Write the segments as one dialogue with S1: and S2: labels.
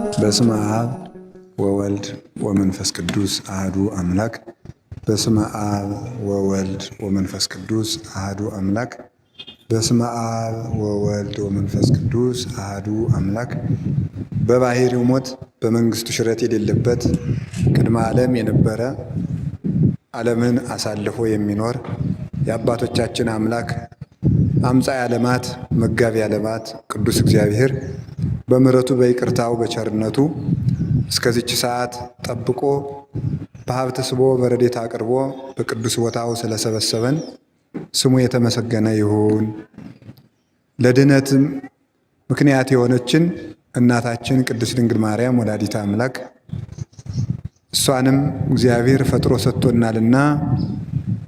S1: በስመ አብ ወወልድ ወመንፈስ ቅዱስ አህዱ አምላክ። በስመ አብ ወወልድ ወመንፈስ ቅዱስ አህዱ አምላክ። በስመ አብ ወወልድ ወመንፈስ ቅዱስ አህዱ አምላክ። በባሕርዩ ሞት በመንግሥቱ ሽረት የሌለበት ቅድመ ዓለም የነበረ ዓለምን አሳልፎ የሚኖር የአባቶቻችን አምላክ አምጻኤ ዓለማት መጋቢ ዓለማት ቅዱስ እግዚአብሔር በምሕረቱ በይቅርታው በቸርነቱ እስከዚች ሰዓት ጠብቆ በሀብት ስቦ በረድኤት አቅርቦ በቅዱስ ቦታው ስለሰበሰበን ስሙ የተመሰገነ ይሁን። ለድኅነትም ምክንያት የሆነችን እናታችን ቅድስት ድንግል ማርያም ወላዲተ አምላክ እሷንም እግዚአብሔር ፈጥሮ ሰጥቶናልና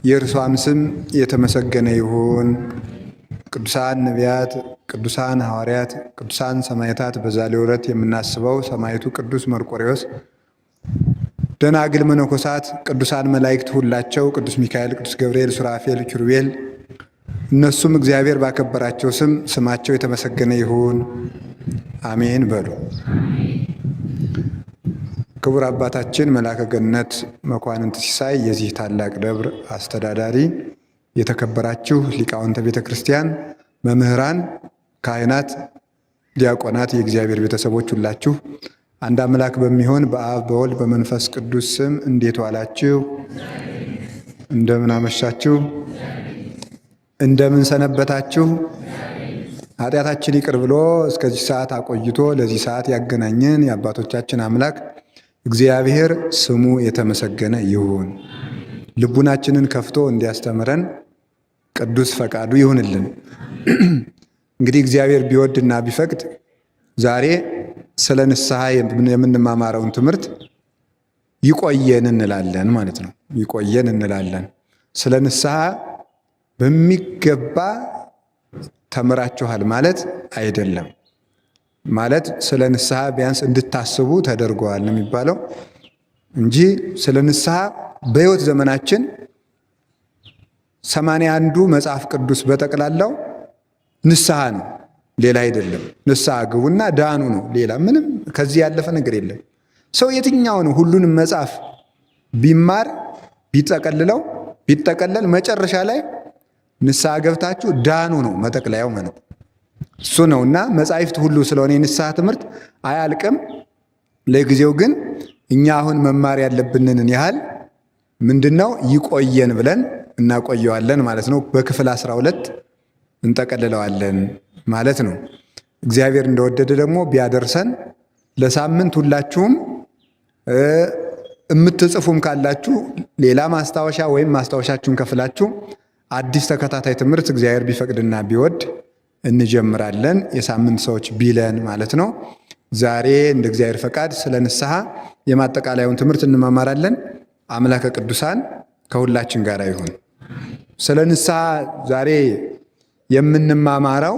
S1: የእርሷም ስም የተመሰገነ ይሁን። ቅዱሳን ነቢያት፣ ቅዱሳን ሐዋርያት፣ ቅዱሳን ሰማዕታት በዛሬው ዕለት የምናስበው ሰማዕቱ ቅዱስ መርቆሬዎስ፣ ደናግል መነኮሳት፣ ቅዱሳን መላእክት ሁላቸው ቅዱስ ሚካኤል፣ ቅዱስ ገብርኤል፣ ሱራፌል፣ ኪሩቤል እነሱም እግዚአብሔር ባከበራቸው ስም ስማቸው የተመሰገነ ይሁን። አሜን በሉ። ክቡር አባታችን መላከ ገነት መኳንንት ሲሳይ የዚህ ታላቅ ደብር አስተዳዳሪ፣ የተከበራችሁ ሊቃውንተ ቤተ ክርስቲያን፣ መምህራን፣ ካህናት፣ ዲያቆናት፣ የእግዚአብሔር ቤተሰቦች ሁላችሁ አንድ አምላክ በሚሆን በአብ በወልድ በመንፈስ ቅዱስ ስም እንዴት ዋላችሁ? እንደምን አመሻችሁ? እንደምን ሰነበታችሁ? ኃጢአታችን ይቅር ብሎ እስከዚህ ሰዓት አቆይቶ ለዚህ ሰዓት ያገናኘን የአባቶቻችን አምላክ እግዚአብሔር ስሙ የተመሰገነ ይሁን። ልቡናችንን ከፍቶ እንዲያስተምረን ቅዱስ ፈቃዱ ይሁንልን። እንግዲህ እግዚአብሔር ቢወድና ቢፈቅድ ዛሬ ስለ ንስሐ የምንማማረውን ትምህርት ይቆየን እንላለን ማለት ነው። ይቆየን እንላለን። ስለ ንስሐ በሚገባ ተምራችኋል ማለት አይደለም። ማለት ስለ ንስሐ ቢያንስ እንድታስቡ ተደርገዋል ነው የሚባለው እንጂ ስለ ንስሐ በሕይወት ዘመናችን 81ዱ መጽሐፍ ቅዱስ በጠቅላላው ንስሐ ነው፣ ሌላ አይደለም። ንስሐ ግቡና ዳኑ ነው። ሌላ ምንም ከዚህ ያለፈ ነገር የለም። ሰው የትኛውን ሁሉንም መጽሐፍ ቢማር ቢጠቀለል መጨረሻ ላይ ንስሐ ገብታችሁ ዳኑ ነው መጠቅለያው ማለት እሱ ነውና መጻሕፍት ሁሉ ስለሆነ የንስሐ ትምህርት አያልቅም። ለጊዜው ግን እኛ አሁን መማር ያለብንን ያህል ምንድነው ይቆየን ብለን እናቆየዋለን ማለት ነው። በክፍል 12 እንጠቀልለዋለን ማለት ነው። እግዚአብሔር እንደወደደ ደግሞ ቢያደርሰን ለሳምንት ሁላችሁም የምትጽፉም ካላችሁ ሌላ ማስታወሻ ወይም ማስታወሻችሁን ከፍላችሁ አዲስ ተከታታይ ትምህርት እግዚአብሔር ቢፈቅድና ቢወድ እንጀምራለን። የሳምንት ሰዎች ቢለን ማለት ነው። ዛሬ እንደ እግዚአብሔር ፈቃድ ስለ ንስሐ የማጠቃለያውን ትምህርት እንማማራለን። አምላከ ቅዱሳን ከሁላችን ጋር ይሁን። ስለ ንስሐ ዛሬ የምንማማረው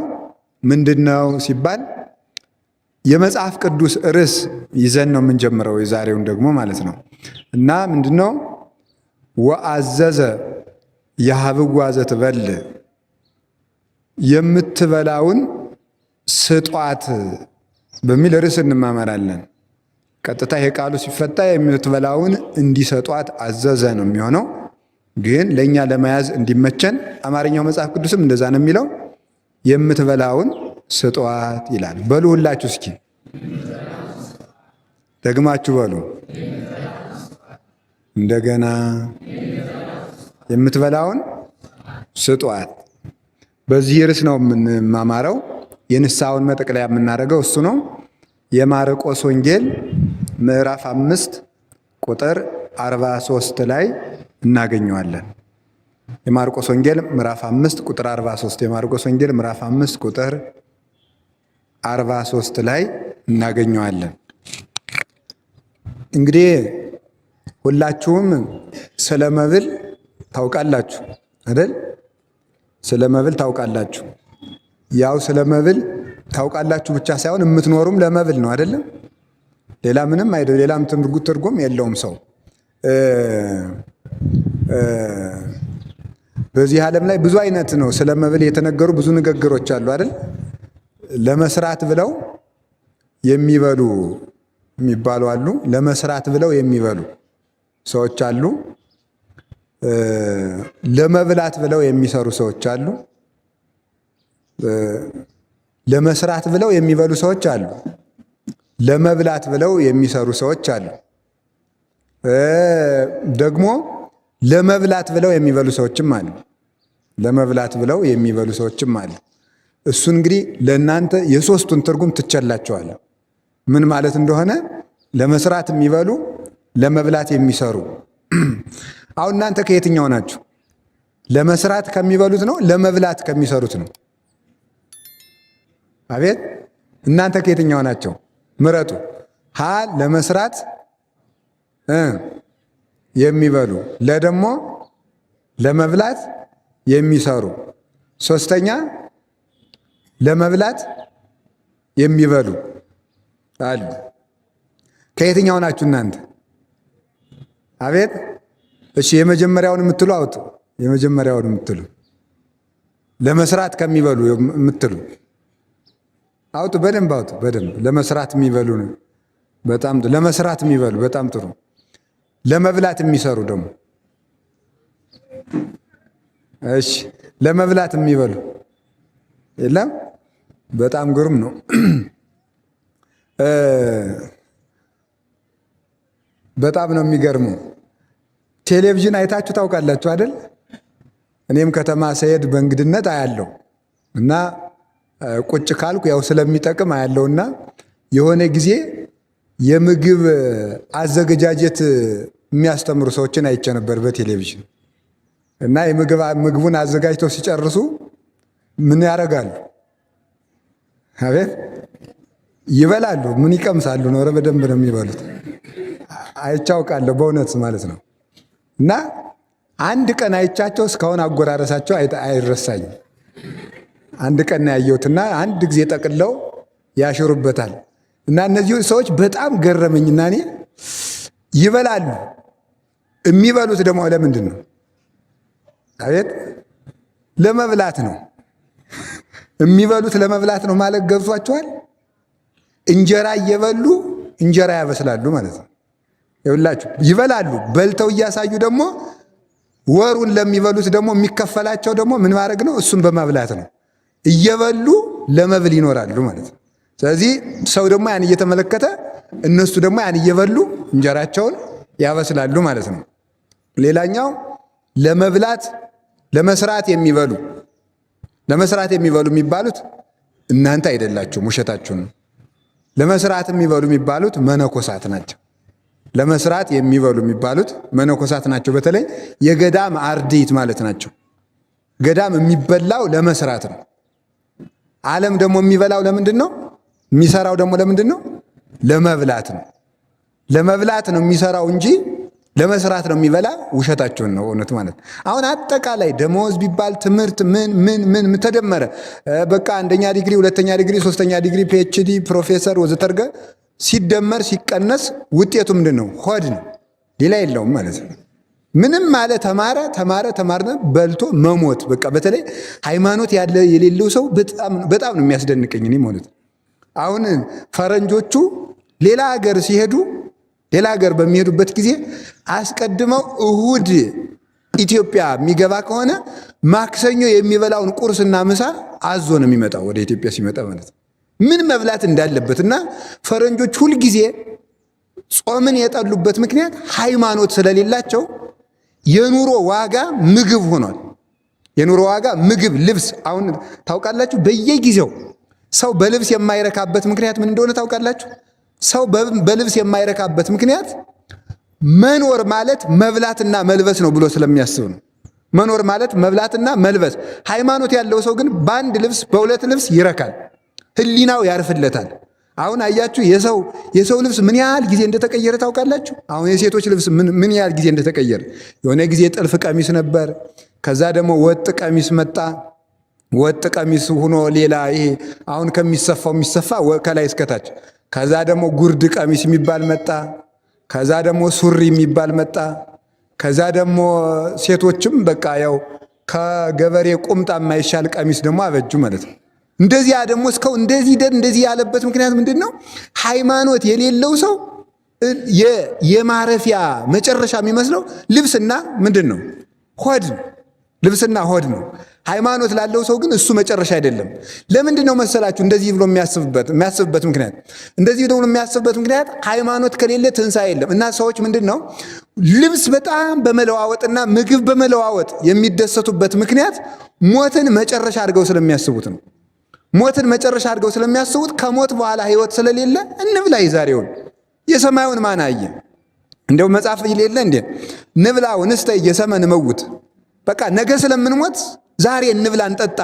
S1: ምንድነው ሲባል የመጽሐፍ ቅዱስ ርዕስ ይዘን ነው የምንጀምረው፣ የዛሬውን ደግሞ ማለት ነው። እና ምንድነው ወአዘዘ የሀብዋ ዘትበል፣ የምትበላውን ስጧት በሚል ርዕስ እንማማራለን። ቀጥታ ይሄ ቃሉ ሲፈታ የምትበላውን እንዲሰጧት አዘዘ ነው የሚሆነው። ግን ለእኛ ለመያዝ እንዲመቸን አማርኛው መጽሐፍ ቅዱስም እንደዛ ነው የሚለው። የምትበላውን ስጧት ይላል። በሉ ሁላችሁ እስኪ ደግማችሁ በሉ እንደገና። የምትበላውን ስጧት። በዚህ ርዕስ ነው የምንማማረው። የንስሐውን መጠቅለያ የምናደርገው እሱ ነው። የማርቆስ ወንጌል ምዕራፍ 5 ቁጥር 43 ላይ እናገኘዋለን። የማርቆስ ወንጌል ምዕራፍ 5 ቁጥር 43 የማርቆስ ወንጌል ምዕራፍ 5 ቁጥር 43 ላይ እናገኘዋለን። እንግዲህ ሁላችሁም ስለ መብል ታውቃላችሁ አይደል? ስለ መብል ታውቃላችሁ። ያው ስለ መብል ታውቃላችሁ ብቻ ሳይሆን የምትኖሩም ለመብል ነው አይደለም? ሌላ ምንም አይደለም። ሌላም ትርጉም የለውም። ሰው በዚህ ዓለም ላይ ብዙ አይነት ነው ስለ መብል የተነገሩ ብዙ ንግግሮች አሉ አይደል? ለመስራት ብለው የሚበሉ የሚባሉ አሉ። ለመስራት ብለው የሚበሉ ሰዎች አሉ። ለመብላት ብለው የሚሰሩ ሰዎች አሉ። ለመስራት ብለው የሚበሉ ሰዎች አሉ። ለመብላት ብለው የሚሰሩ ሰዎች አሉ። ደግሞ ለመብላት ብለው የሚበሉ ሰዎችም አሉ። ለመብላት ብለው የሚበሉ ሰዎችም አሉ። እሱ እንግዲህ ለእናንተ የሶስቱን ትርጉም ትቸላቸዋል ምን ማለት እንደሆነ። ለመስራት የሚበሉ፣ ለመብላት የሚሰሩ። አሁን እናንተ ከየትኛው ናችሁ? ለመስራት ከሚበሉት ነው? ለመብላት ከሚሰሩት ነው? አቤት እናንተ ከየትኛው ናቸው? ምረጡ። ሀ ለመስራት የሚበሉ፣ ለደግሞ ለመብላት የሚሰሩ፣ ሶስተኛ ለመብላት የሚበሉ አሉ። ከየትኛው ናችሁ እናንተ? አቤት እሺ፣ የመጀመሪያውን የምትሉ አውጡ። የመጀመሪያውን የምትሉ ለመስራት ከሚበሉ የምትሉ አውጡ። በደንብ አውጡ። በደንብ ለመስራት የሚበሉ ነው። በጣም ለመስራት የሚበሉ በጣም ጥሩ። ለመብላት የሚሰሩ ደግሞ እሺ፣ ለመብላት የሚበሉ የለም። በጣም ግሩም ነው። በጣም ነው የሚገርመው። ቴሌቪዥን አይታችሁ ታውቃላችሁ አይደል? እኔም ከተማ ስሄድ በእንግድነት አያለው እና ቁጭ ካልኩ ያው ስለሚጠቅም አያለውና የሆነ ጊዜ የምግብ አዘገጃጀት የሚያስተምሩ ሰዎችን አይቼ ነበር በቴሌቪዥን። እና ምግቡን አዘጋጅተው ሲጨርሱ ምን ያደርጋሉ? አቤት ይበላሉ። ምን ይቀምሳሉ ነው? ኧረ በደንብ ነው የሚበሉት። አይቻውቃለሁ በእውነት ማለት ነው። እና አንድ ቀን አይቻቸው እስካሁን አጎራረሳቸው አይረሳኝም። አንድ ቀን ያየሁትና አንድ ጊዜ ጠቅለው ያሽሩበታል። እና እነዚህ ሰዎች በጣም ገረመኝና እኔ ይበላሉ። የሚበሉት ደግሞ ለምንድን ነው? አቤት ለመብላት ነው። የሚበሉት ለመብላት ነው ማለት ገብቷቸዋል። እንጀራ እየበሉ እንጀራ ያበስላሉ ማለት ነው። ይኸውላችሁ ይበላሉ። በልተው እያሳዩ ደግሞ ወሩን ለሚበሉት ደግሞ የሚከፈላቸው ደግሞ ምን ማድረግ ነው? እሱን በመብላት ነው። እየበሉ ለመብል ይኖራሉ ማለት ነው። ስለዚህ ሰው ደግሞ ያን እየተመለከተ እነሱ ደግሞ ያን እየበሉ እንጀራቸውን ያበስላሉ ማለት ነው። ሌላኛው ለመብላት ለመስራት የሚበሉ የሚባሉት እናንተ አይደላችሁም፣ ውሸታችሁን ነው። ለመስራት የሚበሉ የሚባሉት መነኮሳት ናቸው። ለመስራት የሚበሉ የሚባሉት መነኮሳት ናቸው። በተለይ የገዳም አርድእት ማለት ናቸው። ገዳም የሚበላው ለመስራት ነው። ዓለም ደግሞ የሚበላው ለምንድን ነው? የሚሰራው ደግሞ ለምንድን ነው? ለመብላት ነው። ለመብላት ነው የሚሰራው እንጂ ለመስራት ነው የሚበላ። ውሸታቸውን ነው እውነት ማለት። አሁን አጠቃላይ ደመወዝ ቢባል ትምህርት ምን ተደመረ በቃ አንደኛ ዲግሪ፣ ሁለተኛ ዲግሪ፣ ሶስተኛ ዲግሪ፣ ፒኤችዲ፣ ፕሮፌሰር ወዘተርገ ሲደመር ሲቀነስ ውጤቱ ምንድን ነው? ሆድ ነው። ሌላ የለውም ማለት ነው። ምንም ማለት ተማረ በልቶ መሞት። በቃ በተለይ ሃይማኖት ያለ የሌለው ሰው በጣም ነው የሚያስደንቀኝ እኔ ማለት ነው። አሁን ፈረንጆቹ ሌላ ሀገር ሲሄዱ ሌላ ሀገር በሚሄዱበት ጊዜ አስቀድመው እሁድ ኢትዮጵያ የሚገባ ከሆነ ማክሰኞ የሚበላውን ቁርስና ምሳ አዞ ነው የሚመጣው ወደ ኢትዮጵያ ሲመጣ ማለት ነው። ምን መብላት እንዳለበት እና ፈረንጆች ሁልጊዜ ጾምን የጠሉበት ምክንያት ሃይማኖት ስለሌላቸው የኑሮ ዋጋ ምግብ ሆኗል። የኑሮ ዋጋ ምግብ፣ ልብስ። አሁን ታውቃላችሁ በየጊዜው ሰው በልብስ የማይረካበት ምክንያት ምን እንደሆነ ታውቃላችሁ? ሰው በልብስ የማይረካበት ምክንያት መኖር ማለት መብላትና መልበስ ነው ብሎ ስለሚያስብ ነው። መኖር ማለት መብላትና መልበስ። ሃይማኖት ያለው ሰው ግን በአንድ ልብስ በሁለት ልብስ ይረካል፣ ህሊናው ያርፍለታል። አሁን አያችሁ የሰው ልብስ ምን ያህል ጊዜ እንደተቀየረ ታውቃላችሁ? አሁን የሴቶች ልብስ ምን ያህል ጊዜ እንደተቀየረ። የሆነ ጊዜ ጥልፍ ቀሚስ ነበር፣ ከዛ ደግሞ ወጥ ቀሚስ መጣ። ወጥ ቀሚስ ሆኖ ሌላ ይሄ አሁን ከሚሰፋው የሚሰፋ ከላይ እስከታች። ከዛ ደግሞ ጉርድ ቀሚስ የሚባል መጣ። ከዛ ደግሞ ሱሪ የሚባል መጣ። ከዛ ደግሞ ሴቶችም በቃ ያው ከገበሬ ቁምጣ የማይሻል ቀሚስ ደግሞ አበጁ ማለት ነው። እንደዚያ ደግሞ እስከው እንደዚህ ያለበት ምክንያት ምንድን ነው? ሃይማኖት የሌለው ሰው የማረፊያ መጨረሻ የሚመስለው ልብስና ምንድን ነው? ሆድ ነው። ልብስና ሆድ ነው። ሃይማኖት ላለው ሰው ግን እሱ መጨረሻ አይደለም። ለምንድን ነው መሰላችሁ እንደዚህ ብሎ የሚያስብበት ምክንያት? እንደዚህ ብሎ የሚያስብበት ምክንያት ሃይማኖት ከሌለ ትንሣኤ የለም እና ሰዎች ምንድን ነው ልብስ በጣም በመለዋወጥና ምግብ በመለዋወጥ የሚደሰቱበት ምክንያት ሞትን መጨረሻ አድርገው ስለሚያስቡት ነው። ሞትን መጨረሻ አድርገው ስለሚያስቡት ከሞት በኋላ ህይወት ስለሌለ እንብላ የዛሬውን የሰማዩን ማን አየ? እንደው መጽሐፍ የሌለ እንዴ ንብላው ንስተይ የሰመን መውት በቃ ነገ ስለምንሞት ዛሬ እንብላ እንጠጣ፣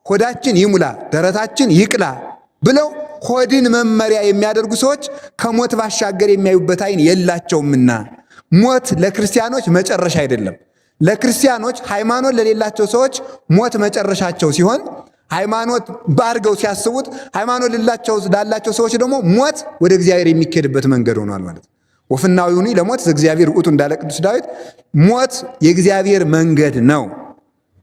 S1: ሆዳችን ይሙላ ደረታችን ይቅላ ብለው ሆድን መመሪያ የሚያደርጉ ሰዎች ከሞት ባሻገር የሚያዩበት አይን የላቸውምና ሞት ለክርስቲያኖች መጨረሻ አይደለም። ለክርስቲያኖች ሃይማኖት ለሌላቸው ሰዎች ሞት መጨረሻቸው ሲሆን ሃይማኖት ባርገው ሲያስቡት ሃይማኖት ላላቸው ሰዎች ደግሞ ሞት ወደ እግዚአብሔር የሚኬድበት መንገድ ሆኗል ማለት ነው። ወፍናዊውኒ ለሞት እግዚአብሔር ውእቱ እንዳለ ቅዱስ ዳዊት ሞት የእግዚአብሔር መንገድ ነው።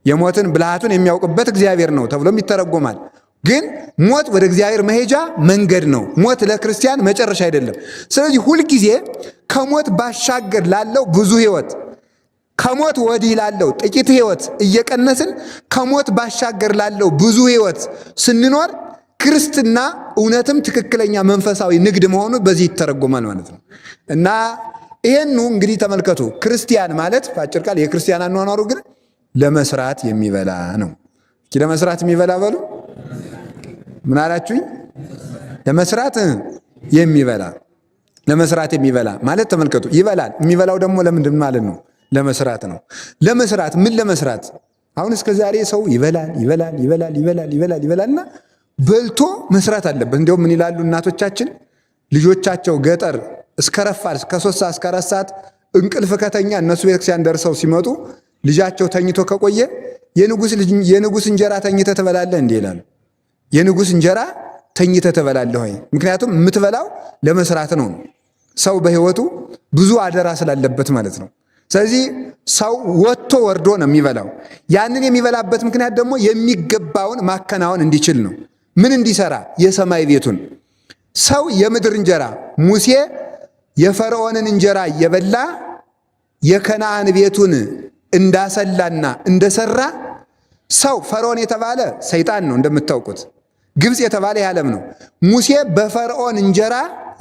S1: የሞትን ብልሃቱን የሚያውቅበት እግዚአብሔር ነው ተብሎም ይተረጎማል። ግን ሞት ወደ እግዚአብሔር መሄጃ መንገድ ነው። ሞት ለክርስቲያን መጨረሻ አይደለም። ስለዚህ ሁልጊዜ ከሞት ባሻገር ላለው ብዙ ህይወት ከሞት ወዲህ ላለው ጥቂት ህይወት እየቀነስን ከሞት ባሻገር ላለው ብዙ ህይወት ስንኖር ክርስትና እውነትም ትክክለኛ መንፈሳዊ ንግድ መሆኑ በዚህ ይተረጎማል ማለት ነው። እና ይሄኑ እንግዲህ ተመልከቱ። ክርስቲያን ማለት በአጭር ቃል የክርስቲያን አኗኗሩ ግን ለመስራት የሚበላ ነው። ለመስራት የሚበላ በሉ። ምን አላችሁኝ? ለመስራት የሚበላ ለመስራት የሚበላ ማለት ተመልከቱ። ይበላል። የሚበላው ደግሞ ለምንድን ማለት ነው? ለመስራት ነው። ለመስራት ምን ለመስራት? አሁን እስከ ዛሬ ሰው ይበላልና በልቶ መስራት አለበት። እንዲያውም ምን ይላሉ እናቶቻችን ልጆቻቸው ገጠር እስከ ረፋድ እስከ 3 ሰዓት እስከ 4 ሰዓት እንቅልፍ ከተኛ እነሱ ቤተክርስቲያን ደርሰው ሲመጡ ልጃቸው ተኝቶ ከቆየ የንጉስ እንጀራ ተኝተህ ትበላለህ እንዴ ይላሉ። የንጉስ እንጀራ ተኝተህ ትበላለህ ወይ? ምክንያቱም የምትበላው ለመስራት ነው። ሰው በህይወቱ ብዙ አደራ ስላለበት ማለት ነው። ስለዚህ ሰው ወጥቶ ወርዶ ነው የሚበላው። ያንን የሚበላበት ምክንያት ደግሞ የሚገባውን ማከናወን እንዲችል ነው። ምን እንዲሰራ? የሰማይ ቤቱን። ሰው የምድር እንጀራ ሙሴ የፈርዖንን እንጀራ እየበላ የከነዓን ቤቱን እንዳሰላና እንደሰራ ሰው ፈርዖን የተባለ ሰይጣን ነው እንደምታውቁት። ግብፅ የተባለ የዓለም ነው። ሙሴ በፈርዖን እንጀራ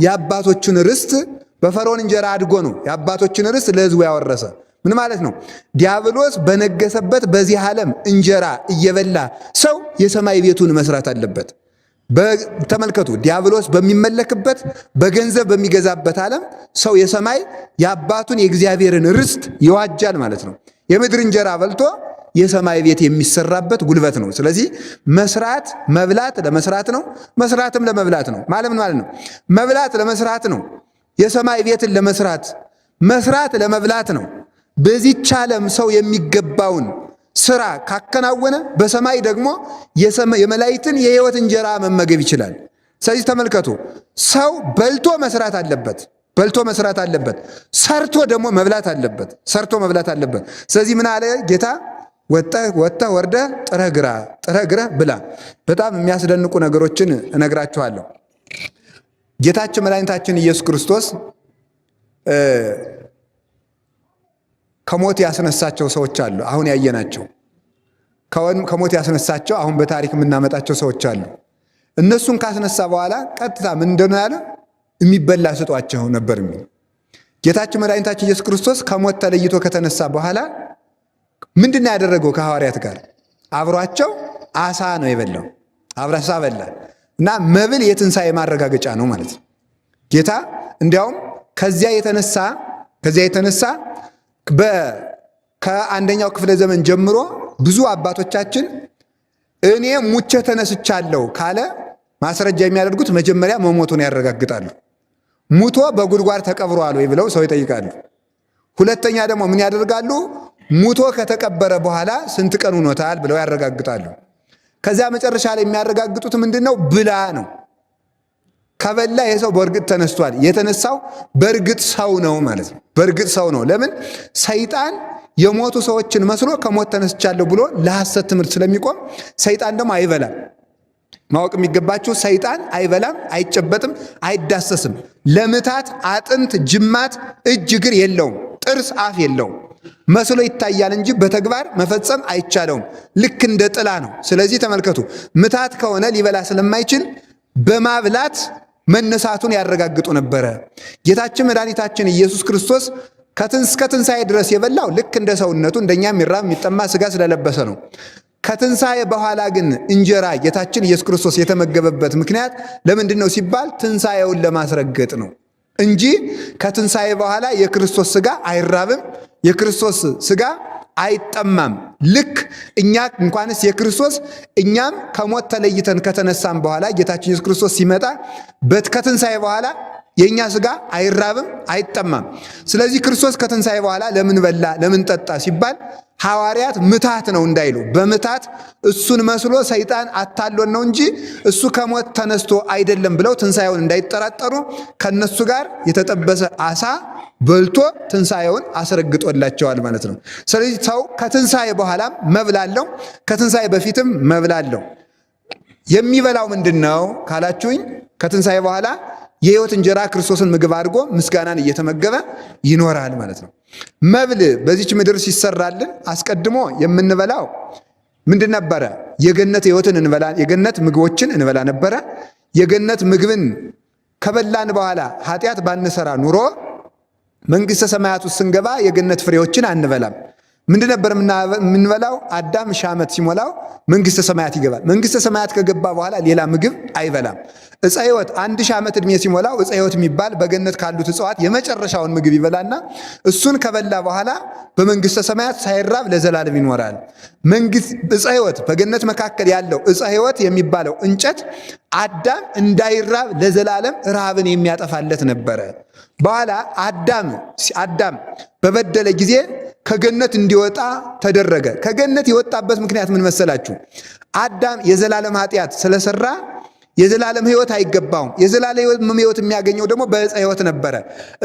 S1: የአባቶችን ርስት በፈርዖን እንጀራ አድጎ ነው የአባቶችን ርስት ለሕዝቡ ያወረሰ። ምን ማለት ነው? ዲያብሎስ በነገሰበት በዚህ ዓለም እንጀራ እየበላ ሰው የሰማይ ቤቱን መስራት አለበት። ተመልከቱ፣ ዲያብሎስ በሚመለክበት በገንዘብ በሚገዛበት ዓለም ሰው የሰማይ የአባቱን የእግዚአብሔርን ርስት ይዋጃል ማለት ነው። የምድር እንጀራ በልቶ የሰማይ ቤት የሚሰራበት ጉልበት ነው። ስለዚህ መስራት መብላት ለመስራት ነው፣ መስራትም ለመብላት ነው። ማለት ነው መብላት ለመስራት ነው። የሰማይ ቤትን ለመስራት መስራት ለመብላት ነው። በዚህች ዓለም ሰው የሚገባውን ስራ ካከናወነ በሰማይ ደግሞ የመላእክትን የሕይወት እንጀራ መመገብ ይችላል። ስለዚህ ተመልከቱ፣ ሰው በልቶ መስራት አለበት። ሰርቶ ደግሞ መብላት አለበት። ስለዚህ ምን አለ ጌታ? ወጥተህ ወርደህ ጥረህ ግረህ ብላ። በጣም የሚያስደንቁ ነገሮችን እነግራችኋለሁ። ጌታችን መድኃኒታችን ኢየሱስ ክርስቶስ ከሞት ያስነሳቸው ሰዎች አሉ። አሁን ያየናቸው ከሞት ያስነሳቸው አሁን በታሪክ የምናመጣቸው ሰዎች አሉ። እነሱን ካስነሳ በኋላ ቀጥታ ምን እንደሆነ ያለ የሚበላ ስጧቸው ነበር የሚል ጌታችን መድኃኒታችን ኢየሱስ ክርስቶስ ከሞት ተለይቶ ከተነሳ በኋላ ምንድን ነው ያደረገው? ከሐዋርያት ጋር አብሯቸው አሳ ነው የበላው። አሳ በላ እና መብል የትንሣኤ ማረጋገጫ ነው ማለት ነው። ጌታ እንዲያውም ከዚያ የተነሳ ከአንደኛው ክፍለ ዘመን ጀምሮ ብዙ አባቶቻችን እኔ ሙቼ ተነስቻለሁ ካለ ማስረጃ የሚያደርጉት መጀመሪያ መሞቱን ያረጋግጣሉ። ሙቶ በጉድጓድ ተቀብሯል ወይ ብለው ሰው ይጠይቃሉ። ሁለተኛ ደግሞ ምን ያደርጋሉ? ሙቶ ከተቀበረ በኋላ ስንት ቀን ሆኖታል ብለው ያረጋግጣሉ። ከዚያ መጨረሻ ላይ የሚያረጋግጡት ምንድነው? ብላ ነው። ከበላ የሰው በእርግጥ ተነስቷል። የተነሳው በእርግጥ ሰው ነው ማለት ነው። በእርግጥ ሰው ነው። ለምን? ሰይጣን የሞቱ ሰዎችን መስሎ ከሞት ተነስቻለሁ ብሎ ለሐሰት ትምህርት ስለሚቆም ሰይጣን ደግሞ አይበላም። ማወቅ የሚገባችሁ ሰይጣን አይበላም፣ አይጨበጥም፣ አይዳሰስም። ለምታት አጥንት፣ ጅማት፣ እጅ፣ እግር የለውም። ጥርስ፣ አፍ የለውም። መስሎ ይታያል እንጂ በተግባር መፈጸም አይቻለውም። ልክ እንደ ጥላ ነው። ስለዚህ ተመልከቱ፣ ምታት ከሆነ ሊበላ ስለማይችል በማብላት መነሳቱን ያረጋግጡ ነበረ። ጌታችን መድኃኒታችን ኢየሱስ ክርስቶስ እስከ ትንሣኤ ድረስ የበላው ልክ እንደ ሰውነቱ እንደኛ የሚራብ የሚጠማ ሥጋ ስለለበሰ ነው። ከትንሣኤ በኋላ ግን እንጀራ ጌታችን ኢየሱስ ክርስቶስ የተመገበበት ምክንያት ለምንድን ነው ሲባል ትንሣኤውን ለማስረገጥ ነው እንጂ ከትንሣኤ በኋላ የክርስቶስ ሥጋ አይራብም፣ የክርስቶስ ሥጋ አይጠማም። ልክ እኛ እንኳንስ የክርስቶስ እኛም ከሞት ተለይተን ከተነሳም በኋላ ጌታችን ኢየሱስ ክርስቶስ ሲመጣ ከትንሣኤ በኋላ የእኛ ሥጋ አይራብም፣ አይጠማም። ስለዚህ ክርስቶስ ከትንሣኤ በኋላ ለምን በላ ለምን ጠጣ ሲባል ሐዋርያት ምታት ነው እንዳይሉ፣ በምታት እሱን መስሎ ሰይጣን አታሎን ነው እንጂ እሱ ከሞት ተነስቶ አይደለም ብለው ትንሣኤውን እንዳይጠራጠሩ ከነሱ ጋር የተጠበሰ ዓሣ በልቶ ትንሣኤውን አስረግጦላቸዋል ማለት ነው። ስለዚህ ሰው ከትንሣኤ በኋላም መብላለው፣ ከትንሣኤ በፊትም መብላለው። የሚበላው ምንድን ነው ካላችሁኝ፣ ከትንሣኤ በኋላ የሕይወት እንጀራ ክርስቶስን ምግብ አድርጎ ምስጋናን እየተመገበ ይኖራል ማለት ነው። መብል በዚች ምድር ሲሰራልን አስቀድሞ የምንበላው ምንድን ነበረ? የገነት ሕይወትን የገነት ምግቦችን እንበላ ነበረ። የገነት ምግብን ከበላን በኋላ ኃጢአት ባንሰራ ኑሮ መንግሥተ ሰማያት ውስጥ ስንገባ የገነት ፍሬዎችን አንበላም። ምንድን ነበር የምንበላው? አዳም 1000 ዓመት ሲሞላው መንግሥተ ሰማያት ይገባል። መንግሥተ ሰማያት ከገባ በኋላ ሌላ ምግብ አይበላም። ዕፀ ሕይወት 1000 ዓመት ዕድሜ ሲሞላው ዕፀ ሕይወት የሚባል በገነት ካሉት እጽዋት የመጨረሻውን ምግብ ይበላና እሱን ከበላ በኋላ በመንግሥተ ሰማያት ሳይራብ ለዘላለም ይኖራል። ዕፀ ሕይወት በገነት መካከል ያለው ዕፀ ሕይወት የሚባለው እንጨት አዳም እንዳይራብ ለዘላለም ረሃብን የሚያጠፋለት ነበረ። በኋላ አዳም በበደለ ጊዜ ከገነት እንዲወጣ ተደረገ። ከገነት የወጣበት ምክንያት ምን መሰላችሁ? አዳም የዘላለም ኃጢአት ስለሰራ የዘላለም ሕይወት አይገባውም። የዘላለም ሕይወት የሚያገኘው ደግሞ በዕፀ ሕይወት ነበረ።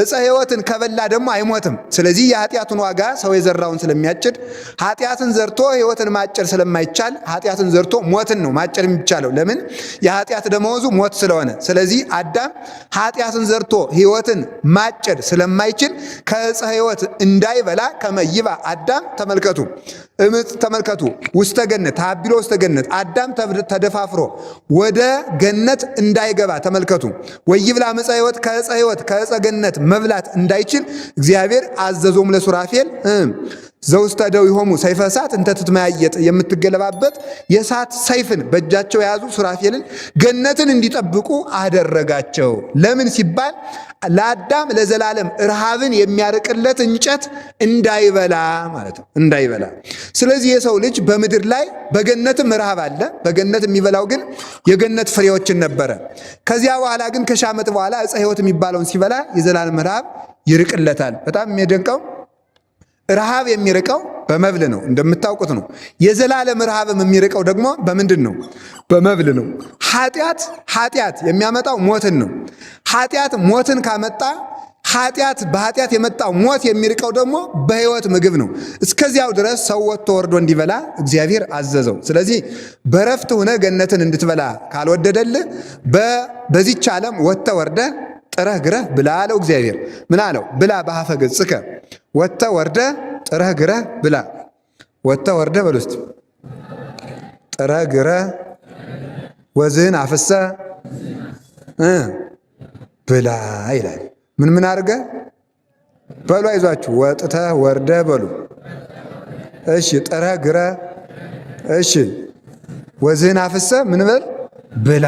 S1: ዕፀ ሕይወትን ከበላ ደግሞ አይሞትም። ስለዚህ የኃጢአቱን ዋጋ ሰው የዘራውን ስለሚያጭድ ኃጢአትን ዘርቶ ሕይወትን ማጨድ ስለማይቻል ኃጢአትን ዘርቶ ሞትን ነው ማጨድ የሚቻለው። ለምን? የኃጢአት ደመወዙ ሞት ስለሆነ። ስለዚህ አዳም ኃጢአትን ዘርቶ ሕይወትን ማጨድ ስለማይችል ከዕፀ ሕይወት እንዳይበላ ከመይባ አዳም ተመልከቱ ውስተ ገነት ታቢሎ ውስተ ገነት አዳም ተደፋፍሮ ወደ ገነት እንዳይገባ ተመልከቱ። ወይብላ ዕፀ ሕይወት ከዕፀ ገነት መብላት እንዳይችል እግዚአብሔር አዘዞም ለሱራፌል ዘውስተ እደዊሆሙ ሰይፈ እሳት እንተ ትትመያየጥ የምትገለባበት የእሳት ሰይፍን በእጃቸው የያዙ ሱራፌልን ገነትን እንዲጠብቁ አደረጋቸው። ለምን ሲባል ለአዳም ለዘላለም ረሃብን የሚያርቅለት እንጨት እንዳይበላ ማለት ነው፣ እንዳይበላ። ስለዚህ የሰው ልጅ በምድር ላይ በገነትም ረሃብ አለ። በገነት የሚበላው ግን የገነት ፍሬዎችን ነበረ። ከዚያ በኋላ ግን ከ1000 ዓመት በኋላ ዕፀ ሕይወት የሚባለውን ሲበላ የዘላለም ረሃብ ይርቅለታል። በጣም የሚደንቀው ረሃብ የሚርቀው በመብል ነው፣ እንደምታውቁት ነው። የዘላለም ረሃብም የሚርቀው ደግሞ በምንድን ነው? በመብል ነው። ኃጢአት የሚያመጣው ሞትን ነው። ኃጢአት ሞትን ካመጣ በኃጢአት የመጣው ሞት የሚርቀው ደግሞ በሕይወት ምግብ ነው። እስከዚያው ድረስ ሰው ወጥቶ ወርዶ እንዲበላ እግዚአብሔር አዘዘው። ስለዚህ በረፍት ሆነ ገነትን እንድትበላ ካልወደደልህ በዚች ዓለም ወጥተ ወርደ ጥረህ ግረህ ብላ አለው እግዚአብሔር። ምን አለው? ብላ በሀፈ ገጽከ ወጥተ ወርደ ጥረህ ግረህ ብላ። ወጥተ ወርደ በሉ እስቲ። ጥረህ ግረህ ወዝህን አፍሰ ብላ ይላል። ምን አድርገ በሉ? አይዟችሁ ወጥተህ ወርደ በሉ። እሺ ጥረህ ግረህ፣ እሺ ወዝህን አፍሰ ምን በል ብላ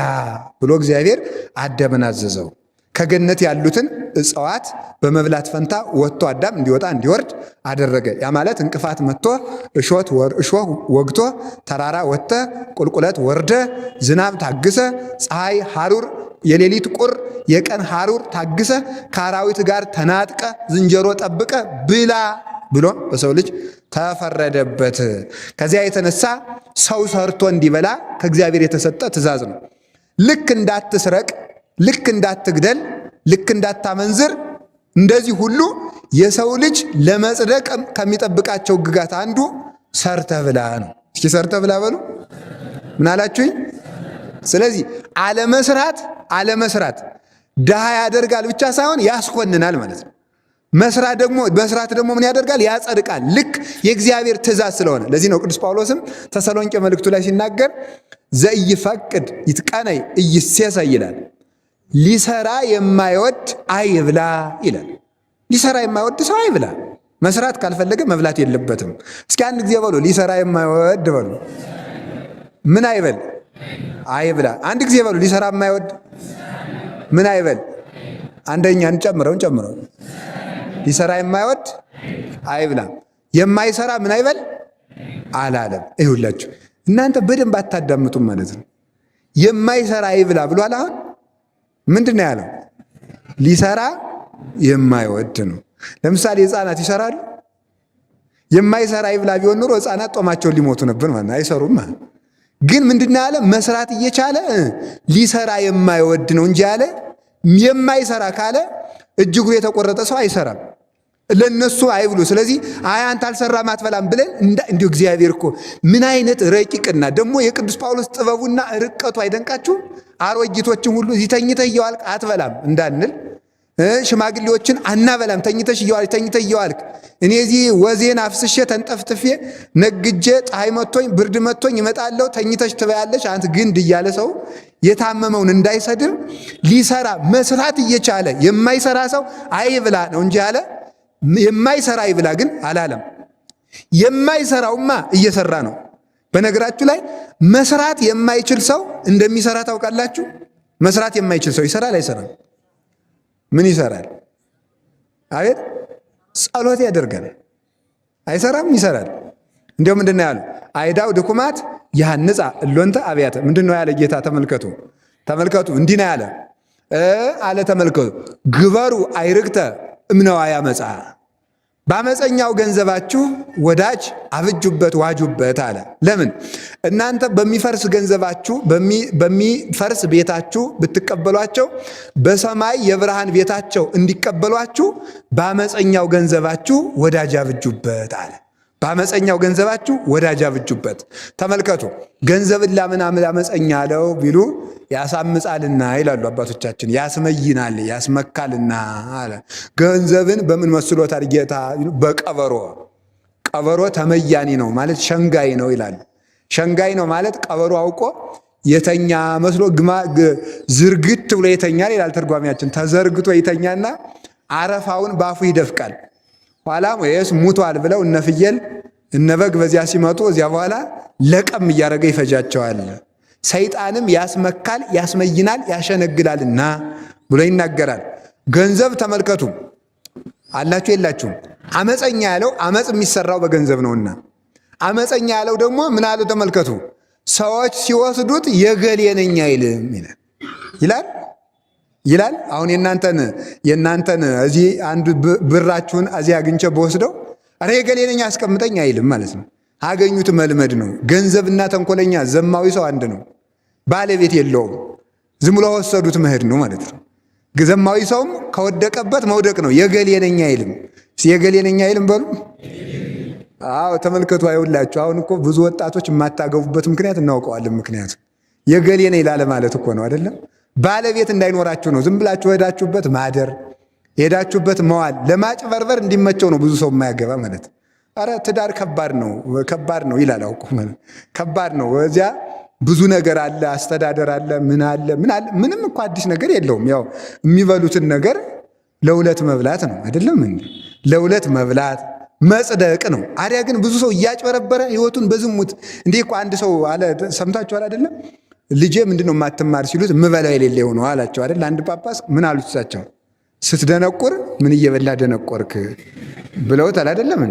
S1: ብሎ እግዚአብሔር አዳምን አዘዘው። ከገነት ያሉትን እጽዋት በመብላት ፈንታ ወጥቶ አዳም እንዲወጣ እንዲወርድ አደረገ። ያ ማለት እንቅፋት መጥቶ እሾህ ወግቶ ተራራ ወጥተ ቁልቁለት ወርደ ዝናብ ታግሰ ፀሐይ ሐሩር የሌሊት ቁር የቀን ሐሩር ታግሰ ከአራዊት ጋር ተናጥቀ ዝንጀሮ ጠብቀ ብላ ብሎ በሰው ልጅ ተፈረደበት። ከዚያ የተነሳ ሰው ሰርቶ እንዲበላ ከእግዚአብሔር የተሰጠ ትእዛዝ ነው። ልክ እንዳትስረቅ፣ ልክ እንዳትግደል፣ ልክ እንዳታመንዝር፣ እንደዚህ ሁሉ የሰው ልጅ ለመጽደቅ ከሚጠብቃቸው ሕግጋት አንዱ ሰርተ ብላ ነው። እስኪ ሰርተ ብላ በሉ። ምን አላችሁኝ? ስለዚህ አለመስራት ድሃ ያደርጋል ብቻ ሳይሆን ያስኮንናል ማለት ነው። መስራት ደግሞ ምን ያደርጋል? ያጸድቃል። ልክ የእግዚአብሔር ትእዛዝ ስለሆነ። ለዚህ ነው ቅዱስ ጳውሎስም ተሰሎንቄ መልእክቱ ላይ ሲናገር ዘኢይፈቅድ ይትቀነይ ኢይሴሰይ ይላል። ሊሰራ የማይወድ አይብላ ይላል። ሊሰራ የማይወድ ሰው አይብላ። መስራት ካልፈለገ መብላት የለበትም። እስኪ አንድ ጊዜ በሉ፣ ሊሰራ የማይወድ በሉ። ምን አይበል? አይብላ። አንድ ጊዜ በሉ፣ ሊሰራ የማይወድ ምን አይበል? አንደኛ እንጨምረው። ሊሰራ የማይወድ አይብላ። የማይሰራ ምን አይበል አላለም። ይሁላችሁ እናንተ በደንብ አታዳምጡም ማለት ነው። የማይሰራ አይብላ ብሏል። አሁን ምንድን ነው ያለው? ሊሰራ የማይወድ ነው። ለምሳሌ ሕፃናት ይሰራሉ? የማይሰራ አይብላ ቢሆን ኑሮ ሕፃናት ጦማቸውን ሊሞቱ ነበር ማለት ነው። አይሰሩም። ግን ምንድን ነው ያለ? መስራት እየቻለ ሊሰራ የማይወድ ነው እንጂ ያለ የማይሰራ ካለ እጅጉ የተቆረጠ ሰው አይሰራም። ለነሱ አይብሉ። ስለዚህ አንተ አልሰራም አትበላም ብለን እንዲሁ እግዚአብሔር እኮ ምን አይነት ረቂቅና ደግሞ የቅዱስ ጳውሎስ ጥበቡና ርቀቱ አይደንቃችሁም? አሮጊቶችን ሁሉ እዚህ ተኝተህ እየዋልክ አትበላም እንዳንል፣ ሽማግሌዎችን አናበላም ተኝተህ እየዋልክ እኔ እዚህ ወዜን አፍስሼ ተንጠፍጥፌ ነግጄ ፀሐይ መቶኝ ብርድ መቶኝ እመጣለሁ ተኝተሽ ትበያለሽ አንተ ግንድ እያለ ሰው የታመመውን እንዳይሰድር ሊሰራ መስራት እየቻለ የማይሰራ ሰው አይብላ ነው እንጂ ያለ የማይሰራ አይብላ ግን አላለም። የማይሰራውማ እየሰራ ነው። በነገራችሁ ላይ መስራት የማይችል ሰው እንደሚሰራ ታውቃላችሁ? መስራት የማይችል ሰው ይሰራል አይሰራም? ምን ይሰራል? አቤት ጸሎት ያደርጋል። አይሰራም? ይሰራል። እንዲያው ምንድን ነው ያለው? አይዳው ድኩማት ያንጻ እሎንተ አብያተ። ምንድን ነው ያለ ጌታ? ተመልከቱ እንዲህ ነው ያለ አለ። ተመልከቱ ግበሩ አይርግተ እምነዋያ መጻ፣ በአመፀኛው ገንዘባችሁ ወዳጅ አብጁበት ዋጁበት አለ። ለምን? እናንተ በሚፈርስ ገንዘባችሁ በሚፈርስ ቤታችሁ ብትቀበሏቸው በሰማይ የብርሃን ቤታቸው እንዲቀበሏችሁ በአመፀኛው ገንዘባችሁ ወዳጅ አብጁበት አለ። በአመፀኛው ገንዘባችሁ ወዳጅ አብጁበት። ተመልከቱ ገንዘብን ለምን አመፀኛ አለው ቢሉ ያሳምጻልና ይላሉ አባቶቻችን። ያስመይናል ያስመካልና አለ። ገንዘብን በምን መስሎታል ጌታ? በቀበሮ። ቀበሮ ተመያኒ ነው ማለት ሸንጋይ ነው ይላል። ሸንጋይ ነው ማለት ቀበሮ አውቆ የተኛ መስሎ ዝርግት ብሎ የተኛል ይላል ተርጓሚያችን። ተዘርግቶ ይተኛና አረፋውን ባፉ ይደፍቃል። ኋላም ወይስ ሙቷል ብለው እነ ፍየል እነ በግ በዚያ ሲመጡ እዚያ በኋላ ለቀም እያደረገ ይፈጃቸዋል። ሰይጣንም ያስመካል ያስመይናል ያሸነግላልና ብሎ ይናገራል። ገንዘብ ተመልከቱ አላችሁ የላችሁም? አመፀኛ ያለው አመፅ የሚሰራው በገንዘብ ነውና፣ አመፀኛ ያለው ደግሞ ምን አለው? ተመልከቱ ሰዎች ሲወስዱት የገሌ ነኝ አይልም ይላል። አሁን የእናንተን እዚህ አንድ ብራችሁን እዚህ አግኝቼ በወስደው አረ የገሌ ነኝ አስቀምጠኝ አይልም ማለት ነው። አገኙት መልመድ ነው። ገንዘብና ተንኮለኛ ዘማዊ ሰው አንድ ነው። ባለቤት የለውም። ዝም ብሎ ወሰዱት መሄድ ነው ማለት ነው። ዘማዊ ሰውም ከወደቀበት መውደቅ ነው። የገሌ ነኝ አይልም። የገሌ ነኝ አይልም በሉ። አዎ ተመልከቱ። አይውላችሁ አሁን እኮ ብዙ ወጣቶች የማታገቡበት ምክንያት እናውቀዋለን። ምክንያቱ የገሌ ነኝ ላለ ማለት እኮ ነው አይደለም? ባለቤት እንዳይኖራችሁ ነው። ዝም ብላችሁ ሄዳችሁበት ማደር ሄዳችሁበት መዋል ለማጭበርበር እንዲመቸው ነው ብዙ ሰው የማያገባ ማለት። አረ ትዳር ከባድ ነው ይላል። አውቁ ከባድ ነው። እዚያ ብዙ ነገር አለ፣ አስተዳደር አለ፣ ምን አለ። ምንም እኮ አዲስ ነገር የለውም። ያው የሚበሉትን ነገር ለሁለት መብላት ነው አይደለም እንዴ? ለሁለት መብላት መጽደቅ ነው። አዲያ ግን ብዙ ሰው እያጭበረበረ ህይወቱን በዝሙት እንዴ እኮ አንድ ሰው አለ ሰምታችኋል አይደለም? ልጄ ምንድነው የማትማር ሲሉት ምበላው የሌለ ሆኖ አላቸው አይደል? አንድ ጳጳስ ምን አሉት እሳቸው? ስትደነቁር ምን እየበላ ደነቆርክ ብለውታል አይደለም?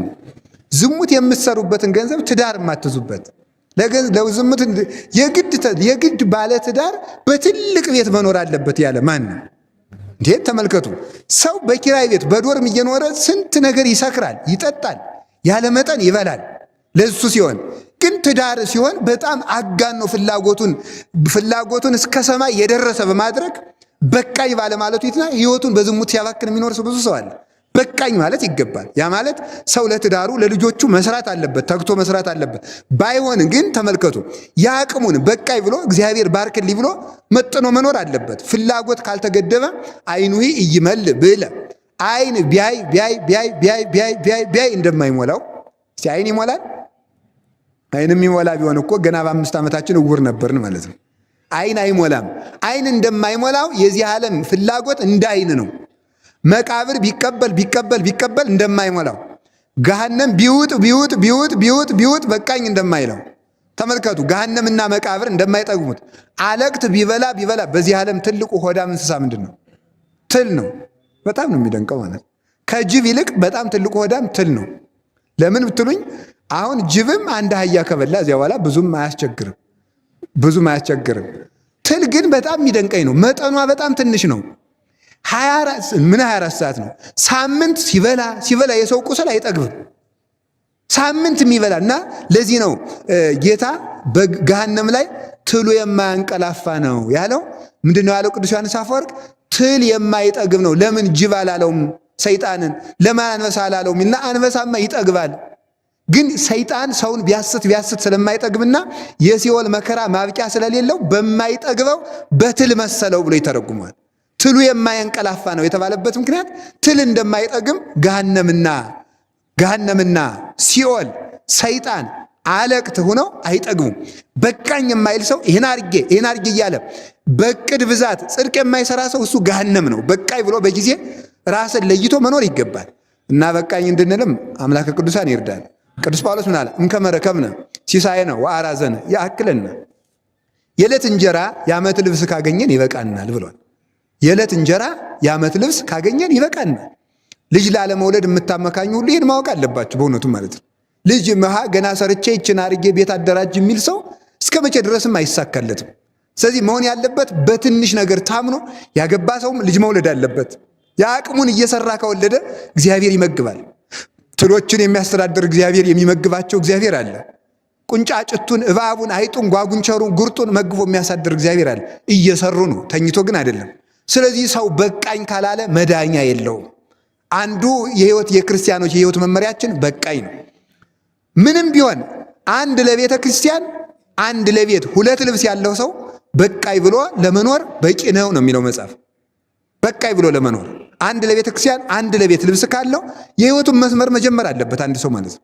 S1: ዝሙት የምትሰሩበትን ገንዘብ ትዳር የማትዙበት ለዝሙት የግድ ባለ ትዳር በትልቅ ቤት መኖር አለበት ያለ ማን ነው? እንዴት ተመልከቱ። ሰው በኪራይ ቤት በዶርም እየኖረ ስንት ነገር ይሰክራል፣ ይጠጣል፣ ያለ መጠን ይበላል። ለሱ ሲሆን ግን ትዳር ሲሆን በጣም አጋን ነው ፍላጎቱን እስከ ሰማይ የደረሰ በማድረግ በቃኝ ባለማለቱ ህይወቱን በዝሙት ሲያባክን የሚኖር ሰው ብዙ ሰው አለ። በቃኝ ማለት ይገባል። ያ ማለት ሰው ለትዳሩ ለልጆቹ መስራት አለበት፣ ተግቶ መስራት አለበት። ባይሆን ግን ተመልከቱ፣ የአቅሙን በቃኝ ብሎ እግዚአብሔር ባርክልኝ ብሎ መጥኖ መኖር አለበት። ፍላጎት ካልተገደበ አይኑሂ እይመል ብለ አይን ቢያይ ቢያይ ቢያይ ቢያይ ቢያይ ቢያይ ቢያይ እንደማይሞላው እስቲ አይን ይሞላል? አይን የሚሞላ ቢሆን እኮ ገና በ5 ዓመታችን እውር ነበርን ማለት ነው። አይን አይሞላም። አይን እንደማይሞላው የዚህ ዓለም ፍላጎት እንደ አይን ነው። መቃብር ቢቀበል ቢቀበል ቢቀበል እንደማይሞላው፣ ገሃነም ቢውጥ ቢውጥ ቢውጥ ቢውጥ ቢውጥ በቃኝ እንደማይለው ተመልከቱ። ገሃነምና መቃብር እንደማይጠግሙት፣ አለቅት ቢበላ ቢበላ። በዚህ ዓለም ትልቁ ሆዳም እንስሳ ምንድን ነው? ትል ነው። በጣም ነው የሚደንቀው ማለት ከጅብ ይልቅ በጣም ትልቁ ሆዳም ትል ነው። ለምን ብትሉኝ አሁን ጅብም አንድ አህያ ከበላ እዚያ በኋላ ብዙም አያስቸግርም። ትል ግን በጣም የሚደንቀኝ ነው። መጠኗ በጣም ትንሽ ነው። 24 ሰዓት ነው። ሳምንት ሲበላ የሰው ቁስል አይጠግብም። ሳምንት የሚበላ እና ለዚህ ነው ጌታ በገሃነም ላይ ትሉ የማያንቀላፋ ነው ያለው። ምንድን ነው ያለው ቅዱስ ዮሐንስ አፈወርቅ? ትል የማይጠግብ ነው። ለምን ጅብ አላለውም ሰይጣንን? ለምን አንበሳ አላለውም? እና አንበሳማ ይጠግባል። ግን ሰይጣን ሰውን ቢያስት ስለማይጠግብና የሲኦል መከራ ማብቂያ ስለሌለው በማይጠግበው በትል መሰለው ብሎ ይተረጉማል። ትሉ የማያንቀላፋ ነው የተባለበት ምክንያት ትል እንደማይጠግም ገሃነምና ሲኦል ሰይጣን አለቅት ሆነው አይጠግሙም። በቃኝ የማይል ሰው ይህን አርጌ እያለ በቅድ ብዛት ጽድቅ የማይሰራ ሰው እሱ ገሃነም ነው። በቃኝ ብሎ በጊዜ ራስን ለይቶ መኖር ይገባል እና በቃኝ እንድንልም አምላከ ቅዱሳን ይርዳል። ቅዱስ ጳውሎስ ምን አለ? እምከመረከብነ ሲሳየነ ወአራዘነ ያእክለነ። የዕለት እንጀራ የዓመት ልብስ ካገኘን ይበቃናል ብሏል። የዕለት እንጀራ የዓመት ልብስ ካገኘን ይበቃናል። ልጅ ላለመውለድ የምታመካኙ ሁሉ ይህን ማወቅ አለባችሁ። በእውነቱ ማለት ነው። ልጅ ገና ሰርቼ ይችን አድርጌ ቤት አደራጅ የሚል ሰው እስከ መቼ ድረስም አይሳካለትም። ስለዚህ መሆን ያለበት በትንሽ ነገር ታምኖ ያገባ ሰውም ልጅ መውለድ አለበት። የአቅሙን እየሰራ ከወለደ እግዚአብሔር ይመግባል። ትሎችን የሚያስተዳድር እግዚአብሔር፣ የሚመግባቸው እግዚአብሔር አለ። ቁንጫጭቱን፣ እባቡን፣ አይጡን፣ ጓጉንቸሩን፣ ጉርጡን መግቦ የሚያሳድር እግዚአብሔር አለ። እየሰሩ ነው፣ ተኝቶ ግን አይደለም። ስለዚህ ሰው በቃኝ ካላለ መዳኛ የለውም። አንዱ የክርስቲያኖች የህይወት መመሪያችን በቃኝ ነው። ምንም ቢሆን አንድ ለቤተ ክርስቲያን አንድ ለቤት 2 ልብስ ያለው ሰው በቃኝ ብሎ ለመኖር በቂ ነው የሚለው መጽሐፍ። በቃኝ ብሎ ለመኖር አንድ ለቤተ ክርስቲያን አንድ ለቤት ልብስ ካለው የህይወቱን መስመር መጀመር አለበት አንድ ሰው ማለት ነው።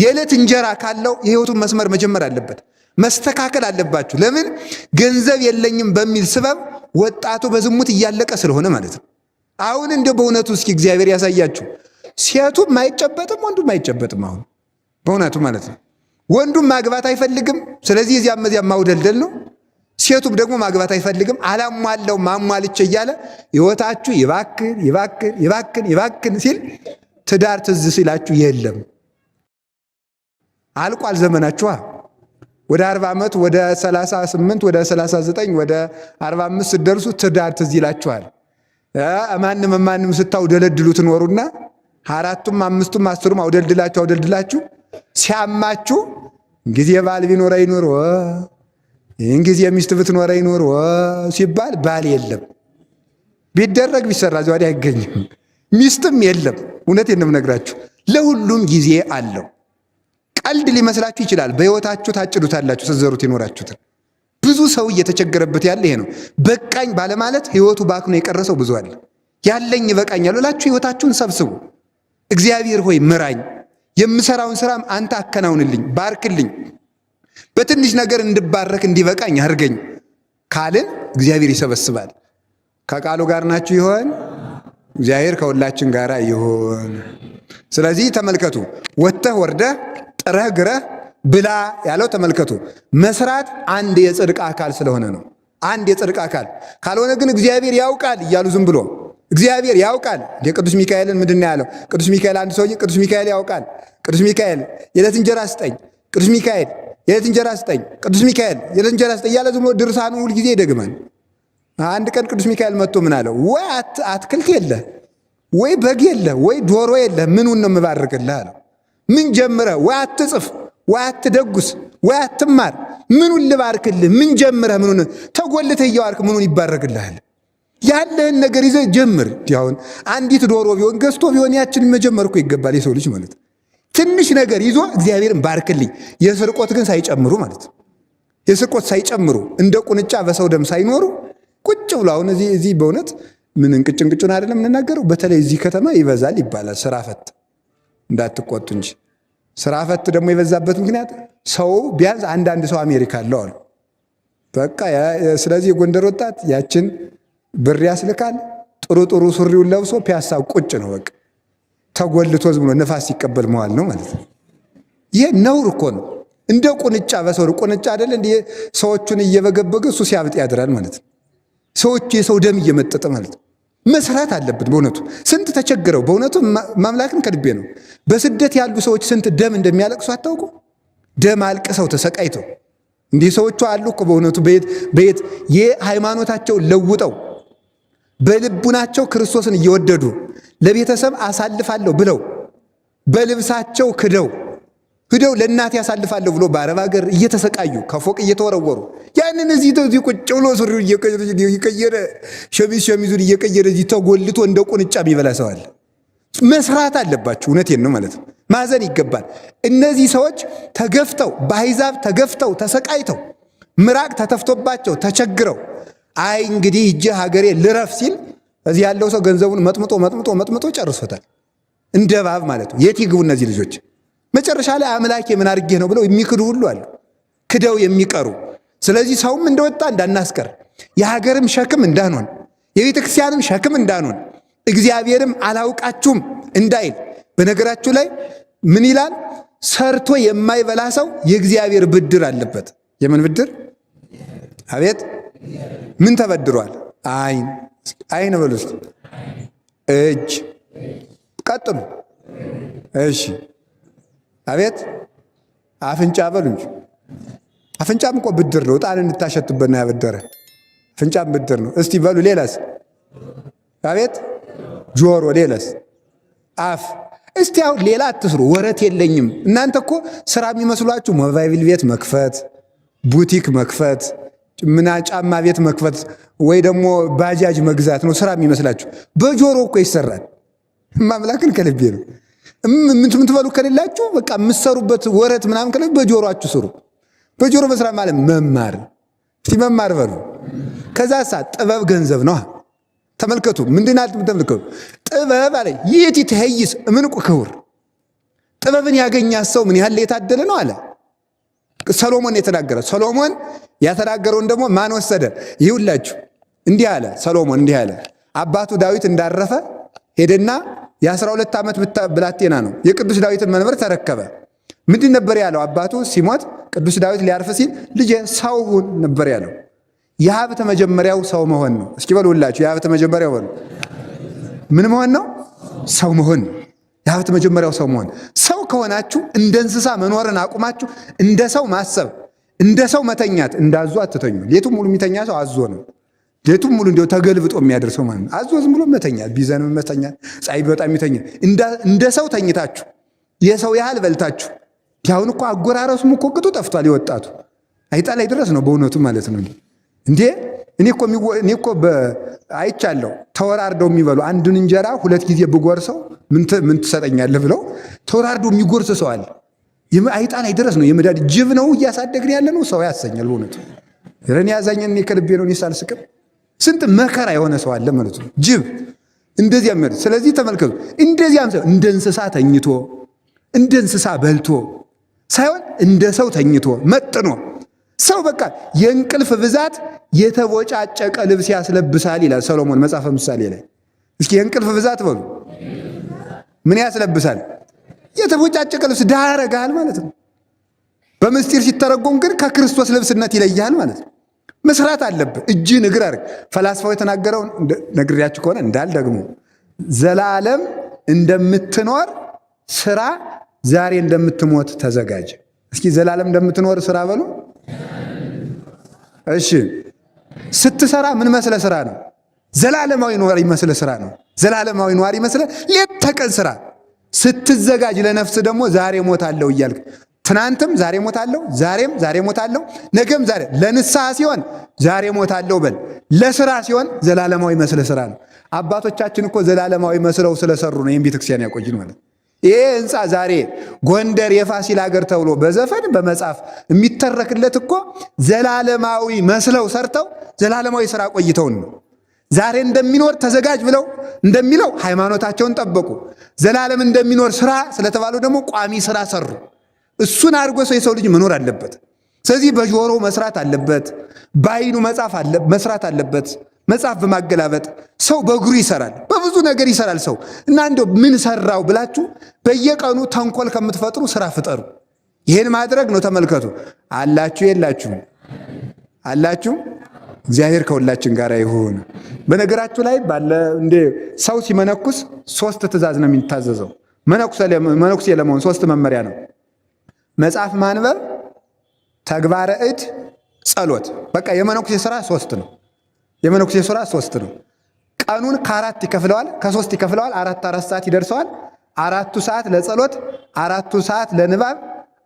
S1: የዕለት እንጀራ ካለው የህይወቱን መስመር መጀመር አለበት። መስተካከል አለባችሁ። ለምን? ገንዘብ የለኝም በሚል ስበብ ወጣቱ በዝሙት እያለቀ ስለሆነ ማለት ነው። አሁን እንደው በእውነቱ እስኪ እግዚአብሔር ያሳያችሁ። ሴቱም አይጨበጥም፣ ወንዱም አይጨበጥም። አሁን በእውነቱ ማለት ነው። ወንዱም ማግባት አይፈልግም። ስለዚህ እዚያም ማውደልደል ነው። ሴቱም ደግሞ ማግባት አይፈልግም። አላሟለው ማሟልቼ እያለ ህይወታችሁ ይባክን ሲል ትዳር ትዝ ሲላችሁ የለም አልቋል ዘመናችኋ። ወደ 40 ዓመት ወደ 38 ወደ 39 ወደ 45 ስትደርሱ ትዳር ትዝ ይላችኋል። ማንም ስታውደለድሉ ትኖሩና 4ቱም 5ቱም 10ቱም አውደልድላችሁ ሲያማችሁ ጊዜ ባል ቢኖር አይኖር ይህን ጊዜ ሚስት ብትኖር አይኖር ሲባል ባል የለም። ቢደረግ ቢሰራ ዘዋዲ አይገኝም። ሚስትም የለም። እውነቴን ነው የምነግራችሁ። ለሁሉም ጊዜ አለው። ቀልድ ሊመስላችሁ ይችላል። በህይወታችሁ ታጭዱታላችሁ ስትዘሩት የኖራችሁትን። ብዙ ሰው እየተቸገረበት ያለ ይሄ ነው። በቃኝ ባለማለት ህይወቱ ባክኖ የቀረሰው ብዙ አለ። ያለኝ ይበቃኛል ብላችሁ ህይወታችሁን ሰብስቡ። እግዚአብሔር ሆይ ምራኝ፣ የምሰራውን ስራም አንተ አከናውንልኝ፣ ባርክልኝ፣ በትንሽ ነገር እንድባረክ እንዲበቃኝ አድርገኝ ካልን እግዚአብሔር ይሰበስባል። ከቃሉ ጋር ናችሁ ይሆን? እግዚአብሔር ከሁላችን ጋር ይሆን። ስለዚህ ተመልከቱ፣ ወጥተህ ወርደህ ጥረህ ግረህ ብላ ያለው ተመልከቱ። መስራት አንድ የጽድቅ አካል ስለሆነ ነው። አንድ የጽድቅ አካል ካልሆነ ግን እግዚአብሔር ያውቃል እያሉ ዝም ብሎ እግዚአብሔር ያውቃል። ቅዱስ ሚካኤልን ምንድን ነው ያለው? ቅዱስ ሚካኤል አንድ ሰውዬ ቅዱስ ሚካኤል ያውቃል፣ ቅዱስ ሚካኤል የዕለት እንጀራ ስጠኝ፣ ቅዱስ ሚካኤል የዕለት እንጀራ ስጠኝ፣ ቅዱስ ሚካኤል የዕለት እንጀራ ስጠኝ እያለ ዝም ብሎ ድርሳኑ ሁል ጊዜ ይደግማል። አንድ ቀን ቅዱስ ሚካኤል መጥቶ ምን አለው? ወይ አትክልት የለ፣ ወይ በግ የለ፣ ወይ ዶሮ የለ፣ ምኑን ነው የምባርክልህ አለው። ምን ጀምረህ ወይ አትጽፍ፣ ወይ አትደጉስ፣ ወይ አትማር፣ ምኑን ልባርክልህ? ምን ጀምረህ ምኑን ተጎልተህ እያዋልክ ምኑን ይባረክልሃል? ያለህን ነገር ይዘህ ጀምር። አሁን አንዲት ዶሮ ቢሆን ገዝቶ ቢሆን ያችን መጀመር እኮ ይገባል የሰው ልጅ ማለት። ትንሽ ነገር ይዞ እግዚአብሔርን ባርክልኝ፣ የስርቆት ግን ሳይጨምሩ ማለት፣ የስርቆት ሳይጨምሩ እንደ ቁንጫ በሰው ደም ሳይኖሩ ቁጭ ብሎ አሁን እዚህ በእውነት ምን እንቅጭን አይደለም የምንናገረው። በተለይ እዚህ ከተማ ይበዛል ይባላል ስራ ፈት፣ እንዳትቆጡ እንጂ ስራ ፈት ደግሞ የበዛበት ምክንያት ሰው ቢያንስ አንዳንድ ሰው አሜሪካ አለው አሉ በቃ። ስለዚህ የጎንደር ወጣት ያችን ብር ያስልካል፣ ጥሩ ሱሪውን ለብሶ ፒያሳ ቁጭ ነው በቃ ተጎልቶ ዝም ብሎ ነፋስ ሲቀበል መዋል ነው ማለት ነው። ይሄ ነውር እኮ ነው። እንደ ቁንጫ በሰው ቁንጫ አይደለ እንደ ሰዎቹን እየበገበገ እሱ ሲያብጥ ያድራል ማለት ነው። ሰዎቹ የሰው ደም እየመጠጠ ማለት ነው። መስራት አለብን በእውነቱ። ስንት ተቸግረው በእውነቱ ማምላክን ከልቤ ነው። በስደት ያሉ ሰዎች ስንት ደም እንደሚያለቅሱ አታውቁ? ደም አልቅሰው ተሰቃይተው እንዲህ ሰዎቹ አሉ እኮ በእውነቱ በየት የሃይማኖታቸውን ለውጠው በልቡናቸው ክርስቶስን እየወደዱ ለቤተሰብ አሳልፋለሁ ብለው በልብሳቸው ክደው ለእናት ያሳልፋለሁ ብሎ በአረብ ሀገር እየተሰቃዩ ከፎቅ እየተወረወሩ ያንን እዚህ ቁጭ ብሎ ሱሪውን እየቀየረ ሸሚዙን እየቀየረ እዚህ ተጎልቶ እንደ ቁንጫ የሚበላ ሰው አለ። መስራት አለባችሁ። እውነቴን ነው ማለት ነው። ማዘን ይገባል። እነዚህ ሰዎች ተገፍተው በአሕዛብ ተገፍተው ተሰቃይተው ምራቅ ተተፍቶባቸው ተቸግረው አይ እንግዲህ እጄ ሀገሬ ልረፍ ሲል እዚህ ያለው ሰው ገንዘቡን መጥምጦ ጨርሶታል። እንደ እባብ ማለት ነው። የት ይግቡ እነዚህ ልጆች? መጨረሻ ላይ አምላኬ ምን አድርጌ ነው ብለው የሚክዱ ሁሉ አሉ፣ ክደው የሚቀሩ። ስለዚህ ሰውም እንደወጣ እንዳናስቀር፣ የሀገርም ሸክም እንዳንሆን፣ የቤተ ክርስቲያንም ሸክም እንዳንሆን፣ እግዚአብሔርም አላውቃችሁም እንዳይል። በነገራችሁ ላይ ምን ይላል? ሰርቶ የማይበላ ሰው የእግዚአብሔር ብድር አለበት። የምን ብድር? አቤት ምን ተበድሯል? አይን በሉ እስኪ፣ እጅ፣ ቀጥሉ። እሺ አቤት አፍንጫ በሉ እንጂ። አፍንጫም እኮ ብድር ነው። ዕጣን እንድታሸትበት ነው ያበደረ። አፍንጫም ብድር ነው። እስቲ በሉ ሌላስ? አቤት ጆሮ፣ ሌላስ? አፍ። እስቲ አሁን ሌላ አትስሩ። ወረት የለኝም። እናንተ እኮ ስራ የሚመስሏችሁ ሞባይል ቤት መክፈት፣ ቡቲክ መክፈት፣ ጫማ ቤት መክፈት ወይ ደግሞ ባጃጅ መግዛት ነው ስራ የሚመስላችሁ። በጆሮ እኮ ይሰራል። ማምላክን ከልቤ ነው። ምን ትበሉ ከሌላችሁ በቃ የምትሰሩበት ወረት ምናምን ከሌለ በጆሮአችሁ ስሩ። በጆሮ መስራት ማለት መማር። እስቲ መማር በሉ። ከዛ ጥበብ ገንዘብ ነው። ተመልከቱ። ምንድናት? ተመልከቱ። ጥበብ አለ ይእቲ ትሄይስ እምንቁ ክቡር። ጥበብን ያገኛት ሰው ምን ያህል የታደለ ነው አለ ሰሎሞን የተናገረ። ሰሎሞን ያተናገረውን ደግሞ ማን ወሰደ? ይሁላችሁ እንዲህ አለ ሰሎሞን፣ እንዲህ አለ። አባቱ ዳዊት እንዳረፈ ሄደና የ12 ዓመት ብላቴና ነው የቅዱስ ዳዊትን መንበር ተረከበ። ምንድን ነበር ያለው? አባቱ ሲሞት ቅዱስ ዳዊት ሊያርፍ ሲል ልጄ ሰው ሁን ነበር ያለው። የሀብት መጀመሪያው ሰው መሆን ነው። እስኪ በሉ ሁላችሁ የሀብት መጀመሪያው በሉ። ምን መሆን ነው? ሰው መሆን። የሀብት መጀመሪያው ሰው መሆን። ሰው ከሆናችሁ እንደ እንስሳ መኖርን አቁማችሁ እንደ ሰው ማሰብ፣ እንደ ሰው መተኛት። እንዳዞ አትተኙ። ሌቱም ሙሉ የሚተኛ ሰው አዞ ነው። ሌቱም ሙሉ እንዲያው ተገልብጦ የሚያደርሰው ማለት ነው። አዞ ዝም ብሎ መተኛት፣ ቢዘንም መተኛት፣ ፀሐይ በጣም ይተኛ። እንደ ሰው ተኝታችሁ የሰው ያህል በልታችሁ። ያሁን እኮ አጎራረሱም እኮ ቅጡ ጠፍቷል። የወጣቱ አይጣ ላይ ድረስ ነው በእውነቱ ማለት ነው። እንዴ እኔ እኮ አይቻለሁ። ተወራርደው የሚበሉ አንዱን እንጀራ 2 ጊዜ ብጎርሰው ምን ትሰጠኛለህ ብለው ተወራርደው የሚጎርስ ሰው አለ። አይጣ ላይ ድረስ ነው። የመዳድ ጅብ ነው እያሳደግን ያለ ነው። ሰው ያሰኛል በእውነቱ። ረን ያዛኘን እኔ ከልቤ ነው። እኔ ሳልስቅም ስንት መከራ የሆነ ሰው አለ ማለት ነው። ጅብ እንደዚያ ማለት። ስለዚህ ተመልከቱ። እንደዚያም ሰው እንደ እንስሳ ተኝቶ እንደ እንስሳ በልቶ ሳይሆን እንደ ሰው ተኝቶ መጥኖ ሰው በቃ የእንቅልፍ ብዛት የተቦጫጨቀ ልብስ ያስለብሳል ይላል ሰሎሞን መጽሐፈ ምሳሌ ላይ። እስኪ የእንቅልፍ ብዛት በሉ ምን ያስለብሳል? የተቦጫጨቀ ልብስ ድሃ ያረጋል ማለት ነው። በምስጢር ሲተረጎም ግን ከክርስቶስ ልብስነት ይለያል ማለት ነው። መስራት አለብህ። እጅህን እግር አድርግ። ፈላስፋው የተናገረውን ነግሬያችሁ ከሆነ እንዳልደግሞ ዘላለም እንደምትኖር ስራ፣ ዛሬ እንደምትሞት ተዘጋጅ። እስኪ ዘላለም እንደምትኖር ስራ በሉ። እሺ ስትሰራ ምን መስለ ስራ ነው? ዘላለማዊ ኗሪ መስለ ስራ ነው። ዘላለማዊ ኗሪ መስለ ሌት ተቀን ስራ። ስትዘጋጅ ለነፍስ ደግሞ ዛሬ ሞታለሁ እያልክ ትናንትም ዛሬ ሞታለሁ፣ ዛሬም ዛሬ ሞታለሁ፣ ነገም ዛሬ። ለንስሐ ሲሆን ዛሬ ሞታለሁ በል፣ ለስራ ሲሆን ዘላለማዊ መስለ ስራ ነው። አባቶቻችን እኮ ዘላለማዊ መስለው ስለሰሩ ነው ይህን ቤተክርስቲያን ያቆይን ማለት። ይሄ ህንፃ ዛሬ ጎንደር የፋሲል ሀገር ተብሎ በዘፈን በመጽሐፍ የሚተረክለት እኮ ዘላለማዊ መስለው ሰርተው ዘላለማዊ ስራ ቆይተውን ነው። ዛሬ እንደሚኖር ተዘጋጅ ብለው እንደሚለው ሃይማኖታቸውን ጠበቁ። ዘላለም እንደሚኖር ስራ ስለተባሉ ደግሞ ቋሚ ስራ ሰሩ። እሱን አድርጎ ሰው የሰው ልጅ መኖር አለበት። ስለዚህ በጆሮው መስራት አለበት፣ በአይኑ መስራት አለበት። መጽሐፍ በማገላበጥ ሰው በእግሩ ይሰራል፣ በብዙ ነገር ይሰራል ሰው እና እንደው ምን ሰራው ብላችሁ በየቀኑ ተንኮል ከምትፈጥሩ ስራ ፍጠሩ። ይሄን ማድረግ ነው። ተመልከቱ። አላችሁ የላችሁም? አላችሁ። እግዚአብሔር ከሁላችን ጋር ይሁን። በነገራችሁ ላይ ባለ እንደ ሰው ሲመነኩስ 3 ትእዛዝ ነው የሚታዘዘው። መነኩሴ ለመሆን 3 መመሪያ ነው። መጽሐፍ ማንበብ፣ ተግባረ እድ፣ ጸሎት። በቃ የመነኩሴ ስራ 3 ነው። የመነኩሴ ስራ 3 ነው። ቀኑን ከ4 ይከፍለዋል፣ ከ3 ይከፍለዋል። 4 ሰዓት ይደርሰዋል። 4 ሰዓት ለጸሎት፣ 4 ሰዓት ለንባብ፣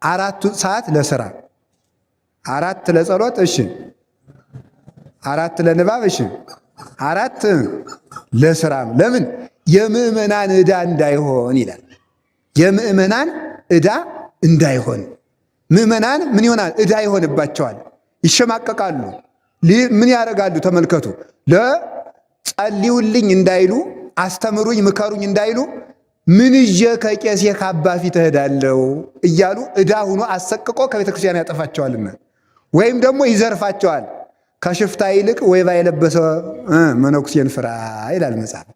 S1: 4 ሰዓት ለስራ። 4 ለጸሎት እሺ፣ 4 ለንባብ እሺ፣ 4 ለስራ። ለምን? የምእመናን ዕዳ እንዳይሆን ይላል። የምእመናን ዕዳ እንዳይሆን። ምእመናን ምን ይሆናል? ዕዳ ይሆንባቸዋል፣ ይሸማቀቃሉ። ምን ያደርጋሉ? ተመልከቱ። ለጸልዩልኝ እንዳይሉ፣ አስተምሩኝ ምከሩኝ እንዳይሉ ምን ይዤ ከቄሴ ካባ ፊት እሄዳለሁ እያሉ ዕዳ ሁኖ አሰቅቆ ከቤተ ክርስቲያን ያጠፋቸዋልና ወይም ደግሞ ይዘርፋቸዋል። ከሽፍታ ይልቅ ወይባ የለበሰ መነኩሴን ፍራ ይላል መጽሐፍ።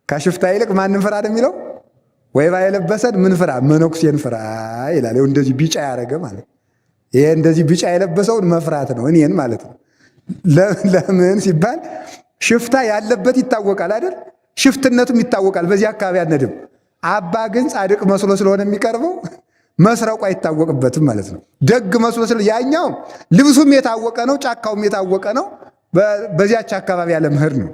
S1: ከሽፍታ ይልቅ ማንን ፍራ ነው የሚለው? ወይባ የለበሰን ምን ፍራ? መነኩሴን ፍራ ይላል። እንደዚህ ቢጫ ያደረገ ማለት ይሄ እንደዚህ ቢጫ የለበሰውን መፍራት ነው፣ እኔን ማለት ነው። ለምን ሲባል ሽፍታ ያለበት ይታወቃል አይደል? ሽፍትነቱም ይታወቃል። በዚህ አካባቢ አንድም አባ ግን ጻድቅ መስሎ ስለሆነ የሚቀርበው መስረቁ አይታወቅበትም ማለት ነው። ደግ መስሎ ስለ ያኛው ልብሱም የታወቀ ነው፣ ጫካውም የታወቀ ነው። በዚያች አካባቢ ያለ ምህር ነው።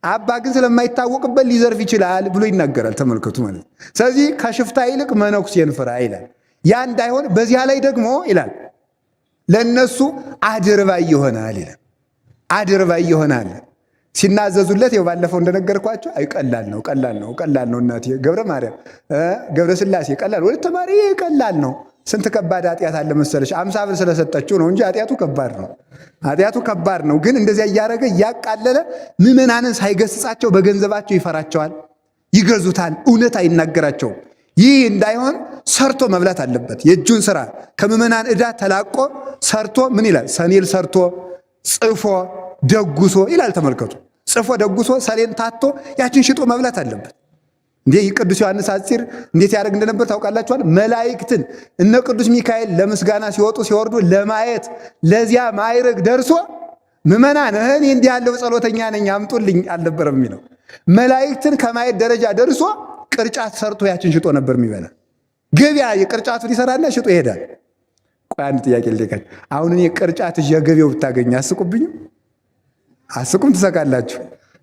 S1: አባ ግን ስለማይታወቅበት ሊዘርፍ ይችላል ብሎ ይናገራል። ተመልከቱ ማለት ነው። ስለዚህ ከሽፍታ ይልቅ መነኩሴን ፍራ ይላል። ያ እንዳይሆን በዚያ ላይ ደግሞ ይላል ለነሱ አድርባይ ይሆናል ይላል። አድርባይ ይሆናል ሲናዘዙለት። ይኸው ባለፈው እንደነገርኳቸው አይ ቀላል ነው እናቴ ገብረ ማርያም ገብረ ስላሴ ቀላል ወደ ተማሪ ቀላል ነው። ስንት ከባድ ኃጢአት አለ መሰለሽ። 50 ብር ስለሰጠችው ነው እንጂ ኃጢአቱ ከባድ ነው። ኃጢአቱ ከባድ ነው። ግን እንደዚያ እያደረገ እያቃለለ ምዕመናንን ሳይገስጻቸው በገንዘባቸው ይፈራቸዋል፣ ይገዙታል፣ እውነት አይናገራቸውም። ይህ እንዳይሆን ሰርቶ መብላት አለበት። የእጁን ስራ ከምዕመናን ዕዳ ተላቆ ሰርቶ ምን ይላል? ሰኔል ሰርቶ ጽፎ ደጉሶ ይላል። ተመልከቱ። ጽፎ ደጉሶ ሰሌን ታቶ ያችን ሽጦ መብላት አለበት። እንዴ ቅዱስ ዮሐንስ አፂር እንዴት ያደርግ እንደነበር ታውቃላችኋል? መላእክትን እነ ቅዱስ ሚካኤል ለምስጋና ሲወጡ ሲወርዱ ለማየት ለዚያ ማዕረግ ደርሶ ምዕመናን እኔ እንዲህ ያለው ጸሎተኛ ነኝ አምጡልኝ አልነበረም የሚለው። መላእክትን ከማየት ደረጃ ደርሶ ቅርጫት ሰርቶ ያችን ሽጦ ነበር የሚበላ። ገበያ የቅርጫቱን ይሰራና ሽጦ ይሄዳል። ቆይ አንድ ጥያቄ ልጠይቃችሁ። አሁን እኔ ቅርጫት ገበያው ብታገኝ አስቁብኝም? አስቁም? ትሰቃላችሁ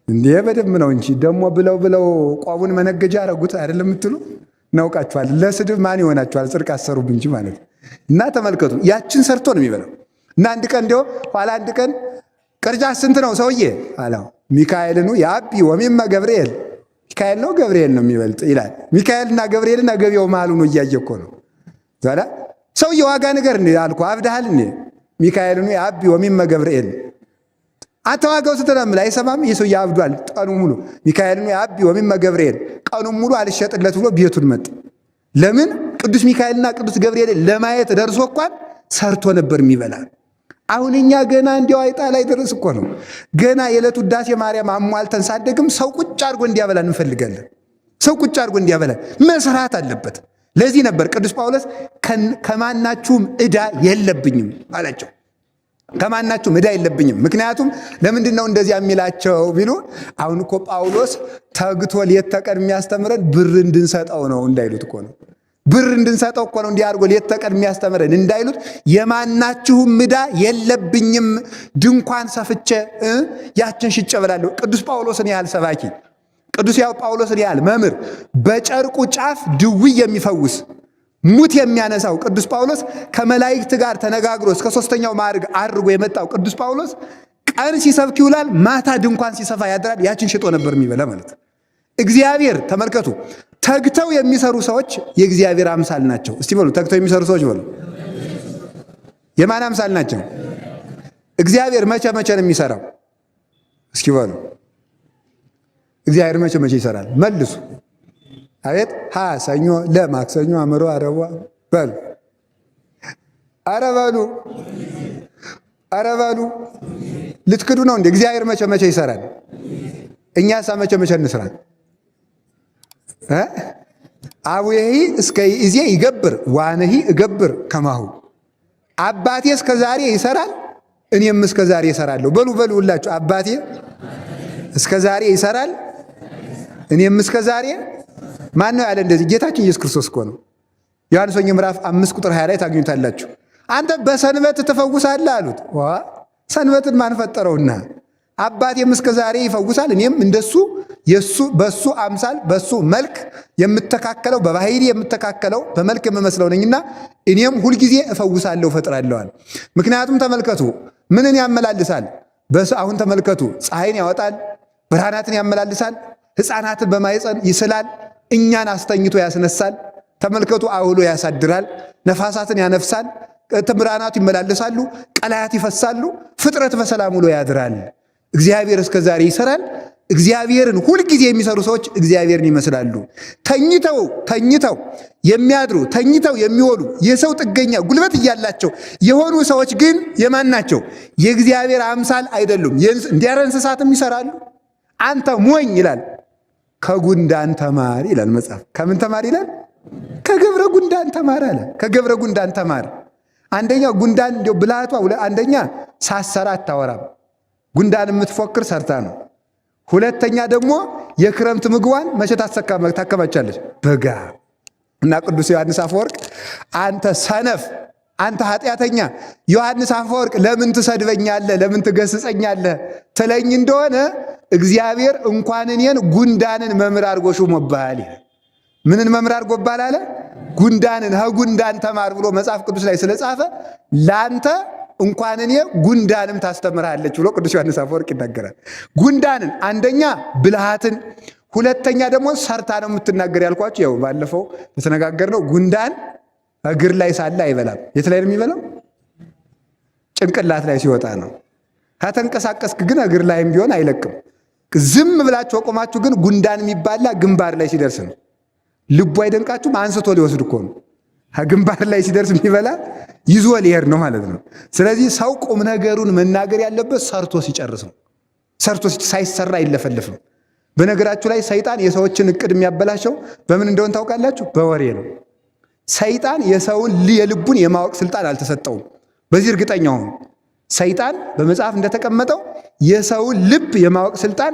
S1: እንዴ? በደንብ ነው እንጂ ደግሞ ብለው ቆቡን መነገጃ አረጉት አይደለም የምትሉ እናውቃችኋል። ለስድብ ማን ይሆናችኋል? ጽድቅ አሰሩብ እንጂ ማለት እና ተመልከቱ። ያችን ሰርቶ ነው የሚበላው። እና አንድ ቀን እንዲያው ኋላ አንድ ቀን ቅርጫት ስንት ነው ሰውዬ አለው። ሚካኤልኑ የአቢ ወሚመ ገብርኤል ሚካኤል ነው ገብርኤል ነው የሚበልጥ ይላል። ሚካኤልና ገብርኤልና ገበያው መሃሉ ነው እያየ እኮ ነው። ዛላ ሰውዬ ዋጋ ነገር እንዴ አልኩ። አብዳሃል እንዴ? ሚካኤልኑ የአቢ ወሚመ ገብርኤል አተዋጋው ስትነምል አይሰማም። የሰውዬ አብዷል። ቀኑ ሙሉ ሚካኤልን የአቢ ወሚመ ገብርኤል ቀኑ ሙሉ አልሸጥለት ብሎ ቤቱን መጥ። ለምን? ቅዱስ ሚካኤልና ቅዱስ ገብርኤል ለማየት ደርሶ እንኳን ሰርቶ ነበር የሚበላ። አሁን እኛ ገና እንዲያው አይጣ ላይ ደረስ እኮ ነው። ገና የዕለት ውዳሴ ማርያም አሟልተን ሳደግም ሰው ቁጭ አድርጎ እንዲያበላ እንፈልጋለን። ሰው ቁጭ አድርጎ እንዲያበላ መስራት አለበት። ለዚህ ነበር ቅዱስ ጳውሎስ ከማናችሁም ዕዳ የለብኝም አላቸው። ከማናችሁም ዕዳ የለብኝም። ምክንያቱም ለምንድን ነው እንደዚያ የሚላቸው ቢሉ አሁን እኮ ጳውሎስ ተግቶ ሌት ተቀን የሚያስተምረን ብር እንድንሰጠው ነው እንዳይሉት እኮ ነው። ብር እንድንሰጠው እኮ ነው እንዲህ አድርጎ ሌት ተቀን የሚያስተምረን እንዳይሉት የማናችሁም ዕዳ የለብኝም፣ ድንኳን ሰፍቼ ያችን ሽጬ እበላለሁ። ቅዱስ ጳውሎስን ያህል ሰባኪ፣ ቅዱስ ጳውሎስን ያህል መምህር፣ በጨርቁ ጫፍ ድውይ የሚፈውስ ሙት የሚያነሳው ቅዱስ ጳውሎስ ከመላእክት ጋር ተነጋግሮ እስከ 3ኛው ማዕርግ አድርጎ የመጣው ቅዱስ ጳውሎስ ቀን ሲሰብክ ይውላል፣ ማታ ድንኳን ሲሰፋ ያድራል። ያችን ሽጦ ነበር የሚበላ ማለት። እግዚአብሔር ተመልከቱ፣ ተግተው የሚሰሩ ሰዎች የእግዚአብሔር አምሳል ናቸው። እስቲ በሉ ተግተው የሚሰሩ ሰዎች በሉ የማን አምሳል ናቸው? እግዚአብሔር መቼ መቼ ነው የሚሰራው? እስኪ በሉ እግዚአብሔር መቼ መቼ ይሰራል? መልሱ። አቤት ሰኞ፣ ለማክሰኞ፣ አምሮ፣ አረቡ በሉ። ኧረ በሉ ልትክዱ ነው እንዴ? እግዚአብሔር መቼ መቼ ይሰራል? እኛሳ መቼ መቼ እንስራ? አቡየሂ እስከ ይእዜ ይገብር ዋነሂ እገብር ከማሁ። አባቴ እስከ ዛሬ ይሰራል እኔም እስከ ዛሬ ይሰራለሁ። በሉ ሁላችሁ አባቴ እስከ ዛሬ ይሰራል እኔም እስከ ዛሬ። ማን ነው ያለ እንደዚህ? ጌታችን ኢየሱስ ክርስቶስ እኮ ነው። ዮሐንስ ወንጌል ምዕራፍ 5 ቁጥር 20 ላይ ታገኙታላችሁ። አንተ በሰንበት ትፈውሳለህ አሉት። ሰንበትን ማን ፈጠረውና? አባቴም እስከ ዛሬ ይፈውሳል እኔም እንደሱ በሱ አምሳል በሱ መልክ የምተካከለው በባህሪ የምተካከለው በመልክ የምመስለው ነኝና እኔም ሁልጊዜ እፈውሳለሁ እፈጥራለሁ። ምክንያቱም ተመልከቱ ምንን ያመላልሳል? አሁን ተመልከቱ ፀሐይን ያወጣል፣ ብርሃናትን ያመላልሳል፣ ሕፃናትን በማይፀን ይስላል፣ እኛን አስተኝቶ ያስነሳል። ተመልከቱ አውሎ ያሳድራል፣ ነፋሳትን ያነፍሳል፣ ብርሃናቱ ይመላለሳሉ፣ ቀላያት ይፈሳሉ፣ ፍጥረት በሰላም ውሎ ያድራል። እግዚአብሔር እስከ ዛሬ ይሰራል። እግዚአብሔርን ሁልጊዜ የሚሰሩ ሰዎች እግዚአብሔርን ይመስላሉ። ተኝተው የሚያድሩ ተኝተው የሚወሉ የሰው ጥገኛ ጉልበት እያላቸው የሆኑ ሰዎች ግን የማን ናቸው? የእግዚአብሔር አምሳል አይደሉም። እንዲያረ እንስሳትም ይሰራሉ። አንተ ሞኝ ይላል፣ ከጉንዳን ተማር ይላል መጽሐፍ። ከምን ተማር ይላል? ከገብረ ጉንዳን ተማር አለ። ከገብረ ጉንዳን ተማር። አንደኛ ጉንዳን እንዲያው ብልሃቷ፣ አንደኛ ሳሰራ አታወራም። ጉንዳን የምትፎክር ሰርታ ነው። ሁለተኛ ደግሞ የክረምት ምግቧን መቼ ታከማቻለች? በጋ። እና ቅዱስ ዮሐንስ አፈወርቅ አንተ ሰነፍ፣ አንተ ኃጢአተኛ ዮሐንስ አፈወርቅ ለምን ትሰድበኛለህ? ለምን ትገስጸኛለህ? ትለኝ እንደሆነ እግዚአብሔር እንኳን እኔን ጉንዳንን መምህር አድርጎ ሾሞብሃል። ምንን መምህር አድርጎብሃል አለ? ጉንዳንን። ከጉንዳን ተማር ብሎ መጽሐፍ ቅዱስ ላይ ስለጻፈ ለአንተ እንኳን እኔ ጉንዳንም ታስተምራለች ብሎ ቅዱስ ዮሐንስ አፈወርቅ ይናገራል። ጉንዳንን አንደኛ ብልሃትን፣ ሁለተኛ ደግሞ ሰርታ ነው የምትናገር ያልኳችሁ። ያው ባለፈው የተነጋገርነው ጉንዳን እግር ላይ ሳለ አይበላም። የት ላይ ነው የሚበላው? ጭንቅላት ላይ ሲወጣ ነው። ከተንቀሳቀስክ ግን እግር ላይም ቢሆን አይለቅም። ዝም ብላችሁ ቆማችሁ ግን ጉንዳን የሚባላ ግንባር ላይ ሲደርስ ነው። ልቡ አይደንቃችሁም? አንስቶ ሊወስድ እኮ ነው። ግንባር ላይ ሲደርስ የሚበላ ይዞ ሊሄድ ነው ማለት ነው። ስለዚህ ሰው ቁም ነገሩን መናገር ያለበት ሰርቶ ሲጨርስ ነው። ሰርቶ ሳይሰራ አይለፈልፍም። በነገራችሁ ላይ ሰይጣን የሰዎችን እቅድ የሚያበላሸው በምን እንደሆነ ታውቃላችሁ? በወሬ ነው። ሰይጣን የሰውን የልቡን የማወቅ ስልጣን አልተሰጠውም። በዚህ እርግጠኛ ሁኑ። ሰይጣን በመጽሐፍ እንደተቀመጠው የሰውን ልብ የማወቅ ስልጣን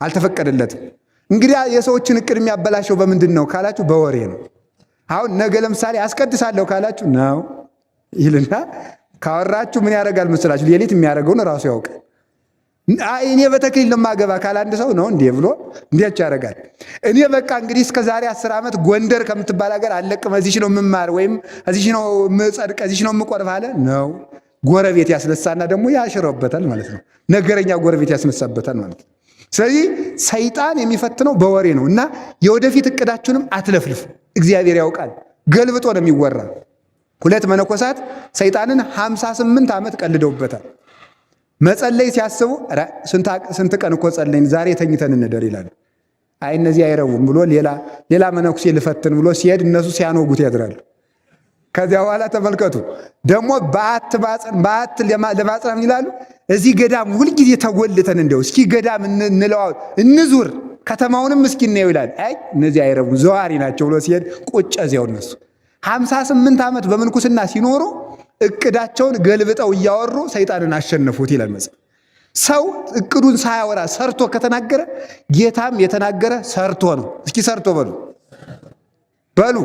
S1: አልተፈቀደለትም። እንግዲህ የሰዎችን እቅድ የሚያበላሸው በምንድን ነው ካላችሁ? በወሬ ነው። አሁን ነገ ለምሳሌ አስቀድሳለሁ ካላችሁ ነው ይልና ካወራችሁ ምን ያደርጋል መስላችሁ? ሌሊት የሚያደርገውን ራሱ ያውቃል። እኔ በተክሊል ለማገባ ካለ አንድ ሰው ነው እንዴ ብሎ እንዴት ያደርጋል? እኔ በቃ እንግዲህ እስከ ዛሬ 10 ዓመት ጎንደር ከምትባል ሀገር አለቅም፣ እዚሽ ነው የምማር ወይም እዚሽ ነው የምጸድቅ፣ እዚሽ ነው የምቆርብ አለ ነው። ጎረቤት ያስነሳና ደግሞ ያሽረውበታል ማለት ነው። ነገረኛ ጎረቤት ያስነሳበታል ማለት ነው። ስለዚህ ሰይጣን የሚፈትነው በወሬ ነው እና የወደፊት እቅዳችሁንም አትለፍልፉ። እግዚአብሔር ያውቃል። ገልብጦ ነው የሚወራ። 2 መነኮሳት ሰይጣንን 58 ዓመት ቀልደውበታል። መጸለይ ሲያስቡ ስንት ቀን እኮ ጸለይን፣ ዛሬ ተኝተን እንደር ይላሉ። አይ እነዚህ አይረቡም ብሎ ሌላ መነኩሴ ልፈትን ብሎ ሲሄድ እነሱ ሲያኖጉት ያድራሉ። ከዚያ በኋላ ተመልከቱ ደግሞ በዓት ለማጽናት ይላሉ። እዚህ ገዳም ሁልጊዜ ተጎልተን እንደው እስኪ ገዳም እንለዋው እንዙር ከተማውንም እስኪ እናየው ይላል። አይ እነዚህ አይረቡም ዘዋሪ ናቸው ብሎ ሲሄድ ቁጭ እዚያው እነሱ 58 ዓመት በምንኩስና ሲኖሩ እቅዳቸውን ገልብጠው እያወሩ ሰይጣንን አሸነፉት ይላል መጽሐፍ። ሰው እቅዱን ሳያወራ ሰርቶ ከተናገረ ጌታም የተናገረ ሰርቶ ነው። እስኪ ሰርቶ በሉ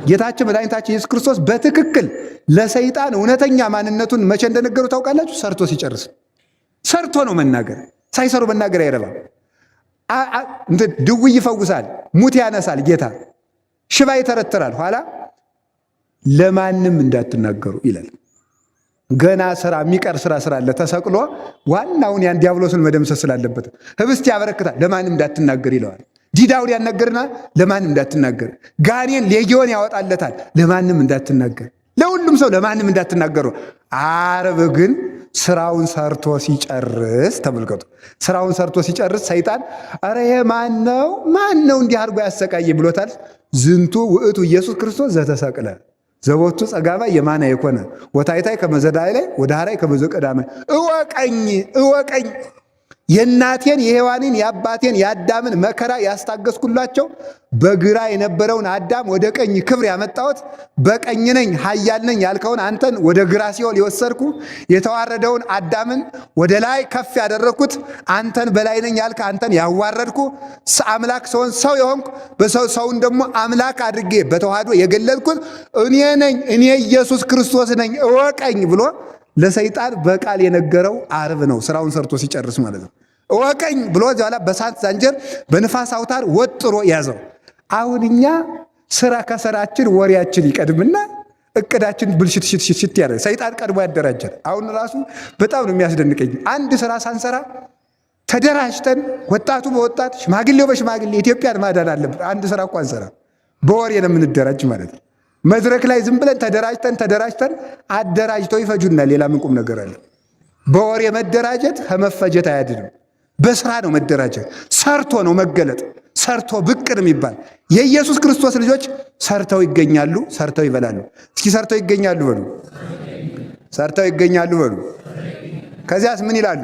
S1: ጌታችን መድኃኒታችን ኢየሱስ ክርስቶስ በትክክል ለሰይጣን እውነተኛ ማንነቱን መቼ እንደነገሩ ታውቃላችሁ? ሰርቶ ሲጨርስ። ሰርቶ ነው መናገር። ሳይሰሩ መናገር አይረባም። ድውይ ይፈውሳል፣ ሙት ያነሳል ጌታ። ሽባ ይተረትራል። ኋላ ለማንም እንዳትናገሩ ይላል። ገና ስራ የሚቀር ስራ ስላለ ተሰቅሎ ዋናውን ያን ዲያብሎስን መደምሰስ ስላለበት ህብስት ያበረክታል፣ ለማንም እንዳትናገር ይለዋል። ዲዳውን ያናገርና ለማንም እንዳትናገር፣ ጋኔን ሌጊዮን ያወጣለታል፣ ለማንም እንዳትናገር፣ ለሁሉም ሰው ለማንም እንዳትናገሩ። ዓርብ ግን ስራውን ሰርቶ ሲጨርስ ተመልከቱ፣ ስራውን ሰርቶ ሲጨርስ ሰይጣን ኧረ ይሄ ማን ነው እንዲህ አድርጎ ያሰቃየ ብሎታል። ዝንቱ ውእቱ ኢየሱስ ክርስቶስ ዘተሰቅለ ዘቦቱ ጸጋባ የማና የኮነ ወታይታይ ከመዘዳይ ላይ ወደ ሐራይ ከመዘቀዳመ እወቀኝ የእናቴን የሔዋንን የአባቴን የአዳምን መከራ ያስታገስኩላቸው በግራ የነበረውን አዳም ወደ ቀኝ ክብር ያመጣሁት በቀኝ ነኝ ኃያል ነኝ ያልከውን አንተን ወደ ግራ ሲኦል የወሰድኩ የተዋረደውን አዳምን ወደ ላይ ከፍ ያደረግኩት አንተን በላይ ነኝ ያልከ አንተን ያዋረድኩ አምላክ ሰውን ሰው የሆንኩ ሰውን ደግሞ አምላክ አድርጌ በተዋህዶ የገለጥኩት እኔ ነኝ፣ እኔ ኢየሱስ ክርስቶስ ነኝ እወቀኝ ብሎ ለሰይጣን በቃል የነገረው ዓርብ ነው። ስራውን ሰርቶ ሲጨርስ ማለት ነው። እወቀኝ ብሎ ኋላ በሳት ዛንጀር በንፋስ አውታር ወጥሮ ያዘው። አሁን እኛ ስራ ከስራችን ወሬያችን ይቀድምና እቅዳችን ብልሽት ያደርግ ሰይጣን ቀድሞ ያደራጀን። አሁን ራሱ በጣም ነው የሚያስደንቀኝ። አንድ ስራ ሳንሰራ ተደራጅተን ወጣቱ በወጣት ሽማግሌው በሽማግሌ ኢትዮጵያን ማዳን አለብን። አንድ ስራ እኮ አንሰራ፣ በወሬ ነው የምንደራጅ ማለት ነው። መድረክ ላይ ዝም ብለን ተደራጅተን አደራጅተው ይፈጁናል። ሌላ ምን ቁም ነገር አለ? በወሬ መደራጀት ከመፈጀት አያድንም። በስራ ነው መደራጀት። ሰርቶ ነው መገለጥ። ሰርቶ ብቅ ነው የሚባል። የኢየሱስ ክርስቶስ ልጆች ሰርተው ይገኛሉ፣ ሰርተው ይበላሉ። እስኪ ሰርተው ይገኛሉ በሉ። ሰርተው ይገኛሉ በሉ። ከዚያስ ምን ይላሉ?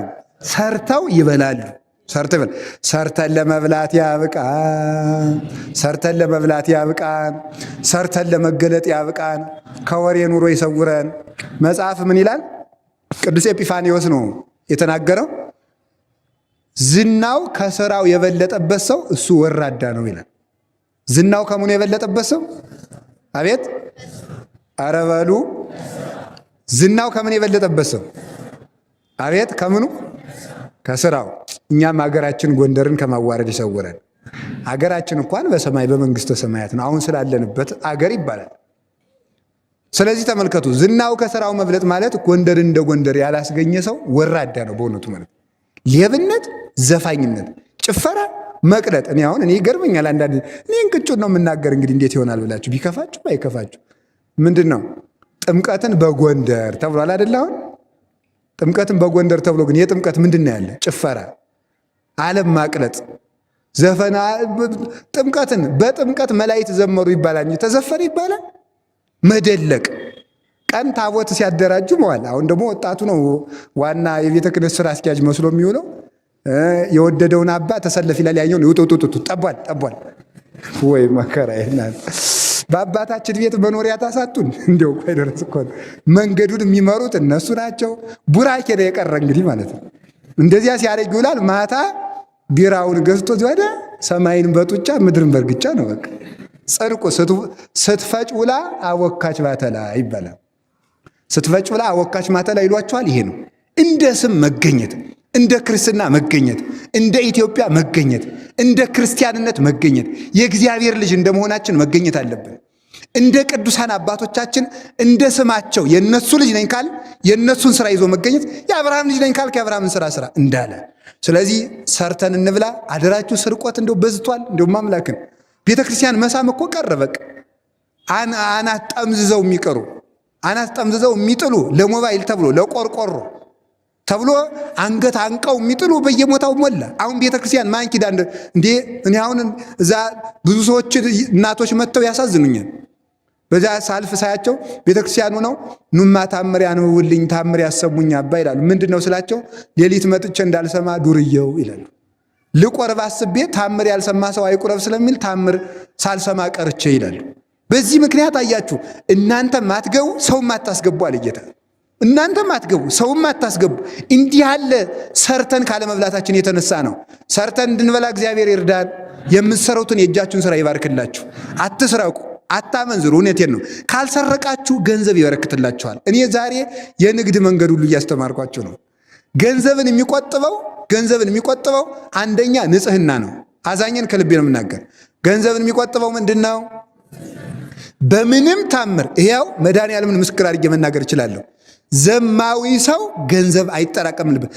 S1: ሰርተው ይበላሉ። ሰርተን ለመብላት ያብቃን። ሰርተን ለመብላት ያብቃን። ሰርተን ለመገለጥ ያብቃን። ከወሬ ኑሮ ይሰውረን። መጽሐፍ ምን ይላል? ቅዱስ ኤጲፋኒዎስ ነው የተናገረው። ዝናው ከስራው የበለጠበት ሰው እሱ ወራዳ ነው ይላል። ዝናው ከምኑ የበለጠበት ሰው? አቤት ኧረ በሉ። ዝናው ከምን የበለጠበት ሰው? አቤት ከምኑ? ከስራው። እኛም ሀገራችን ጎንደርን ከማዋረድ ይሰውረን። ሀገራችን እንኳን በሰማይ በመንግስተ ሰማያት ነው። አሁን ስላለንበት አገር ይባላል። ስለዚህ ተመልከቱ፣ ዝናው ከስራው መብለጥ ማለት ጎንደርን እንደ ጎንደር ያላስገኘ ሰው ወራዳ ነው በእውነቱ ማለት። ሌብነት፣ ዘፋኝነት፣ ጭፈራ፣ መቅለጥ። እኔ ይገርመኛል አንዳንድ እኔ እንቅጩን ነው የምናገር። እንግዲህ እንዴት ይሆናል ብላችሁ ቢከፋችሁ ባይከፋችሁ ምንድን ነው ጥምቀትን በጎንደር ተብሏል አይደል? አሁን ጥምቀትን በጎንደር ተብሎ ግን የጥምቀት ምንድን ነው ያለ? ጭፈራ፣ ዓለም ማቅለጥ፣ ዘፈና። ጥምቀትን በጥምቀት መላእክት ዘመሩ ይባላል እንጂ ተዘፈረ ይባላል? መደለቅ፣ ቀን ታቦት ሲያደራጁ መዋል። አሁን ደግሞ ወጣቱ ነው ዋና የቤተ ክህነት ስራ አስኪያጅ መስሎ የሚውለው። የወደደውን አባ ተሰለፍ ይላል፣ ያኛውን ይውጡጡጡ ጠቧል። ወይ መከራ ይናል። በአባታችን ቤት መኖሪያ ታሳጡን። እንዲያው አይደረስ እኮ መንገዱን የሚመሩት እነሱ ናቸው። ቡራኬ ነው የቀረ እንግዲህ ማለት ነው። እንደዚያ ሲያደርግ ይውላል። ማታ ቢራውን ገዝቶ ወደ ሰማይን በጡጫ ምድርን በርግጫ ነው በቃ። ጽድቁ ስትፈጭ ውላ አወካች ባተላ ይባላል። ስትፈጭ ውላ አወካች ማተላ ይሏቸዋል። ይሄ ነው እንደ ስም መገኘት፣ እንደ ክርስትና መገኘት፣ እንደ ኢትዮጵያ መገኘት፣ እንደ ክርስቲያንነት መገኘት፣ የእግዚአብሔር ልጅ እንደመሆናችን መገኘት አለብን። እንደ ቅዱሳን አባቶቻችን እንደ ስማቸው የነሱ ልጅ ነኝ ካል የነሱን ስራ ይዞ መገኘት፣ የአብርሃም ልጅ ነኝ ካልክ የአብርሃምን ስራ እንዳለ። ስለዚህ ሰርተን እንብላ። አደራችሁ። ስርቆት እንደው በዝቷል። እንደው ማምላክን ቤተ ክርስቲያን መሳም እኮ ቀረ በቃ። አናት ጠምዝዘው የሚቀሩ አናት ጠምዝዘው የሚጥሉ ለሞባይል ተብሎ ለቆርቆሮ ተብሎ አንገት አንቀው የሚጥሉ በየቦታው ሞላ። አሁን ቤተክርስቲያን ማን ኪዳን እንዴ? እኔ አሁን እዛ ብዙ ሰዎች እናቶች መጥተው ያሳዝኑኛል። በዛ ሳልፍ ሳያቸው ቤተክርስቲያኑ ነው ኑማ ታምር ያንብቡልኝ ታምር ያሰሙኝ አባ ይላሉ። ምንድነው ስላቸው ሌሊት መጥቼ እንዳልሰማ ዱርየው ይላሉ። ልቆርብ አስቤ ታምር ያልሰማ ሰው አይቁረብ ስለሚል ታምር ሳልሰማ ቀርቼ ይላሉ። በዚህ ምክንያት አያችሁ እናንተ ማትገቡ ሰው ማታስገቡ አለ ጌታ። እናንተ ማትገቡ ሰው ማታስገቡ እንዲህ ያለ ሰርተን ካለ መብላታችን የተነሳ ነው። ሰርተን እንድንበላ እግዚአብሔር ይርዳን። የምትሰሩትን የእጃችሁን ስራ ይባርክላችሁ። አትስረቁ፣ አታመንዝሩ። እውነቴን ነው። ካልሰረቃችሁ ገንዘብ ይበረክትላችኋል። እኔ ዛሬ የንግድ መንገድ ሁሉ እያስተማርኳችሁ ነው። ገንዘብን የሚቆጥበው አንደኛ ንጽህና ነው። አዛኘን ከልቤ ነው የምናገር። ገንዘብን የሚቆጥበው ምንድን ነው? በምንም ታምር ይሄው መድኃኒዓለምን ምስክር አድርጌ መናገር እችላለሁ። ዘማዊ ሰው ገንዘብ አይጠራቀምልበት።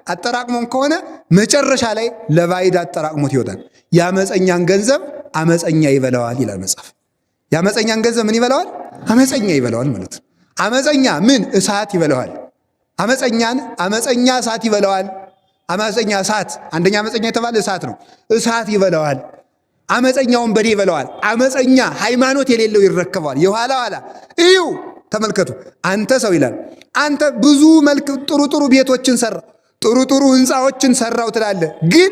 S1: አጠራቅሞም ከሆነ መጨረሻ ላይ ለባዕድ አጠራቅሞት ይወጣል። የአመፀኛን ገንዘብ አመፀኛ ይበላዋል ይላል መጽሐፍ። የአመፀኛን ገንዘብ ምን ይበላዋል? አመፀኛ ይበላዋል ማለት ነው። አመፀኛ ምን እሳት ይበላዋል። አመፀኛ እሳት ይበላዋል። አመፀኛ እሳት፣ አንደኛ አመፀኛ የተባለ እሳት ነው። እሳት ይበላዋል። አመፀኛ ወንበዴ ይበላዋል። አመፀኛ ሃይማኖት የሌለው ይረከበዋል። የኋላ እዩ ተመልከቱ። አንተ ሰው ይላል፣ አንተ ብዙ መልክ ጥሩ ቤቶችን ሰራ፣ ጥሩ ህንፃዎችን ሰራው ትላለህ። ግን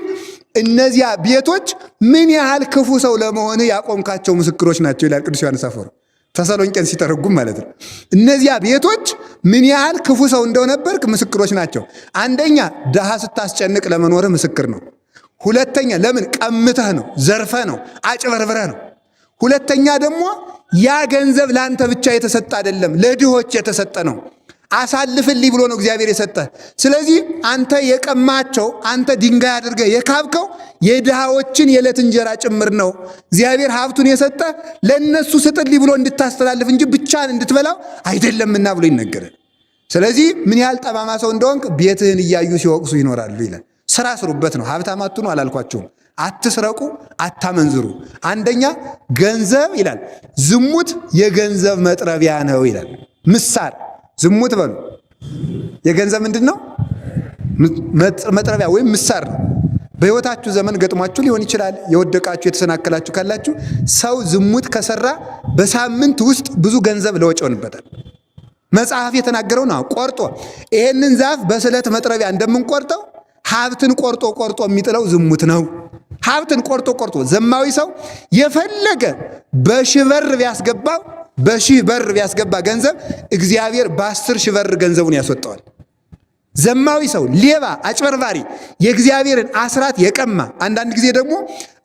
S1: እነዚያ ቤቶች ምን ያህል ክፉ ሰው ለመሆን ያቆምካቸው ምስክሮች ናቸው ይላል ቅዱስ ዮሐንስ አፈወርቅ ተሰሎንቄን ሲተረጉም ማለት ነው። እነዚያ ቤቶች ምን ያህል ክፉ ሰው እንደነበርክ ምስክሮች ናቸው። አንደኛ ድሃ ስታስጨንቅ ለመኖርህ ምስክር ነው። ሁለተኛ ለምን ቀምተህ ነው፣ ዘርፈህ ነው፣ አጭበርብረህ ነው። ሁለተኛ ደግሞ ያ ገንዘብ ለአንተ ብቻ የተሰጠ አይደለም፣ ለድሆች የተሰጠ ነው። አሳልፍልኝ ብሎ ነው እግዚአብሔር የሰጠህ። ስለዚህ አንተ የቀማቸው፣ አንተ ድንጋይ አድርገህ የካብከው የድሃዎችን የዕለት እንጀራ ጭምር ነው። እግዚአብሔር ሀብቱን የሰጠህ ለእነሱ ስጥልኝ ብሎ እንድታስተላልፍ እንጂ ብቻን እንድትበላው አይደለምና ብሎ ይነገራል። ስለዚህ ምን ያህል ጠማማ ሰው እንደሆንክ ቤትህን እያዩ ሲወቅሱ ይኖራሉ ይላል። ስራ ስሩበት ነው። ሀብታም አትሁኑ አላልኳችሁም። አትስረቁ፣ አታመንዝሩ። አንደኛ ገንዘብ ይላል ዝሙት የገንዘብ መጥረቢያ ነው ይላል። ምሳር ዝሙት በሉ የገንዘብ ምንድን ነው? መጥረቢያ ወይም ምሳር ነው። በሕይወታችሁ ዘመን ገጥሟችሁ ሊሆን ይችላል። የወደቃችሁ የተሰናከላችሁ ካላችሁ ሰው ዝሙት ከሰራ በሳምንት ውስጥ ብዙ ገንዘብ ለወጭ ይሆንበታል። መጽሐፍ የተናገረው ነው። ቆርጦ ይሄንን ዛፍ በስለት መጥረቢያ እንደምንቆርጠው ሀብትን ቆርጦ የሚጥለው ዝሙት ነው። ሀብትን ቆርጦ ዘማዊ ሰው የፈለገ በሺህ በር ቢያስገባ ገንዘብ እግዚአብሔር በ10 ሺህ በር ገንዘቡን ያስወጣዋል። ዘማዊ ሰው ሌባ፣ አጭበርባሪ፣ የእግዚአብሔርን አስራት የቀማ አንዳንድ ጊዜ ደግሞ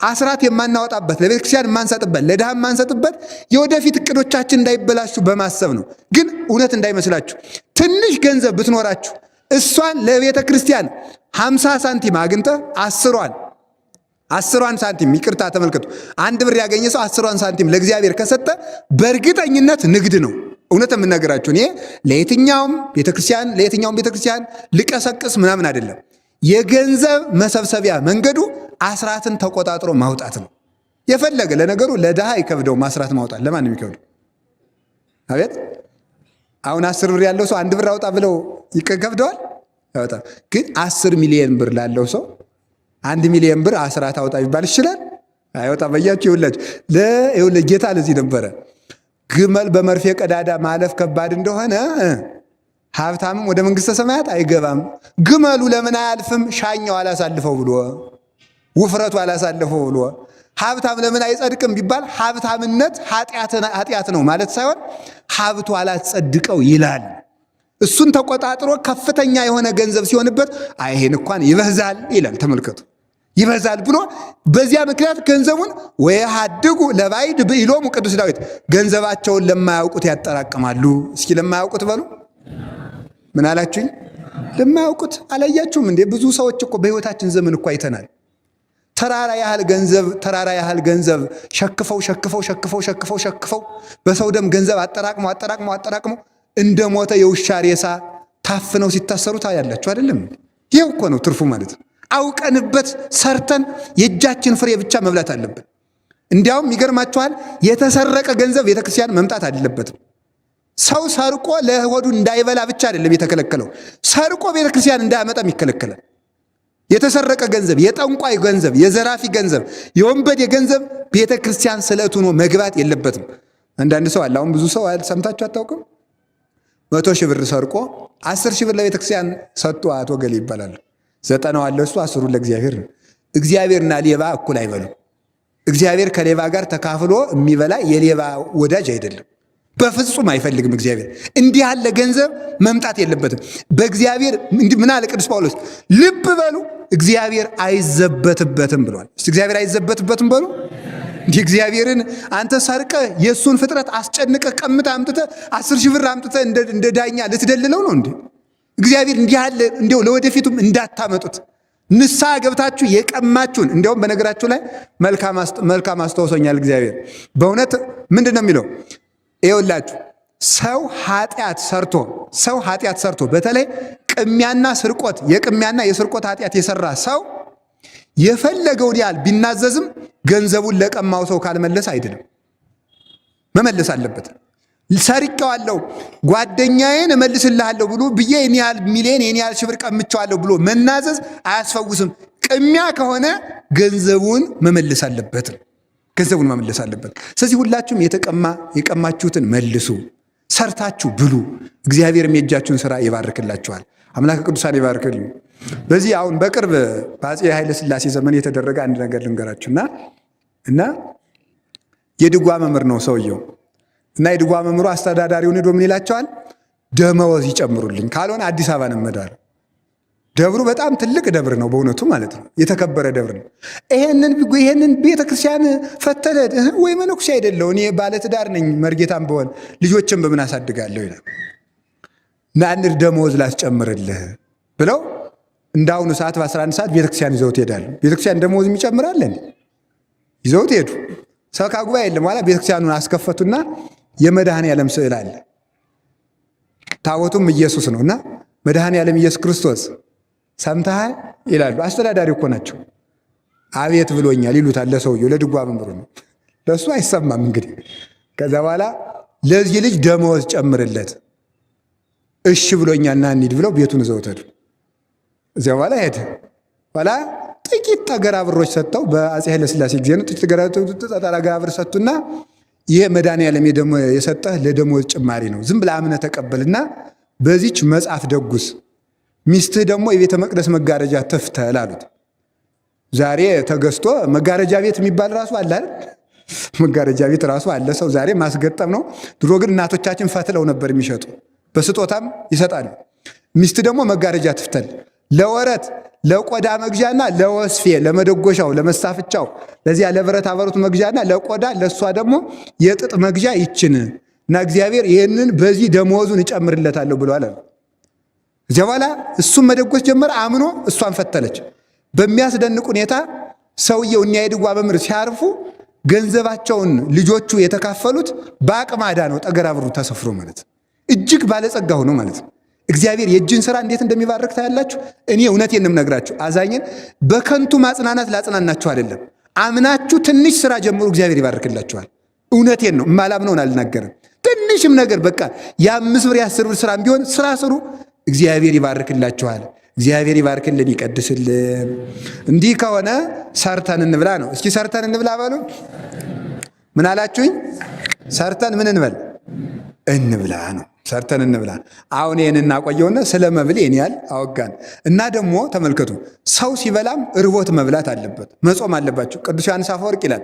S1: አስራት የማናወጣበት ለቤተ ክርስቲያን የማንሰጥበት ለድሃ የማንሰጥበት የወደፊት እቅዶቻችን እንዳይበላሹ በማሰብ ነው። ግን እውነት እንዳይመስላችሁ ትንሽ ገንዘብ ብትኖራችሁ እሷን ለቤተ ክርስቲያን 50 ሳንቲም አግኝተ 10ሯን ሳንቲም ይቅርታ ተመልከቱ፣ 1 ብር ያገኘ ሰው 10ሯን ሳንቲም ለእግዚአብሔር ከሰጠ በእርግጠኝነት ንግድ ነው። እውነት የምነግራችሁ እኔ ለየትኛውም ቤተክርስቲያን ልቀሰቅስ ምናምን አይደለም። የገንዘብ መሰብሰቢያ መንገዱ አስራትን ተቆጣጥሮ ማውጣት ነው። የፈለገ ለነገሩ ለድሃ ይከብደው ማስራት ማውጣት፣ ለማንም ይከብደው። አቤት አሁን 10 ብር ያለው ሰው 1 ብር አውጣ ብለው ይከብደዋል? ያወጣ። ግን 10 ሚሊዮን ብር ላለው ሰው 1 ሚሊዮን ብር አስራት አውጣ ይባል ይችላል? አይወጣ። በያችሁ ይኸውልህ ጌታ ለዚህ ነበረ ግመል በመርፌ ቀዳዳ ማለፍ ከባድ እንደሆነ ሀብታምም ወደ መንግሥተ ሰማያት አይገባም። ግመሉ ለምን አያልፍም? ሻኛው አላሳልፈው ብሎ፣ ውፍረቱ አላሳልፈው ብሎ። ሀብታም ለምን አይጸድቅም ቢባል ሀብታምነት ኃጢአት ነው ማለት ሳይሆን ሀብቱ አላጸድቀው ይላል። እሱን ተቆጣጥሮ ከፍተኛ የሆነ ገንዘብ ሲሆንበት ይሄን እንኳን ይበዛል ይላል። ተመልከቱ፣ ይበዛል ብሎ በዚያ ምክንያት ገንዘቡን ወየሐድጉ ለባዕድ ብኢሎሙ ቅዱስ ዳዊት ገንዘባቸውን ለማያውቁት ያጠራቅማሉ። እስኪ ለማያውቁት በሉ። ምን አላችሁኝ? ለማያውቁት አላያችሁም እንዴ? ብዙ ሰዎች እኮ በሕይወታችን ዘመን እኮ አይተናል። ተራራ ያህል ገንዘብ ሸክፈው በሰው ደም ገንዘብ አጠራቅመው እንደ ሞተ የውሻ ሬሳ ታፍነው ሲታሰሩ ታያላችሁ አይደለም? ይሄው እኮ ነው ትርፉ ማለት ነው። አውቀንበት ሰርተን የእጃችን ፍሬ ብቻ መብላት አለብን። እንዲያውም ይገርማችኋል፣ የተሰረቀ ገንዘብ ቤተክርስቲያን መምጣት አይደለበትም። ሰው ሰርቆ ለሆዱ እንዳይበላ ብቻ አይደለም የተከለከለው፣ ሰርቆ ቤተክርስቲያን እንዳያመጣም ይከለከላል። የተሰረቀ ገንዘብ፣ የጠንቋይ ገንዘብ፣ የዘራፊ ገንዘብ፣ የወንበዴ ገንዘብ ቤተክርስቲያን ስለት ሆኖ መግባት የለበትም። አንዳንድ ሰው አለ፣ አሁን ብዙ ሰው ሰምታችሁ አታውቅም? 100 ሺህ ብር ሰርቆ 10 ሺህ ብር ለቤተክርስቲያን ሰጥቶ አቶ ገሌ ይባላል። 90 አለ እሱ 10ሩን ለእግዚአብሔር ነው። እግዚአብሔርና ሌባ እኩል አይበሉም። እግዚአብሔር ከሌባ ጋር ተካፍሎ የሚበላ የሌባ ወዳጅ አይደለም። በፍጹም አይፈልግም። እግዚአብሔር እንዲህ ያለ ገንዘብ መምጣት የለበትም። በእግዚአብሔር ምን አለ ቅዱስ ጳውሎስ? ልብ በሉ እግዚአብሔር አይዘበትበትም ብሏል። እስቲ እግዚአብሔር አይዘበትበትም በሉ። እንዲህ እግዚአብሔርን አንተ ሰርቀ የእሱን ፍጥረት አስጨንቀ ቀምተ አምጥተ 10 ሺህ ብር አምጥተ እንደ ዳኛ ልትደልለው ነው እንዴ? እግዚአብሔር እንዲህ ያለ እንደው ለወደፊቱም እንዳታመጡት ንስሐ ገብታችሁ የቀማችሁን እንዲያውም በነገራችሁ ላይ መልካም አስተውሶኛል እግዚአብሔር በእውነት ምንድን ነው የሚለው ይኸውላችሁ ሰው ኃጢአት ሰርቶ በተለይ ቅሚያና ስርቆት የቅሚያና የስርቆት ኃጢአት የሰራ ሰው የፈለገውን ያህል ቢናዘዝም ገንዘቡን ለቀማው ሰው ካልመለስ አይድንም። መመለስ አለበት። ሰርቄዋለሁ ጓደኛዬን እመልስልሃለሁ ብሎ ብዬ የኔ ያህል ሚሊዮን የኔ ያህል ሺህ ብር ቀምቼዋለሁ ብሎ መናዘዝ አያስፈውስም። ቅሚያ ከሆነ ገንዘቡን መመለስ አለበት። ስለዚህ ሁላችሁም የቀማችሁትን መልሱ፣ ሰርታችሁ ብሉ። እግዚአብሔርም የእጃችሁን ስራ ይባርክላችኋል። አምላከ ቅዱሳን ይባርክልኝ። በዚህ አሁን በቅርብ በአፄ ኃይለ ሥላሴ ዘመን የተደረገ አንድ ነገር ልንገራችሁና እና የድጓ መምህር ነው ሰውየው እና የድጓ መምህሩ አስተዳዳሪውን ሄዶ ምን ይላቸዋል? ደመወዝ ይጨምሩልኝ ካልሆነ አዲስ አበባ ነው የምሄደው። ደብሩ በጣም ትልቅ ደብር ነው በእውነቱ ማለት ነው። የተከበረ ደብር ነው። ይሄንን ቤተክርስቲያን ፈተለ ወይ መነኩሴ አይደለው እኔ ባለትዳር ነኝ መርጌታም በሆን ልጆችን በምን አሳድጋለሁ ይላል። ናንር ደመወዝ ላስጨምርልህ ብለው እንዳሁኑ ሰዓት በ11 ሰዓት ቤተክርስቲያን ይዘውት ይሄዳሉ። ቤተክርስቲያን ደመወዝ የሚጨምራል እንዴ? ይዘውት ሄዱ። ሰበካ ጉባኤ የለም። በኋላ ቤተክርስቲያኑን አስከፈቱና የመድኃኔ ዓለም ስዕል አለ። ታቦቱም ኢየሱስ ነውና መድኃኔ ዓለም ኢየሱስ ክርስቶስ ሰምተሃል ይላሉ። አስተዳዳሪ እኮ ናቸው። አቤት ብሎኛል ይሉታል ለሰውየው፣ ለድጓ መምህሩ ነው። ለእሱ አይሰማም እንግዲህ። ከዛ በኋላ ለዚህ ልጅ ደመወዝ ጨምርለት፣ እሺ ብሎኛል ና እንሂድ ብለው ቤቱን ይዘውት ሄዱ። እዚያ በኋላ ሄደ። በኋላ ጥቂት ጠገራ ብሮች ሰጥተው በአፄ ኃይለ ሥላሴ ጊዜ ነው። ጥቂት ጠገራ ብር ሰጡና ይሄ መድኃኔዓለም የሰጠህ ለደመወዝ ጭማሪ ነው፣ ዝም ብለህ አምነህ ተቀበልና በዚች መጽሐፍ ደጉስ፣ ሚስትህ ደግሞ የቤተ መቅደስ መጋረጃ ትፍተል አሉት። ዛሬ ተገዝቶ መጋረጃ ቤት የሚባል ራሱ አለ አይደል? መጋረጃ ቤት ራሱ አለ። ሰው ዛሬ ማስገጠም ነው። ድሮ ግን እናቶቻችን ፈትለው ነበር የሚሸጡ፣ በስጦታም ይሰጣሉ። ሚስት ደግሞ መጋረጃ ትፍተል፣ ለወረት ለቆዳ መግዣና ለወስፌ ለመደጎሻው ለመሳፍቻው ለዚያ ለብረታ ብረቱ መግዣና ለቆዳ ለእሷ ደግሞ የጥጥ መግዣ ይችን እና እግዚአብሔር ይህንን በዚህ ደመወዙን እጨምርለታለሁ ብሏል አለ። እዚያ በኋላ እሱም መደጎስ ጀመረ። አምኖ እሷን ፈተለች። በሚያስደንቅ ሁኔታ ሰውየው እኒያ የድጓ መምህር ሲያርፉ ገንዘባቸውን ልጆቹ የተካፈሉት በአቅማዳ ነው። ጠገራ ብሩ ተሰፍሮ ማለት እጅግ ባለጸጋ ሆኖ ማለት ነው። እግዚአብሔር የእጅን ስራ እንዴት እንደሚባርክ ታያላችሁ። እኔ እውነቴን ነው የምነግራችሁ። አዛኝን በከንቱ ማጽናናት ላጽናናችሁ አይደለም። አምናችሁ ትንሽ ስራ ጀምሩ፣ እግዚአብሔር ይባርክላችኋል። እውነቴን ነው፣ የማላምነውን አልናገርም። ትንሽም ነገር በቃ የ5 ብር የ10 ብር ስራም ቢሆን ስራ ስሩ፣ እግዚአብሔር ይባርክላችኋል። እግዚአብሔር ይባርክልን፣ ይቀድስልን። እንዲህ ከሆነ ሰርተን እንብላ ነው። እስኪ ሰርተን እንብላ በሉ። ምን አላችሁኝ? ሰርተን ምን እንበል? እንብላ ነው። ሰርተን እንብላ። አሁን ይህን እናቆየውና ስለ መብል ይህን ያህል አወጋን እና ደግሞ ተመልከቱ፣ ሰው ሲበላም ርቦት መብላት አለበት፣ መጾም አለባቸው። ቅዱስ ዮሐንስ አፈወርቅ ይላል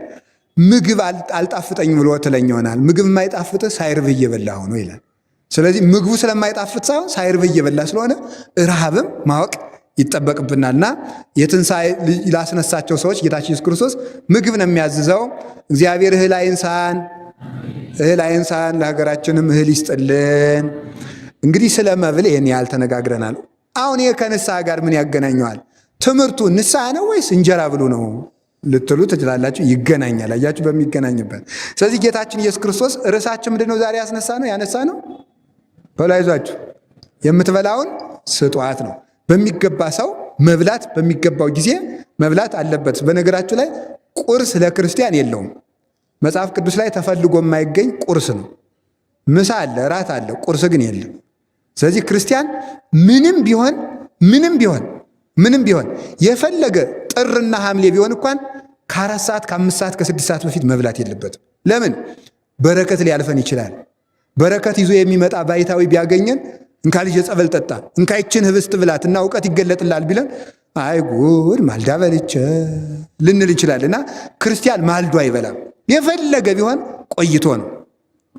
S1: ምግብ አልጣፍጠኝ ብሎ ትለኝ ይሆናል፣ ምግብ የማይጣፍጥ ሳይርብህ እየበላ ሆኖ ይላል። ስለዚህ ምግቡ ስለማይጣፍጥ ሳይሆን ሳይርብህ እየበላ ስለሆነ ረሃብም ማወቅ ይጠበቅብናልና የትንሣኤ ላስነሳቸው ሰዎች ጌታችን ኢየሱስ ክርስቶስ ምግብ ነው የሚያዝዘው። እግዚአብሔር እህል አይንሳን፣ ለሀገራችንም እህል ይስጥልን። እንግዲህ ስለ መብል ይህን ያህል ተነጋግረናል። አሁን ይህ ከንስሐ ጋር ምን ያገናኘዋል? ትምህርቱ ንስሐ ነው ወይስ እንጀራ ብሉ ነው ልትሉ ትችላላችሁ። ይገናኛል። አያችሁ፣ በሚገናኝበት። ስለዚህ ጌታችን ኢየሱስ ክርስቶስ ርዕሳችን ምንድን ነው? ዛሬ ያነሳ ነው በላይዟችሁ የምትበላውን ስጧት ነው። በሚገባ ሰው መብላት በሚገባው ጊዜ መብላት አለበት። በነገራችሁ ላይ ቁርስ ለክርስቲያን የለውም። መጽሐፍ ቅዱስ ላይ ተፈልጎ የማይገኝ ቁርስ ነው። ምሳ አለ፣ እራት አለ፣ ቁርስ ግን የለም። ስለዚህ ክርስቲያን ምንም ቢሆን የፈለገ ጥርና ሐምሌ ቢሆን እንኳን ከ4 ሰዓት ከ5 ሰዓት ከ6 ሰዓት በፊት መብላት የለበትም። ለምን? በረከት ሊያልፈን ይችላል። በረከት ይዞ የሚመጣ ባይታዊ ቢያገኘን እንካ ልጅ ጸበል ጠጣ፣ እንካ ይችን ህብስት ብላት እና እውቀት ይገለጥላል ቢለን አይ ጉድ ማልዳ በልቼ ልንል ይችላል። እና ክርስቲያን ማልዶ አይበላም። የፈለገ ቢሆን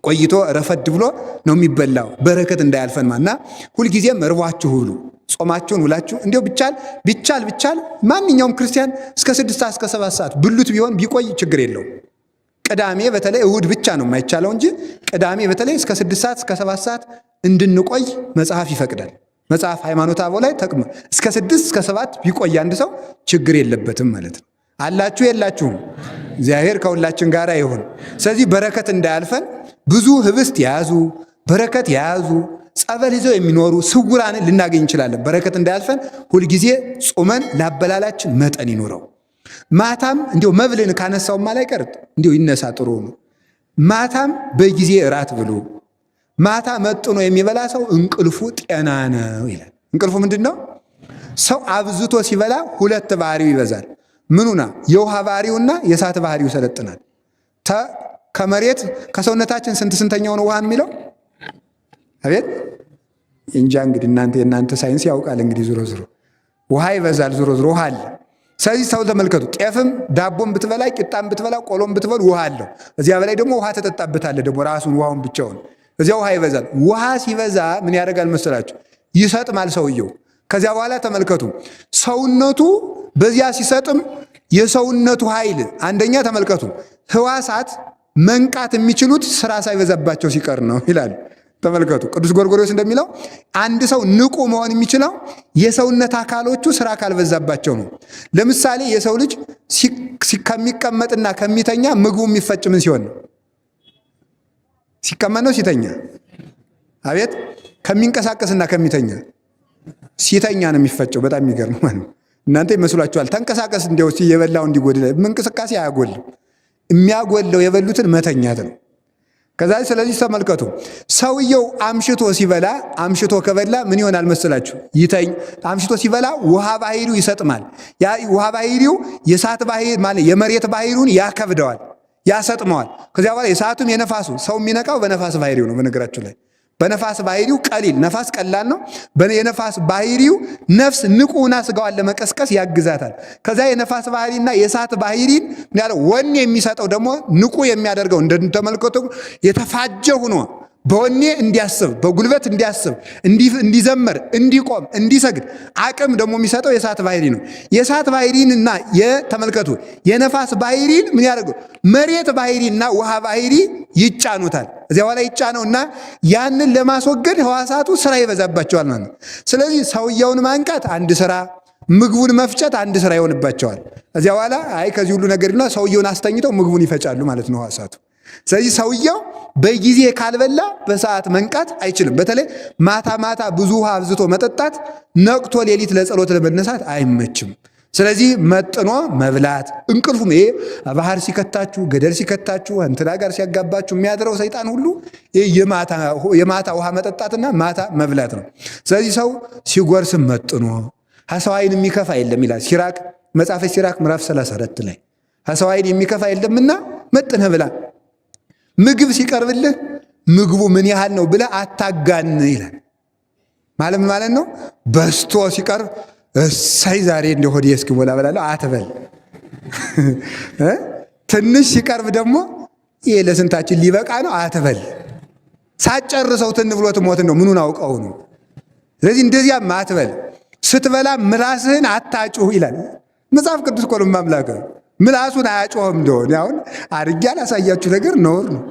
S1: ቆይቶ ረፈድ ብሎ ነው የሚበላው፣ በረከት እንዳያልፈን እና ሁልጊዜም እርቧችሁ ብሉ፣ ጾማችሁን ውላችሁ እንዲሁ ቢቻል ማንኛውም ክርስቲያን እስከ 6 ሰዓት እስከ 7 ሰዓት ብሉት ቢሆን ቢቆይ ችግር የለውም። ቅዳሜ በተለይ እሁድ ብቻ ነው የማይቻለው እንጂ ቅዳሜ በተለይ እስከ 6 ሰዓት እስከ 7 ሰዓት እንድንቆይ መጽሐፍ ይፈቅዳል። መጽሐፍ ሃይማኖተ አበው ላይ እስከ 6 እስከ 7 ቢቆይ አንድ ሰው ችግር የለበትም ማለት ነው። አላችሁ የላችሁም? እግዚአብሔር ከሁላችን ጋር ይሁን። ስለዚህ በረከት እንዳያልፈን ብዙ ህብስት የያዙ በረከት የያዙ ጸበል ይዘው የሚኖሩ ስውራንን ልናገኝ እንችላለን። በረከት እንዳያልፈን ሁልጊዜ ጾመን ላበላላችን መጠን ይኖረው። ማታም እንዲሁ መብልን ካነሳውማ ላይ ቀር እንዲሁ ይነሳ ጥሩ ነው። ማታም በጊዜ እራት ብሉ። ማታ መጥኖ የሚበላ ሰው እንቅልፉ ጤና ነው ይላል። እንቅልፉ ምንድን ነው? ሰው አብዝቶ ሲበላ 2 ባህሪው ይበዛል። ምኑና? የውሃ ባህሪውና የእሳት ባህሪው ሰለጥናል። ከመሬት ከሰውነታችን ስንተኛው ነው ውሃ የሚለው? አቤት እንጃ እንግዲህ የእናንተ ሳይንስ ያውቃል። እንግዲህ ዞሮ ውሃ ይበዛል። ዞሮ ውሃ አለ። ስለዚህ ሰው ተመልከቱ፣ ጤፍም ዳቦም ብትበላ ቂጣም ብትበላ ቆሎም ብትበሉ ውሃ አለው። እዚያ በላይ ደግሞ ውሃ ተጠጣበታለ ደግሞ ራሱን ውሃውን ብቻውን እዚያ ውሃ ይበዛል። ውሃ ሲበዛ ምን ያደርጋል መሰላችሁ? ይሰጥማል ሰውየው። ከዚያ በኋላ ተመልከቱ ሰውነቱ በዚያ ሲሰጥም የሰውነቱ ኃይል አንደኛ ተመልከቱ ህዋሳት መንቃት የሚችሉት ስራ ሳይበዛባቸው ሲቀር ነው ይላል። ተመልከቱ ቅዱስ ጎርጎርዮስ እንደሚለው አንድ ሰው ንቁ መሆን የሚችለው የሰውነት አካሎቹ ስራ ካልበዛባቸው ነው። ለምሳሌ የሰው ልጅ ከሚቀመጥና ከሚተኛ ምግቡ የሚፈጭ ምን ሲሆን ነው? ሲቀመጥ ነው ሲተኛ? አቤት ከሚንቀሳቀስና ከሚተኛ ሲተኛ ነው የሚፈጨው። በጣም የሚገርም ማለት ነው። እናንተ ይመስላችኋል ተንቀሳቀስ እንዲያው የበላው እንዲጎድል እንቅስቃሴ አያጎልም። የሚያጎለው የበሉትን መተኛት ነው። ከዛ ስለዚህ ተመልከቱ ሰውየው አምሽቶ ሲበላ አምሽቶ ከበላ ምን ይሆናል መሰላችሁ? ይተኝ አምሽቶ ሲበላ ውሃ ባህሪው ይሰጥማል። ያ ውሃ ባህሪው የእሳት ባህሪ ማለት የመሬት ባህሪውን ያከብደዋል፣ ያሰጥመዋል። ከዚያ በኋላ የእሳቱም የነፋሱ ሰው የሚነቃው በነፋስ ባህሪው ነው። በነገራችሁ ላይ በነፋስ ባህሪው ቀሊል ነፋስ ቀላል ነው። የነፋስ ባህሪው ነፍስ ንቁና ስጋዋን ለመቀስቀስ ያግዛታል። ከዛ የነፋስ ባህሪና የእሳት ባህሪን ያለው ወኔ የሚሰጠው ደግሞ ንቁ የሚያደርገው እንደተመልከቱ የተፋጀ ሆኖ በወኔ እንዲያስብ በጉልበት እንዲያስብ እንዲዘመር እንዲቆም እንዲሰግድ አቅም ደግሞ የሚሰጠው የእሳት ባህሪ ነው። የእሳት ባህሪንና የተመልከቱ የነፋስ ባህሪን ምን ያደርገው መሬት ባህሪና ውሃ ባህሪ ይጫኑታል። እዚያ በኋላ ይጫነውና ያንን ለማስወገድ ህዋሳቱ ስራ ይበዛባቸዋል ማለት ነው። ስለዚህ ሰውየውን ማንቃት አንድ ስራ፣ ምግቡን መፍጨት አንድ ስራ ይሆንባቸዋል። እዚያ በኋላ ከዚህ ሁሉ ነገርና ሰውየውን አስተኝተው ምግቡን ይፈጫሉ ማለት ነው ህዋሳቱ። ስለዚህ ሰውየው በጊዜ ካልበላ በሰዓት መንቃት አይችልም። በተለይ ማታ ማታ ብዙ ውሃ አብዝቶ መጠጣት ነቅቶ ሌሊት ለጸሎት ለመነሳት አይመችም። ስለዚህ መጥኖ መብላት እንቅልፉም ይሄ ባህር ሲከታችሁ ገደል ሲከታችሁ እንትና ጋር ሲያጋባችሁ የሚያድረው ሰይጣን ሁሉ የማታ ውሃ መጠጣትና ማታ መብላት ነው። ስለዚህ ሰው ሲጎርስም መጥኖ ሐሳው ዓይን የሚከፋ የለም ይላል ሲራክ መጽሐፈ ሲራክ ምዕራፍ 34 ላይ ሐሳው ዓይን የሚከፋ የለምና መጥነህ ብላ። ምግብ ሲቀርብልህ ምግቡ ምን ያህል ነው ብለህ አታጋን ይላል። ማለት ነው በስቶ ሲቀርብ እሳይ ዛሬ እንደ ሆዴ እስኪሞላ እበላለሁ አትበል። ትንሽ ሲቀርብ ደግሞ ይሄ ለስንታችን ሊበቃ ነው አትበል። ሳጨርሰው ትን ብሎ ትሞት ነው ምኑን አውቀው ነው። ስለዚህ እንደዚያም አትበል። ስትበላ ምላስህን አታጩህ ይላል መጽሐፍ ቅዱስ እኮ ነው ማምላክ ምላሱን አያጮህም እንደሆነ አሁን አድርጌ ያላሳያችሁ ነገር ነውር ነው።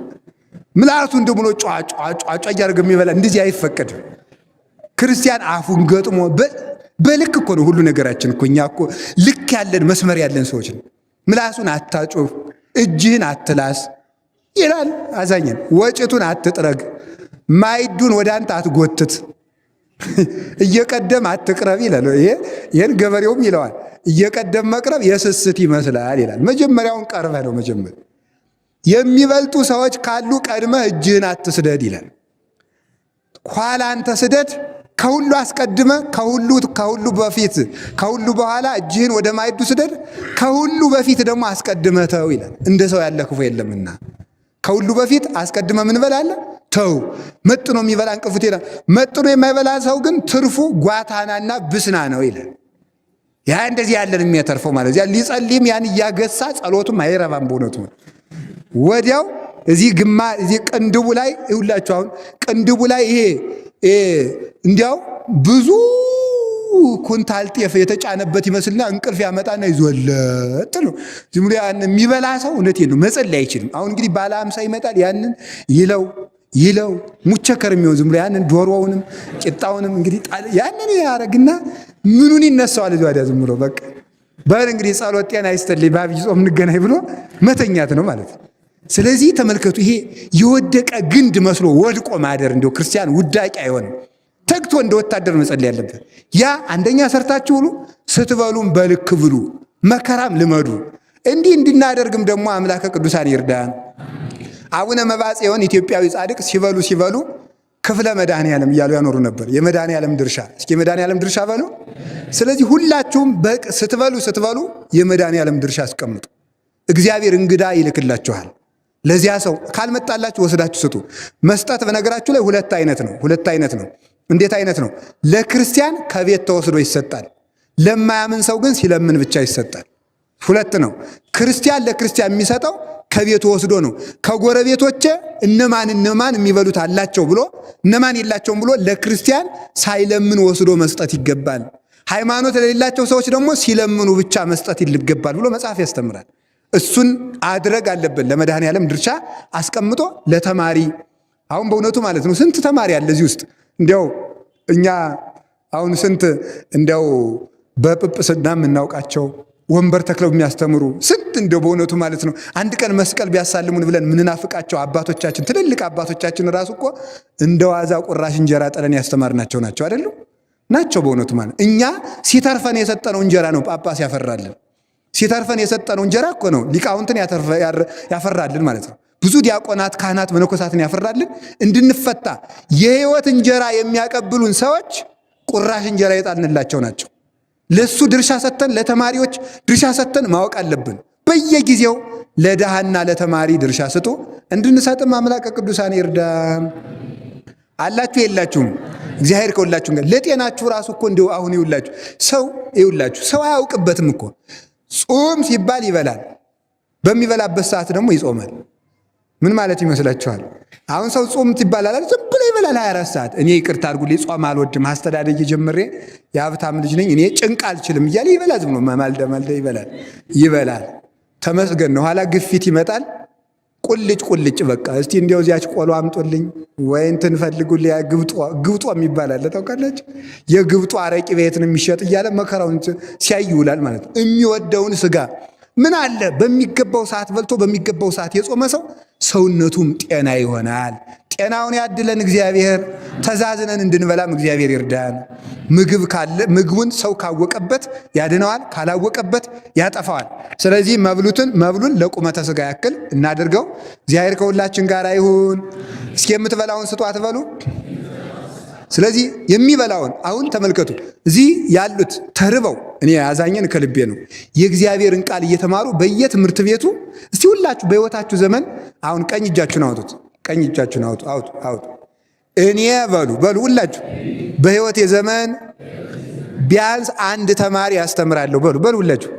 S1: ምላሱ እንደምኖ ጫጫጫ እያደረገ የሚበላ እንደዚህ አይፈቀድም። ክርስቲያን አፉን ገጥሞ በልክ እኮ ነው ሁሉ ነገራችን እኮ እኛ እኮ ልክ ያለን መስመር ያለን ሰዎች ነው። ምላሱን አታጮህ፣ እጅህን አትላስ ይላል አዛኝን። ወጭቱን አትጥረግ፣ ማይዱን ወደ አንተ አትጎትት፣ እየቀደም አትቅረብ ይላል። ይሄን ገበሬውም ይለዋል። እየቀደም መቅረብ የስስት ይመስላል ይላል። መጀመሪያውን ቀርበህ ነው መጀመር። የሚበልጡ ሰዎች ካሉ ቀድመህ እጅህን አትስደድ ይላል። ኋላ አንተ ስደድ፣ ከሁሉ አስቀድመ ከሁሉ በፊት ከሁሉ በኋላ እጅህን ወደ ማይዱ ስደድ፣ ከሁሉ በፊት ደግሞ አስቀድመህ ተው ይላል። እንደ ሰው ያለ ክፉ የለምና ከሁሉ በፊት አስቀድመ ምን በላለ ተው። መጥኖ የሚበላ እንቅፉት ይላል። መጥኖ የማይበላ ሰው ግን ትርፉ ጓታናና ብስና ነው ይላል። ያ እንደዚህ ያለን የሚያተርፈው ማለት ያ ሊጸልይም ያን እያገሳ ጸሎቱም አይረባም። በእውነቱ ወዲያው እዚህ ቅንድቡ ላይ ይውላችሁ። አሁን ቅንድቡ ላይ ይሄ እንዲያው ብዙ ኩንታል ጤፍ የተጫነበት ይመስልና እንቅልፍ ያመጣና ይዞለት ነው። ዝም ብሎ ያን የሚበላ ሰው እውነቴን ነው መጸለይ አይችልም። አሁን እንግዲህ ባለ 50 ይመጣል ያንን ይለው ይለው ሙቸከር የሚሆን ዝም ብሎ ያንን ዶሮውንም ቂጣውንም እንግዲህ ያንን ያረግና ምኑን ይነሳዋል እዚህ ወዲያ ዝም ብሎ በቃ በል እንግዲህ ጸሎት ጤና ይስጥልኝ በአብይ ጾም እንገናኝ ብሎ መተኛት ነው ማለት ነው። ስለዚህ ተመልከቱ፣ ይሄ የወደቀ ግንድ መስሎ ወድቆ ማደር እንደው ክርስቲያን ውዳቂ አይሆንም። ተግቶ እንደ ወታደር መጸለይ ያለበት ያ አንደኛ ሰርታችሁ ብሉ፣ ስትበሉም በልክ ብሉ፣ መከራም ልመዱ። እንዲህ እንድናደርግም ደግሞ አምላከ ቅዱሳን ይርዳን። አቡነ መባጽዮን ኢትዮጵያዊ ጻድቅ ሲበሉ ክፍለ መድኃኔዓለም እያሉ ያኖሩ ነበር። የመድኃኔዓለም ድርሻ እስኪ የመድኃኔዓለም ድርሻ በሉ። ስለዚህ ሁላችሁም ስትበሉ የመድኃኔዓለም ድርሻ አስቀምጡ። እግዚአብሔር እንግዳ ይልክላችኋል። ለዚያ ሰው ካልመጣላችሁ ወስዳችሁ ስጡ። መስጠት በነገራችሁ ላይ ሁለት አይነት ነው። እንዴት አይነት ነው? ለክርስቲያን ከቤት ተወስዶ ይሰጣል። ለማያምን ሰው ግን ሲለምን ብቻ ይሰጣል። ሁለት ነው። ክርስቲያን ለክርስቲያን የሚሰጠው ከቤቱ ወስዶ ነው። ከጎረቤቶቼ እነማን የሚበሉት አላቸው ብሎ እነማን የላቸውም ብሎ ለክርስቲያን ሳይለምን ወስዶ መስጠት ይገባል። ሃይማኖት ለሌላቸው ሰዎች ደግሞ ሲለምኑ ብቻ መስጠት ይገባል ብሎ መጽሐፍ ያስተምራል። እሱን አድረግ አለብን። ለመድኃኔዓለም ድርሻ አስቀምጦ ለተማሪ አሁን በእውነቱ ማለት ነው ስንት ተማሪ አለ እዚህ ውስጥ እንዲያው እኛ አሁን ስንት እንዲያው በጵጵስና የምናውቃቸው ወንበር ተክለው የሚያስተምሩ ስንት እንደው በእውነቱ ማለት ነው አንድ ቀን መስቀል ቢያሳልሙን ብለን ምንናፍቃቸው አባቶቻችን ትልልቅ አባቶቻችን ራሱ እኮ እንደ ዋዛ ቁራሽ እንጀራ ጠለን ያስተማርናቸው ናቸው አይደሉ? ናቸው በእውነቱ ማለት እኛ ሲተርፈን የሰጠነው እንጀራ ነው ጳጳስ ያፈራልን። ሲተርፈን የሰጠነው እንጀራ እኮ ነው ሊቃውንትን ያፈራልን ማለት ነው። ብዙ ዲያቆናት፣ ካህናት፣ መነኮሳትን ያፈራልን እንድንፈታ የህይወት እንጀራ የሚያቀብሉን ሰዎች ቁራሽ እንጀራ የጣልንላቸው ናቸው። ለሱ ድርሻ ሰተን ለተማሪዎች ድርሻ ሰተን ማወቅ አለብን። በየጊዜው ለድሃና ለተማሪ ድርሻ ስጡ። እንድንሰጥም አምላከ ቅዱሳን ይርዳን። አላችሁ የላችሁም? እግዚአብሔር ከሁላችሁም ጋር። ለጤናችሁ ራሱ እኮ እንደው አሁን ሰው አያውቅበትም እኮ ጾም ሲባል ይበላል፣ በሚበላበት ሰዓት ደግሞ ይጾማል። ምን ማለት ይመስላችኋል? አሁን ሰው ጾም ይባላል ዝም ብሎ ይበላል 24 ሰዓት። እኔ ይቅርታ አድርጉልኝ ጾም አልወድም፣ አስተዳደግ ጀምሬ የሀብታም ልጅ ነኝ፣ እኔ ጭንቅ አልችልም እያለ ይበላል። ዝም ብሎ ማልደ ይበላል። ተመስገን ነው። ኋላ ግፊት ይመጣል። ቁልጭ በቃ እስቲ እንዲያው እዚያች ቆሎ አምጦልኝ ወይ እንትን ፈልጉልኝ። ግብጦ የሚባል አለ ታውቃላችሁ? የግብጦ አረቂ ቤት ነው የሚሸጥ እያለ መከራውን ሲያይ ይውላል ማለት ነው። የሚወደውን ስጋ ምን አለ በሚገባው ሰዓት በልቶ በሚገባው ሰዓት የጾመ ሰው ሰውነቱም ጤና ይሆናል። ጤናውን ያድለን እግዚአብሔር። ተዛዝነን እንድንበላም እግዚአብሔር ይርዳን። ምግቡን ሰው ካወቀበት ያድነዋል፣ ካላወቀበት ያጠፋዋል። ስለዚህ መብሉን ለቁመተ ስጋ ያክል እናድርገው። እግዚአብሔር ከሁላችን ጋር ይሁን። እስኪ የምትበላውን ስጡ አትበሉ። ስለዚህ የሚበላውን አሁን ተመልከቱ። እዚህ ያሉት ተርበው እኔ ያዛኘን ከልቤ ነው የእግዚአብሔርን ቃል እየተማሩ በየትምህርት ቤቱ እስቲ ሁላችሁ በሕይወታችሁ ዘመን አሁን ቀኝ እጃችሁን አውጡት። ቀኝ እጃችሁን አውጡ። እኔ በሉ ሁላችሁ በሕይወቴ ዘመን ቢያንስ አንድ ተማሪ ያስተምራለሁ በሉ ሁላችሁ።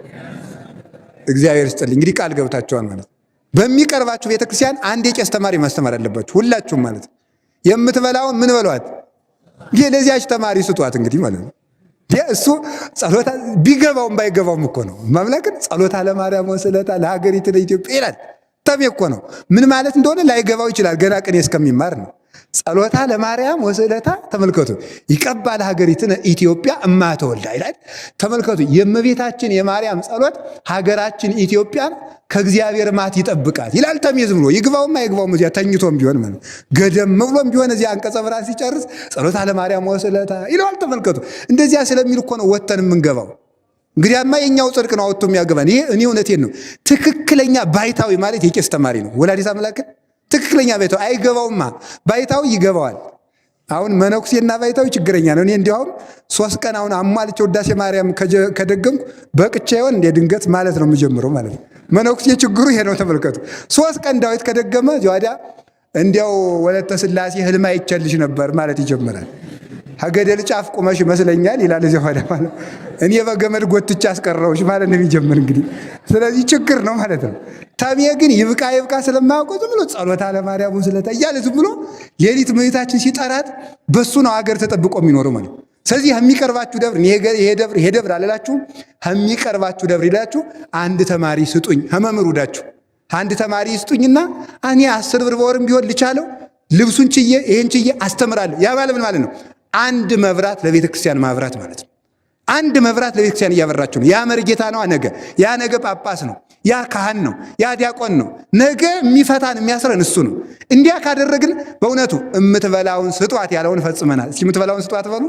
S1: እግዚአብሔር ይስጥልኝ። እንግዲህ ቃል ገብታችኋል ማለት በሚቀርባችሁ ቤተክርስቲያን አንድ የቄስ ተማሪ ማስተማር አለባችሁ ሁላችሁም ማለት የምትበላውን ምን በሏት ለዚያች ተማሪ ስጧት እንግዲህ ማለት ነው። እሱ ጸሎታ ቢገባውም ባይገባውም እኮ ነው ማምላክን ጸሎታ ለማርያም ወስለታ ለሀገሪቱ ለኢትዮጵያ ይላል። ተሜ እኮ ነው ምን ማለት እንደሆነ ላይገባው ይችላል ገና ቅኔ እስከሚማር ነው። ጸሎታ ለማርያም ወስለታ ተመልከቱ። ይቀባል ሀገሪቱን ኢትዮጵያ እማተወልዳ ይላል። ተመልከቱ የእመቤታችን የማርያም ጸሎት ሀገራችን ኢትዮጵያን ከእግዚአብሔር ማት ይጠብቃል ይላል። ተሜ ዝም ብሎ ይግባውም አይግባውም እዚያ ተኝቶም ቢሆን ማለት ገደም ብሎም ቢሆን እዚያ አንቀጸ ብርሃን ሲጨርስ ጸሎታ ለማርያም ወስለታ ይለዋል። ተመልከቱ እንደዚያ ስለሚል እኮ ነው ወተን የምንገባው። እንግዲያማ የኛው ጽድቅ ነው አውጥቶ የሚያገባን። ይሄ እኔ እውነቴን ነው። ትክክለኛ ባይታዊ ማለት የቄስ ተማሪ ነው። ወላዲተ አምላክን ትክክለኛ ባይታዊ አይገባውማ፣ ባይታዊ ይገባዋል። አሁን መነኩሴና ባይታዊ ችግረኛ ነው። እኔ እንዲያውም 3 ቀን አሁን አሟልቼ ውዳሴ ማርያም ከደገምኩ በቅቻ ይሆን እንደ ድንገት ማለት ነው የምጀምረው ማለት ነው። መነኩሴ ችግሩ ይሄ ነው። ተመልከቱ 3 ቀን ዳዊት ከደገመ ወዲያ እንዲያው ወለተ ሥላሴ ህልም አይቼልሽ ነበር ማለት ይጀምራል። ከገደል ጫፍ ቁመሽ ይመስለኛል ይላል እዚያ ኋላ ማለት እኔ በገመድ ጎትቼ አስቀረውሽ ማለት ነው የሚጀምር እንግዲህ። ስለዚህ ችግር ነው ማለት ነው። ተሜ ግን ይብቃ ስለማያውቀው ዝም ብሎ ጸሎታ ለማርያም ወስለታ እያለ ዝም ብሎ ሌሊት እመቤታችን ሲጠራት በሱ ነው አገር ተጠብቆ የሚኖረው ማለት። ስለዚህ የሚቀርባችሁ ደብር ይሄ ደብር አላላችሁም? የሚቀርባችሁ ደብር ይላችሁ አንድ ተማሪ ስጡኝ፣ ከመምህር ውዳችሁ አንድ ተማሪ ስጡኝና እኔ 10 ብር በወርም ቢሆን ልቻለው ልብሱን ችዬ ይሄን ችዬ አስተምራለሁ። ያ ማለት ምን ማለት ነው? አንድ መብራት ለቤተ ክርስቲያን ማብራት ማለት ነው። አንድ መብራት ለቤተ ክርስቲያን እያበራችሁ ነው። ያ መርጌታ ነው ነገ፣ ያ ነገ ጳጳስ ነው፣ ያ ካህን ነው፣ ያ ዲያቆን ነው። ነገ የሚፈታን የሚያስረን እሱ ነው። እንዲያ ካደረግን በእውነቱ እምትበላውን ስጧት ያለውን ፈጽመናል። እስኪ እምትበላውን ስጧት በሉ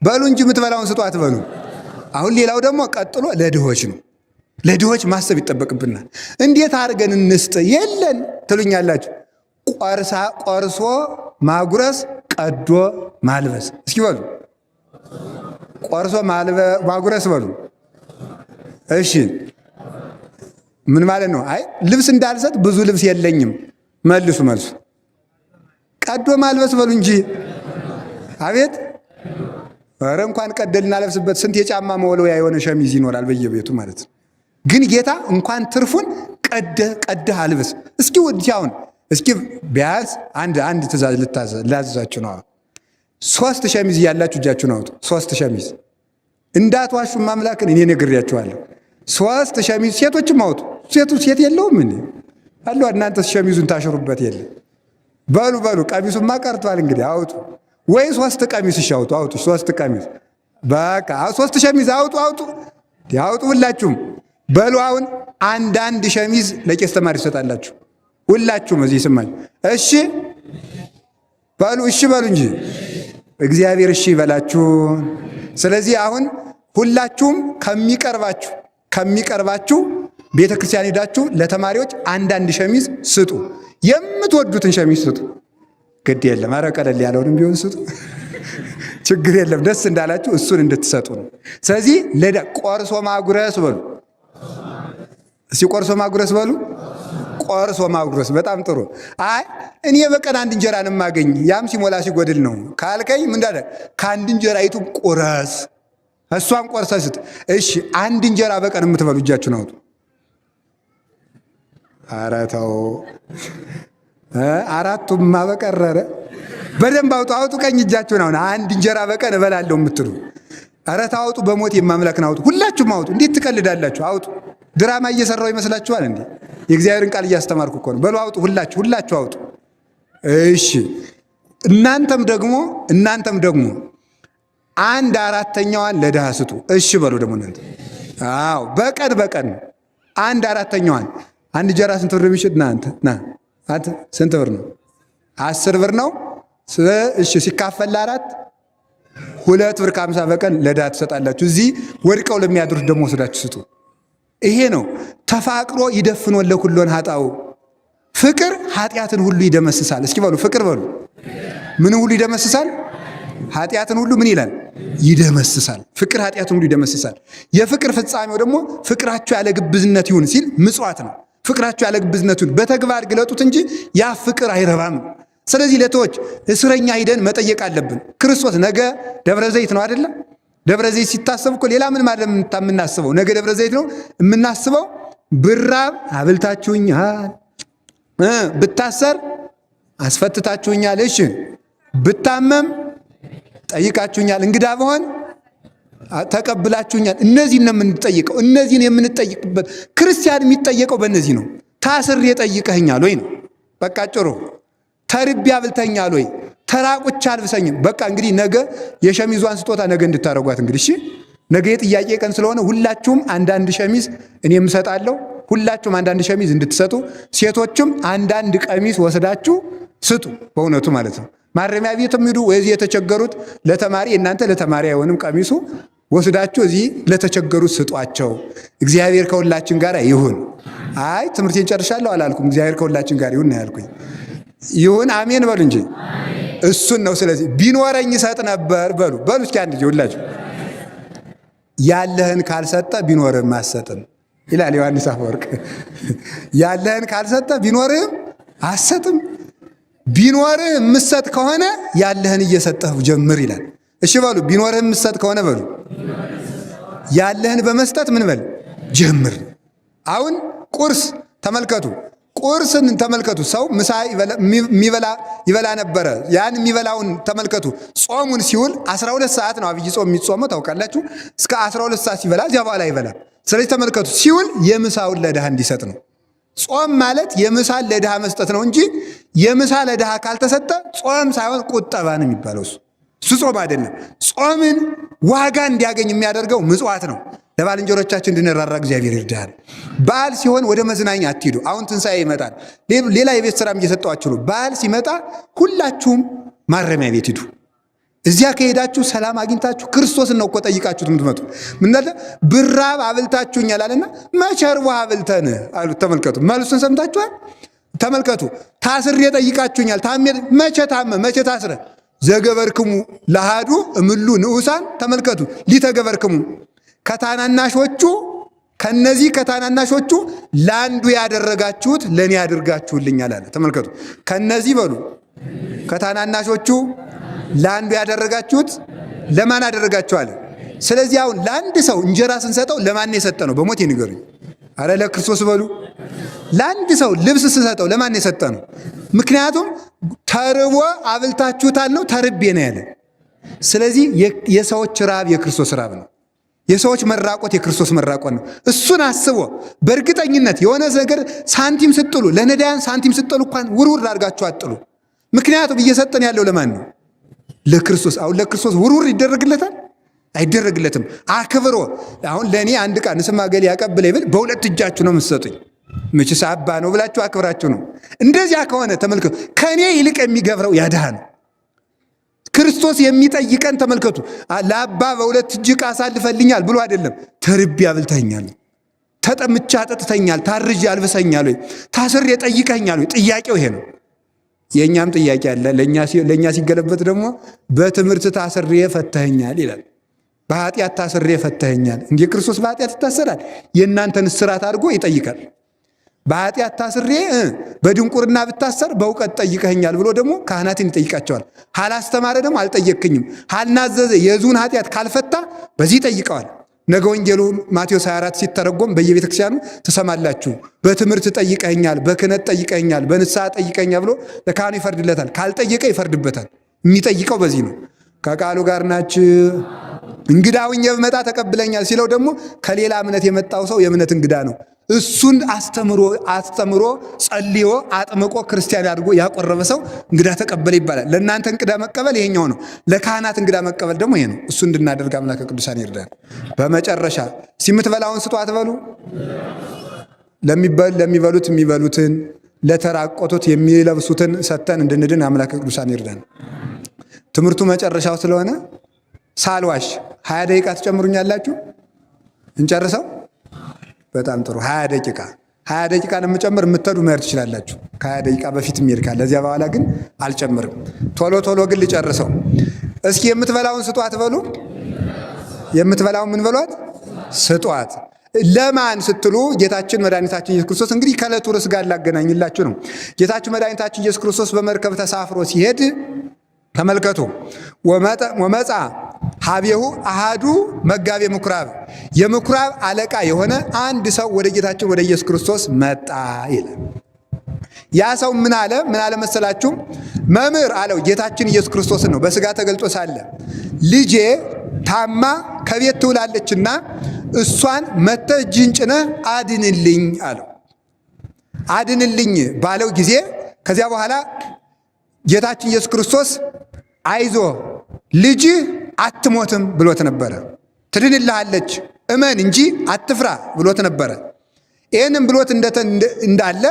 S1: በሉ እንጂ እምትበላውን ስጧት በሉ። አሁን ሌላው ደግሞ ቀጥሎ ለድሆች ነው። ለድሆች ማሰብ ይጠበቅብናል። እንዴት አድርገን እንስጥ? የለን ትሉኛላችሁ። ቆርሶ ማጉረስ፣ ቀዶ ማልበስ። እስኪ በሉ ቆርሶ ማጉረስ በሉ። እሺ ምን ማለት ነው? አይ ልብስ እንዳልሰጥ ብዙ ልብስ የለኝም። መልሱ። ቀዶ ማልበስ በሉ እንጂ። አቤት ኧረ እንኳን ቀደል እናለብስበት ስንት የጫማ መወልወያ የሆነ ሸሚዝ ይኖራል በየቤቱ ማለት ነው። ግን ጌታ እንኳን ትርፉን ቀደህ አልብስ። እስኪ ወዲያውን እስኪ ቢያንስ አንድ ትእዛዝ ላዘዛችሁ ነው። 3 ሸሚዝ እያላችሁ እጃችሁን አውጡ። 3 ሸሚዝ እንዳትዋሹ ማምላክን እኔ ነግሬያችኋለሁ። 3 ሸሚዝ ሴቶችም አውጡ። ሴት የለውም ምን አለው? እናንተስ ሸሚዙን ታሽሩበት የለ። በሉ ቀሚሱማ ቀርቷል። እንግዲህ አውጡ ወይ 3 ቀሚስ አውጡ። 3 ቀሚስ በቃ 3 ሸሚዝ አውጡ ሁላችሁም። በሉ አሁን አንድ ሸሚዝ ለቄስ ተማሪ ትሰጣላችሁ። ሁላችሁም እዚህ ስማኝ። እሺ በሉ እንጂ እግዚአብሔር እሺ ይበላችሁ። ስለዚህ አሁን ሁላችሁም ከሚቀርባችሁ ቤተ ክርስቲያን ሄዳችሁ ለተማሪዎች አንዳንድ ሸሚዝ ስጡ። የምትወዱትን ሸሚዝ ስጡ። ግድ የለም ኧረ ቀለል ያለውንም ቢሆን ስጡ። ችግር የለም። ደስ እንዳላችሁ እሱን እንድትሰጡ ነው። ስለዚህ ቆርሶ ማጉረስ በሉ። እስኪ ቆርሶ ማጉረስ በሉ። ቆርሶ ማጉረስ በጣም ጥሩ። አይ እኔ በቀን 1 እንጀራን የማገኝ ያም ሲሞላ ሲጎድል ነው ካልከኝ ምን እንዳለ ከአንድ እንጀራይቱ ቁረስ፣ እሷን ቆርሰ ስጥ። እሺ 1 እንጀራ በቀን የምትበሉ እጃችሁን አውጡ። ኧረ ተው፣ አራቱማ በቀረረ በደንብ አውጡ። ቀኝ እጃችሁን አሁን 1 እንጀራ በቀን እበላለሁ የምትሉ ኧረ ታውጡ። በሞት የማምላክን አውጡ። ሁላችሁም አውጡ። እንዴት ትቀልዳላችሁ? አውጡ። ድራማ እየሰራው ይመስላችኋል እንዴ? የእግዚአብሔርን ቃል እያስተማርኩ እኮ ነው። በሉ አውጡ። ሁላችሁ አውጡ። እሺ እናንተም ደግሞ 1/4ኛዋን ለድሃ ስጡ። እሺ በሉ ደግሞ እናንተ። አዎ በቀን 1/4ኛዋን። 1 እንጀራ ስንት ብር የሚሸጥ አንተ ስንት ብር ነው? 10 ብር ነው። እሺ ሲካፈል ለ4 2 ብር ከ50 በቀን ለድሃ ትሰጣላችሁ። እዚህ ወድቀው ለሚያድሩት ደግሞ ወስዳችሁ ስጡ። ይሄ ነው ተፋቅሮ ይደፍኖ ለኩሎን ኃጣው። ፍቅር ኃጢአትን ሁሉ ይደመስሳል። እስኪ በሉ ፍቅር በሉ። ምን ሁሉ ይደመስሳል? ኃጢአትን ሁሉ ምን ይላል? ይደመስሳል። ፍቅር ኃጢአትን ሁሉ ይደመስሳል። የፍቅር ፍጻሜው ደግሞ ፍቅራችሁ ያለ ግብዝነት ይሁን ሲል ምጽዋት ነው። ፍቅራችሁ ያለ ግብዝነት ይሁን፣ በተግባር ግለጡት እንጂ ያ ፍቅር አይረባም። ስለዚህ ለተዎች እስረኛ ሂደን መጠየቅ አለብን። ክርስቶስ ነገ ደብረ ዘይት ነው አይደለም? ደብረ ዘይት ሲታሰብ እኮ ሌላ ምን ማለት የምናስበው? ነገ ደብረ ዘይት ነው የምናስበው። ብራብ አብልታችሁኛል፣ ብታሰር አስፈትታችሁኛል፣ እሺ ብታመም ጠይቃችሁኛል፣ እንግዳ ብሆን ተቀብላችሁኛል። እነዚህን ነው የምንጠይቀው። እነዚህን የምንጠይቅበት ክርስቲያን የሚጠየቀው በእነዚህ ነው። ታስሬ ጠይቀኸኛል ወይ ነው በቃ ጭሩ። ተርቤ አብልተኛል ወይ? ተራቁቻ አልብሰኝም። በቃ እንግዲህ ነገ የሸሚዟን ስጦታ ነገ እንድታረጓት እንግዲህ እሺ። ነገ የጥያቄ ቀን ስለሆነ ሁላችሁም አንዳንድ ሸሚዝ እኔም እሰጣለሁ። ሁላችሁም አንዳንድ ሸሚዝ እንድትሰጡ፣ ሴቶችም አንዳንድ ቀሚስ ወስዳችሁ ስጡ። በእውነቱ ማለት ነው። ማረሚያ ቤትም ሂዱ፣ ወይዚህ የተቸገሩት ለተማሪ እናንተ ለተማሪ አይሆንም ቀሚሱ ወስዳችሁ እዚህ ለተቸገሩት ስጧቸው። እግዚአብሔር ከሁላችን ጋር ይሁን። አይ ትምህርቴን ጨርሻለሁ አላልኩም። እግዚአብሔር ከሁላችን ጋር ይሁን ነው ያልኩኝ። ይሁን አሜን በሉ እንጂ እሱን ነው። ስለዚህ ቢኖረኝ ይሰጥ ነበር በሉ እስኪ አንድ ጊዜ ሁላችሁ። ያለህን ካልሰጠ ቢኖርህም አትሰጥም ይላል ዮሐንስ አፈወርቅ። ያለህን ካልሰጠ ቢኖርህም አትሰጥም። ቢኖርህ የምትሰጥ ከሆነ ያለህን እየሰጠህ ጀምር ይላል። እሺ በሉ ቢኖርህ የምትሰጥ ከሆነ በሉ ያለህን በመስጠት ምን በል ጀምር። አሁን ቁርስ ተመልከቱ። ቁርስን ተመልከቱ። ሰው ምሳ ይበላ ነበረ። ያን የሚበላውን ተመልከቱ። ጾሙን ሲውል 12 ሰዓት ነው አብይ ጾም የሚጾመው ታውቃላችሁ። እስከ 12 ሰዓት ሲበላ እዚያ በኋላ ይበላል። ስለዚህ ተመልከቱ፣ ሲውል የምሳውን ለድሃ እንዲሰጥ ነው። ጾም ማለት የምሳን ለድሃ መስጠት ነው እንጂ የምሳ ለድሃ ካልተሰጠ ጾም ሳይሆን ቁጠባ ነው የሚባለው። እሱ ጾም አይደለም። ጾምን ዋጋ እንዲያገኝ የሚያደርገው ምጽዋት ነው። ለባልንጀሮቻችን እንድንራራ እግዚአብሔር ይርዳል። በዓል ሲሆን ወደ መዝናኛ አትሂዱ። አሁን ትንሣኤ ይመጣል። ሌላ የቤት ስራም እየሰጠዋችሁ ነው። በዓል ሲመጣ ሁላችሁም ማረሚያ ቤት ሂዱ። እዚያ ከሄዳችሁ ሰላም አግኝታችሁ ክርስቶስን ነው እኮ ጠይቃችሁት የምትመጡ። ምናለ ብራብ አብልታችሁኛል አለና መቼ ርቦህ አብልተን አሉት። ተመልከቱ፣ መልሱን ሰምታችኋል። ተመልከቱ፣ ታስሬ ጠይቃችሁኛል። መቼ ታመ መቼ ታስረ ዘገበርክሙ ለሃዱ እምሉ ንዑሳን። ተመልከቱ፣ ሊተገበርክሙ ከታናናሾቹ ከነዚህ ከታናናሾቹ ለአንዱ ያደረጋችሁት ለእኔ ያድርጋችሁልኛል አለ። ተመልከቱ፣ ከነዚህ በሉ ከታናናሾቹ ለአንዱ ያደረጋችሁት ለማን አደረጋችኋል? ስለዚህ አሁን ለአንድ ሰው እንጀራ ስንሰጠው ለማን የሰጠ ነው? በሞት ይንገሩኝ። አረ ለክርስቶስ በሉ። ለአንድ ሰው ልብስ ስንሰጠው ለማን የሰጠ ነው? ምክንያቱም ተርቦ አብልታችሁታል ነው፣ ተርቤ ነው ያለ። ስለዚህ የሰዎች ራብ የክርስቶስ ራብ ነው። የሰዎች መራቆት የክርስቶስ መራቆት ነው። እሱን አስቦ በእርግጠኝነት የሆነ ነገር ሳንቲም ስጥሉ፣ ለነዳያን ሳንቲም ስጥሉ እንኳን ውርውር አድርጋችሁ አጥሉ። ምክንያቱም እየሰጠን ያለው ለማን ነው? ለክርስቶስ። አሁን ለክርስቶስ ውርውር ይደረግለታል? አይደረግለትም። አክብሮ አሁን ለእኔ አንድ ዕቃ ንስማ ገሌ ያቀብለኝ ብል በሁለት እጃችሁ ነው የምትሰጡኝ። መቼስ አባ ነው ብላችሁ አክብራችሁ ነው። እንደዚያ ከሆነ ተመልከቱ፣ ከእኔ ይልቅ የሚገብረው ያድሃ ነው። ክርስቶስ የሚጠይቀን ተመልከቱ፣ ለአባ በሁለት እጅ ዕቃ አሳልፈልኛል ብሎ አይደለም። ተርቤ አብልተኛል፣ ተጠምቼ አጠጥተኛል፣ ታርዤ አልብሰኛል ወይ፣ ታስሬ ጠይቀኛል ወይ? ጥያቄው ይሄ ነው። የእኛም ጥያቄ አለ። ለእኛ ሲገለበት ደግሞ በትምህርት ታስሬ ፈተኸኛል ይላል። በኃጢአት ታስሬ ፈተኸኛል። እንዲህ ክርስቶስ በኃጢአት ይታሰራል? የእናንተን እስራት አድርጎ ይጠይቃል። በኃጢአት ታስሬ በድንቁርና ብታሰር በእውቀት ጠይቀኸኛል ብሎ ደግሞ ካህናትን ይጠይቃቸዋል። ሃላስተማረ ደግሞ አልጠየቅኝም፣ ሃልናዘዘ የሕዝቡን ኃጢአት ካልፈታ በዚህ ይጠይቀዋል። ነገ ወንጌሉ ማቴዎስ 24 ሲተረጎም በየቤተ ክርስቲያኑ ትሰማላችሁ። በትምህርት ጠይቀኸኛል፣ በክህነት ጠይቀኸኛል፣ በንስሐ ጠይቀኸኛል ብሎ ለካህኑ ይፈርድለታል። ካልጠየቀ ይፈርድበታል። የሚጠይቀው በዚህ ነው። ከቃሉ ጋር ናችሁ። እንግዳ ሁኜ ብመጣ ተቀብለኛል ሲለው ደግሞ ከሌላ እምነት የመጣው ሰው የእምነት እንግዳ ነው። እሱን አስተምሮ ጸልዮ አጥምቆ ክርስቲያን አድርጎ ያቆረበ ሰው እንግዳ ተቀበለ ይባላል። ለእናንተ እንግዳ መቀበል ይሄኛው ነው። ለካህናት እንግዳ መቀበል ደግሞ ይሄ ነው። እሱ እንድናደርግ አምላከ ቅዱሳን ይርዳል። በመጨረሻ የምትበላውን ስጡ አትበሉ። ለሚበሉት የሚበሉትን፣ ለተራቆቱት የሚለብሱትን ሰጥተን እንድንድን አምላከ ቅዱሳን ይርዳል። ትምህርቱ መጨረሻው ስለሆነ ሳልዋሽ 20 ደቂቃ ትጨምሩኛላችሁ? እንጨርሰው። በጣም ጥሩ። 20 ደቂቃ ነው የምጨምር። የምትሄዱ መሄድ ትችላላችሁ። ከ20 ደቂቃ በፊት የሚሄድ ካለ፣ ለዚያ በኋላ ግን አልጨምርም። ቶሎ ግን ልጨርሰው። እስኪ የምትበላውን ስጧት በሉ። የምትበላውን ምን በሏት? ስጧት። ለማን ስትሉ ጌታችን መድኃኒታችን ኢየሱስ ክርስቶስ እንግዲህ ከዕለቱ ርዕስ ጋር ላገናኝላችሁ ነው። ጌታችን መድኃኒታችን ኢየሱስ ክርስቶስ በመርከብ ተሳፍሮ ሲሄድ ተመልከቱ። ወመጻ ሀቤሁ አሃዱ መጋቤ ምኩራብ፣ የምኩራብ አለቃ የሆነ አንድ ሰው ወደ ጌታችን ወደ ኢየሱስ ክርስቶስ መጣ ይላል። ያ ሰው ምን አለ መሰላችሁ? መምህር አለው ጌታችን ኢየሱስ ክርስቶስን ነው። በስጋ ተገልጦ ሳለ ልጄ ታማ ከቤት ትውላለችና እሷን መጥተህ እጅህን ጭነህ አድንልኝ አለው። አድንልኝ ባለው ጊዜ ከዚያ በኋላ ጌታችን ኢየሱስ ክርስቶስ አይዞ ልጅህ አትሞትም ብሎት ነበረ። ትድንልሃለች እመን እንጂ አትፍራ ብሎት ነበረ። ይህንም ብሎት እንዳለ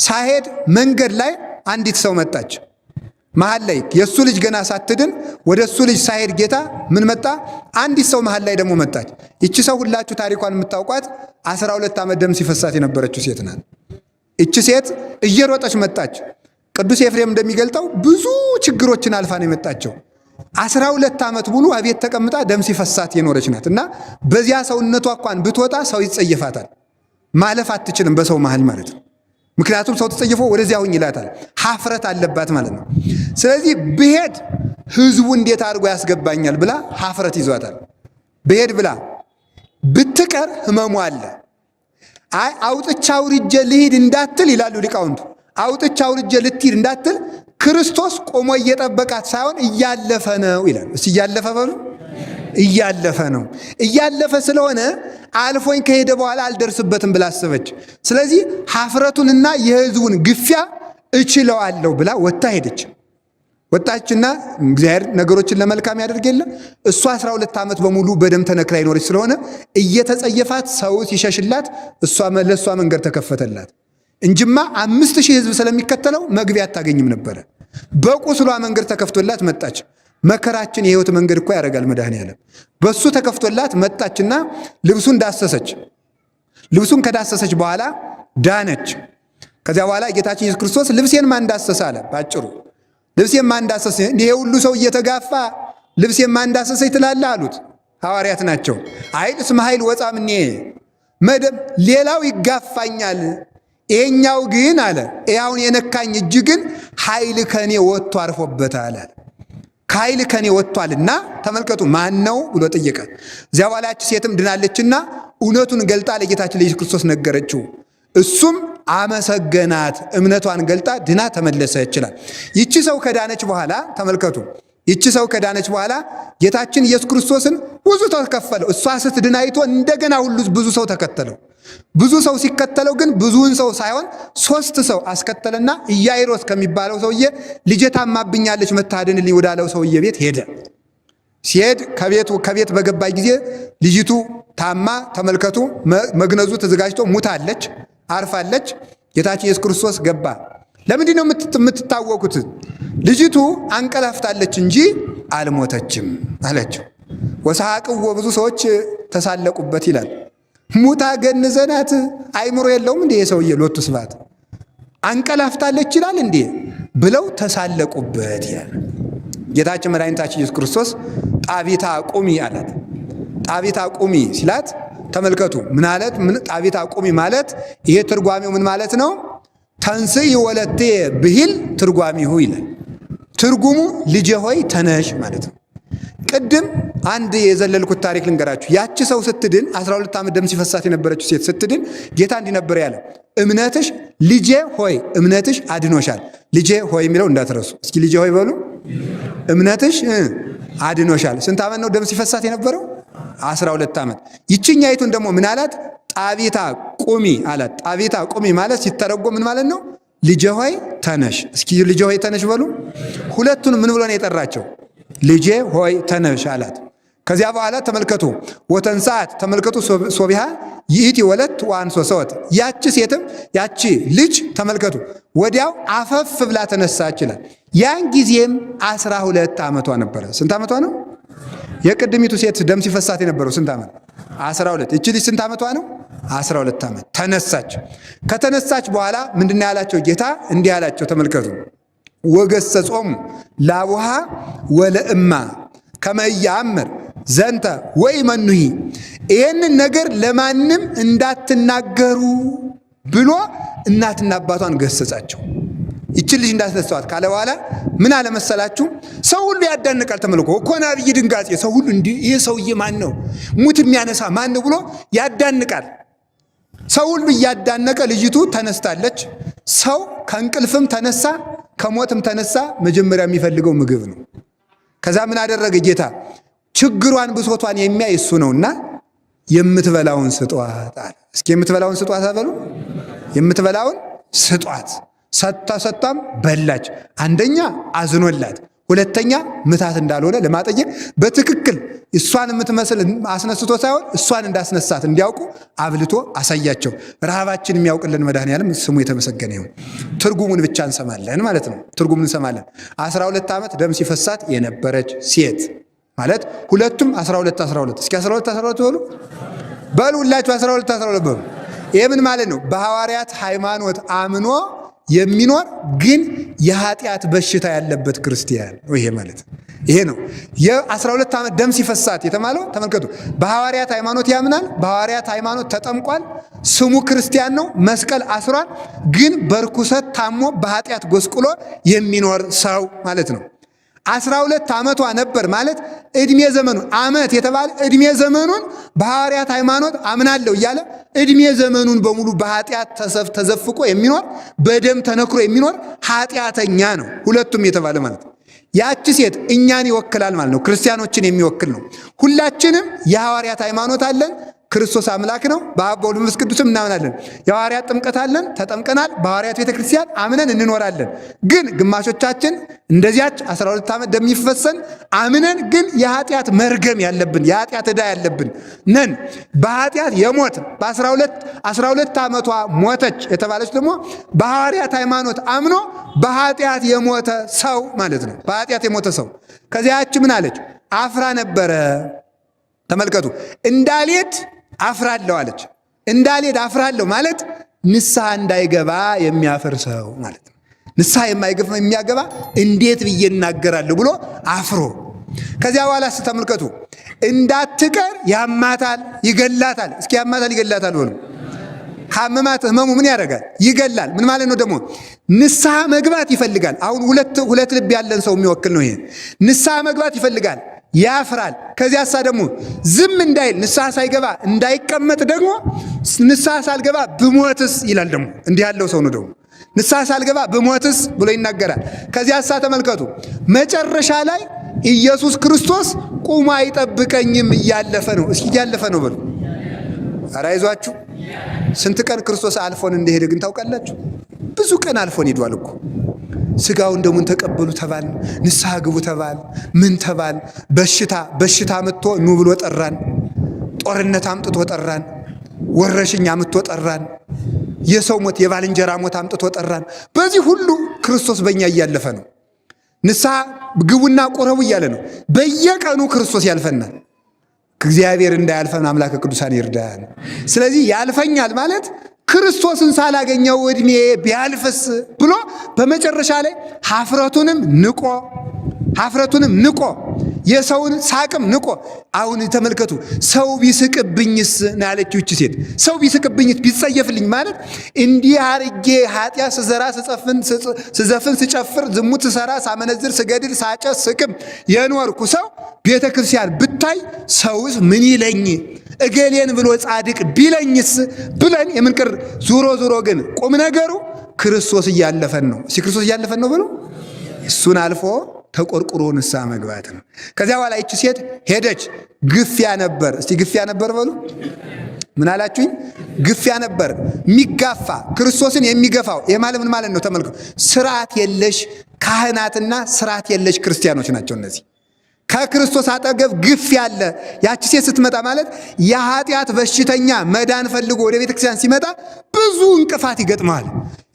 S1: ሳሄድ መንገድ ላይ አንዲት ሰው መጣች። መሃል ላይ የእሱ ልጅ ገና ሳትድን ወደ እሱ ልጅ ሳሄድ ጌታ ምን መጣ? አንዲት ሰው መሃል ላይ ደግሞ መጣች። ይቺ ሰው ሁላችሁ ታሪኳን የምታውቋት 12 ዓመት ደም ሲፈሳት የነበረችው ሴት ናት። ይቺ ሴት እየሮጠች መጣች። ቅዱስ ኤፍሬም እንደሚገልጠው ብዙ ችግሮችን አልፋ ነው የመጣቸው። 12 ዓመት ሙሉ አቤት ተቀምጣ ደም ሲፈሳት የኖረች ናት እና በዚያ ሰውነቷ እንኳን ብትወጣ ሰው ይጸየፋታል። ማለፍ አትችልም በሰው መሃል ማለት ነው። ምክንያቱም ሰው ተጸይፎ ወደዚያ ሁኝ ይላታል። ሀፍረት አለባት ማለት ነው። ስለዚህ ብሄድ ህዝቡ እንዴት አድርጎ ያስገባኛል ብላ ሀፍረት ይዟታል። ብሄድ ብላ ብትቀር ህመሙ አለ። አይ አውጥቻ አውርጄ ልሂድ እንዳትል ይላሉ ሊቃውንቱ። አውጥቻ አውርጄ ልትሂድ እንዳትል ክርስቶስ ቆሞ እየጠበቃት ሳይሆን እያለፈ ነው ይላል። እስቲ እያለፈ በሉ። እያለፈ ነው። እያለፈ ስለሆነ አልፎኝ ከሄደ በኋላ አልደርስበትም ብላ አሰበች። ስለዚህ ሀፍረቱንና የሕዝቡን ግፊያ እችለዋለሁ ብላ ወጥታ ሄደች። ወጣችና እግዚአብሔር ነገሮችን ለመልካም ያደርግ የለ እሷ 12 ዓመት በሙሉ በደም ተነክራ ይኖረች ስለሆነ እየተጸየፋት ሰው ሲሸሽላት ለእሷ መንገድ ተከፈተላት እንጂማ 5000 ሕዝብ ስለሚከተለው መግቢያ አታገኝም ነበረ። በቁስሏ መንገድ ተከፍቶላት መጣች። መከራችን የሕይወት መንገድ እኮ ያደርጋል መድኃኔዓለም። በሱ ተከፍቶላት መጣችና ልብሱን ዳሰሰች። ልብሱን ከዳሰሰች በኋላ ዳነች። ከዚያ በኋላ ጌታችን ኢየሱስ ክርስቶስ ልብሴን ማን ዳሰሰ አለ። ባጭሩ ልብሴን ማን ዳሰሰ? ይሄ ሁሉ ሰው እየተጋፋ ልብሴን ማን ዳሰሰ ትላለህ አሉት። ሐዋርያት ናቸው። አይል እስመ ኃይል ወፃ ምኔ መደብ ሌላው ይጋፋኛል፣ ይሄኛው ግን አለ ያውን የነካኝ እጅ ግን ኃይል ከኔ ወጥቶ አርፎበታል አለ። ከኃይል ከኔ ወጥቷልና ተመልከቱ ማን ነው ብሎ ጠየቀ። እዚያ በኋላ ያች ሴትም ድናለችና እውነቱን ገልጣ ለጌታችን ለኢየሱስ ክርስቶስ ነገረችው። እሱም አመሰገናት። እምነቷን ገልጣ ድና ተመለሰ ይችላል። ይቺ ሰው ከዳነች በኋላ ተመልከቱ፣ ይቺ ሰው ከዳነች በኋላ ጌታችን ኢየሱስ ክርስቶስን ብዙ ተከፈለው። እሷ ስትድን አይቶ እንደገና ሁሉ ብዙ ሰው ተከተለው። ብዙ ሰው ሲከተለው ግን ብዙውን ሰው ሳይሆን 3 ሰው አስከተለና ኢያኢሮስ ከሚባለው ሰውዬ ልጄ ታማብኛለች መታደንልኝ ወዳለው ሰውዬ ቤት ሄደ። ሲሄድ ከቤት በገባ ጊዜ ልጅቱ ታማ ተመልከቱ፣ መግነዙ ተዘጋጅቶ ሙታለች፣ አርፋለች። ጌታችን ኢየሱስ ክርስቶስ ገባ። ለምንድን ነው የምትታወቁት? ልጅቱ አንቀላፍታለች እንጂ አልሞተችም አለችው። ወሰሐቅዎ ብዙ ሰዎች ተሳለቁበት ይላል። ሙታ ገንዘናት አይምሮ የለውም እንዴ የሰውዬ ሎቱ ስብሐት አንቀላፍታለች ይላል እንዴ ብለው ተሳለቁበት ይላል። ጌታችን መድኃኒታችን ኢየሱስ ክርስቶስ ጣቢታ ቁሚ አላት። ጣቢታ ቁሚ ሲላት ተመልከቱ ምን አለት? ጣቢታ ቁሚ ማለት ይሄ ትርጓሜው ምን ማለት ነው? ተንሥኢ ወለቴ ብሂል ትርጓሜው ይላል። ትርጉሙ ልጄ ሆይ ተነሽ ማለት ነው። ቅድም አንድ የዘለልኩት ታሪክ ልንገራችሁ። ያቺ ሰው ስትድን 12 ዓመት ደም ሲፈሳት የነበረችው ሴት ስትድን ጌታ እንዲህ ነበር ያለ፣ እምነትሽ ልጄ ሆይ እምነትሽ አድኖሻል። ልጄ ሆይ የሚለው እንዳትረሱ። እስኪ ልጄ ሆይ በሉ። እምነትሽ አድኖሻል። ስንት ዓመት ነው ደም ሲፈሳት የነበረው? 12 ዓመት። ይችኛይቱን ደግሞ ምን አላት? ጣቢታ ቁሚ አላት። ጣቢታ ቁሚ ማለት ሲተረጎም ምን ማለት ነው? ልጄ ሆይ ተነሽ። እስኪ ልጄ ሆይ ተነሽ በሉ። ሁለቱን ምን ብሎ ነው የጠራቸው? ልጄ ሆይ ተነሽ አላት። ከዚያ በኋላ ተመልከቱ ወተንሳት ተመልከቱ ሶቢሃ ይእቲ ወለት ወአንሶ ሰወት ያቺ ሴትም ያቺ ልጅ ተመልከቱ ወዲያው አፈፍ ብላ ተነሳች ይላል። ያን ጊዜም 12 ዓመቷ ነበረ። ስንት ዓመቷ ነው? የቅድሚቱ ሴት ደም ሲፈሳት የነበረው ስንት ዓመት? 12። እቺ ልጅ ስንት ዓመቷ ነው? 12 ዓመት። ተነሳች። ከተነሳች በኋላ ምንድነው ያላቸው ጌታ? እንዲህ ያላቸው ተመልከቱ ወገሰጾሙ ላቡሃ ወለእማ ከመ ኢየአምር ዘንተ ወኢመኑሂ ይህንን ነገር ለማንም እንዳትናገሩ ብሎ እናትና አባቷን ገሰጻቸው። ይችን ልጅ እንዳትነሳዋት ካለ በኋላ ምን አለመሰላችሁ? ሰው ሁሉ ያዳንቃል። ተመልኮ እኮና ብይ ድንጋጼ ሰው ሁሉ እንዲህ ይሄ ሰውዬ ማን ነው? ሙት የሚያነሳ ማን ነው ብሎ ያዳንቃል። ሰው ሁሉ እያዳነቀ ልጅቱ ተነስታለች። ሰው ከእንቅልፍም ተነሳ ከሞትም ተነሳ መጀመሪያ የሚፈልገው ምግብ ነው። ከዛ ምን አደረገ ጌታ? ችግሯን ብሶቷን የሚያይ እሱ ነውና የምትበላውን ስጧት አለ። እስኪ የምትበላውን ስጧት አበሉ። የምትበላውን ስጧት። ሰጣም በላች። አንደኛ አዝኖላት፣ ሁለተኛ ምታት እንዳልሆነ ለማጠየቅ በትክክል እሷን የምትመስል አስነስቶ ሳይሆን እሷን እንዳስነሳት እንዲያውቁ አብልቶ አሳያቸው። ረሃባችን የሚያውቅልን መድኃኔዓለም ስሙ የተመሰገነ ይሁን። ትርጉሙን ብቻ እንሰማለን ማለት ነው። ትርጉሙን እንሰማለን። 12 ዓመት ደም ሲፈሳት የነበረች ሴት ማለት ሁለቱም 12 እስኪ 12 በሉ በሉ ሁላችሁ 12 በሉ። ይሄ ምን ማለት ነው? በሐዋርያት ሃይማኖት አምኖ የሚኖር ግን የኃጢአት በሽታ ያለበት ክርስቲያን ነው። ይሄ ማለት ይሄ ነው። የ12 ዓመት ደም ሲፈሳት የተባለው ተመልከቱ። በሐዋርያት ሃይማኖት ያምናል፣ በሐዋርያት ሃይማኖት ተጠምቋል፣ ስሙ ክርስቲያን ነው፣ መስቀል አስሯል። ግን በርኩሰት ታሞ በኃጢአት ጎስቁሎ የሚኖር ሰው ማለት ነው። 12 ዓመቷ ነበር ማለት እድሜ ዘመኑን ዓመት የተባለ እድሜ ዘመኑን በሐዋርያት ሃይማኖት አምናለሁ እያለ እድሜ ዘመኑን በሙሉ በኃጢአት ተዘፍቆ የሚኖር በደም ተነክሮ የሚኖር ኃጢአተኛ ነው። ሁለቱም የተባለ ማለት ያቺ ሴት እኛን ይወክላል ማለት ነው። ክርስቲያኖችን የሚወክል ነው። ሁላችንም የሐዋርያት ሃይማኖት አለን። ክርስቶስ አምላክ ነው። በአብ በወልድ በመንፈስ ቅዱስም እናምናለን። የሐዋርያት ጥምቀት አለን፣ ተጠምቀናል። በሐዋርያት ቤተክርስቲያን አምነን እንኖራለን። ግን ግማሾቻችን እንደዚያች 12 ዓመት እንደሚፈሰን አምነን ግን የኃጢአት መርገም ያለብን የኃጢአት ዕዳ ያለብን ነን። በኃጢአት የሞት በ12 ዓመቷ ሞተች የተባለች ደግሞ በሐዋርያት ሃይማኖት አምኖ በኃጢአት የሞተ ሰው ማለት ነው። በኃጢአት የሞተ ሰው። ከዚያች ምን አለች? አፍራ ነበረ። ተመልከቱ። እንዳልሄድ አፍራለሁ አለች። እንዳልሄድ አፍራለሁ ማለት ንስሐ እንዳይገባ የሚያፍር ሰው ማለት ነው። ንስሐ የሚያገባ እንዴት ብዬ እናገራለሁ ብሎ አፍሮ። ከዚያ በኋላ ተመልከቱ። እንዳትቀር ያማታል፣ ይገላታል። እስኪ ያማታል፣ ይገላታል በሉ። ካመማት ህመሙ ምን ያደርጋል? ይገላል። ምን ማለት ነው ደግሞ? ንስሐ መግባት ይፈልጋል። አሁን ሁለት ልብ ያለን ሰው የሚወክል ነው ይሄ። ንስሐ መግባት ይፈልጋል፣ ያፍራል። ከዚያሳ ደግሞ ዝም እንዳይል ንስሐ ሳይገባ እንዳይቀመጥ ደግሞ ንስሐ ሳልገባ ብሞትስ ይላል። ደግሞ እንዲህ ያለው ሰው ነው ደግሞ ንስሐ ሳልገባ ብሞትስ ብሎ ይናገራል። ከዚያሳ ተመልከቱ መጨረሻ ላይ ኢየሱስ ክርስቶስ ቁሞ አይጠብቀኝም እያለፈ ነው። እስኪ እያለፈ ነው በሉ። ኧረ አይዟችሁ። ስንት ቀን ክርስቶስ አልፎን እንደሄደ ግን ታውቃላችሁ? ብዙ ቀን አልፎን ሄዷል እኮ። ስጋውን ደሙን ተቀበሉ ተባል፣ ንስሐ ግቡ ተባል፣ ምን ተባል። በሽታ መጥቶ ኑ ብሎ ጠራን። ጦርነት አምጥቶ ጠራን። ወረሽኝ አምጥቶ ጠራን። የሰው ሞት የባልንጀራ ሞት አምጥቶ ጠራን። በዚህ ሁሉ ክርስቶስ በእኛ እያለፈ ነው። ንስሐ ግቡና ቁረቡ እያለ ነው። በየቀኑ ክርስቶስ ያልፈናል። እግዚአብሔር እንዳያልፈን አምላከ ቅዱሳን ይርዳን። ስለዚህ ያልፈኛል ማለት ክርስቶስን ሳላገኘው እድሜ ቢያልፍስ ብሎ በመጨረሻ ላይ ሀፍረቱንም ንቆ የሰውን ሳቅም ንቆ። አሁን ተመልከቱ። ሰው ቢስቅብኝስ ናለችው እቺ ሴት። ሰው ቢስቅብኝስ ቢጸየፍልኝ ማለት እንዲህ አርጌ ኃጢአት ስዘራ ስዘፍን ስጨፍር ዝሙት ስሰራ ሳመነዝር ስገድል ሳጨስ ስቅም የኖርኩ ሰው ቤተ ክርስቲያን ብታይ ሰውስ ምን ይለኝ እገሌን ብሎ ጻድቅ ቢለኝስ ብለን የምንቅር። ዙሮ ግን ቁም ነገሩ ክርስቶስ እያለፈን ነው። ክርስቶስ እያለፈን ነው ብሎ እሱን አልፎ ተቆርቁሮ ንስሐ መግባት ነው። ከዚያ በኋላ ይቺ ሴት ሄደች። ግፊያ ነበር። እስቲ ግፊያ ነበር በሉ። ምን አላችሁኝ? ግፊያ ነበር። የሚጋፋ ክርስቶስን የሚገፋው ይሄ ማለት ምን ማለት ነው? ተመልከቱ። ስርዓት የለሽ ካህናትና ስርዓት የለሽ ክርስቲያኖች ናቸው እነዚህ። ከክርስቶስ አጠገብ ግፊያ አለ። ያቺ ሴት ስትመጣ ማለት የኃጢአት በሽተኛ መዳን ፈልጎ ወደ ቤተክርስቲያን ሲመጣ ብዙ እንቅፋት ይገጥመዋል።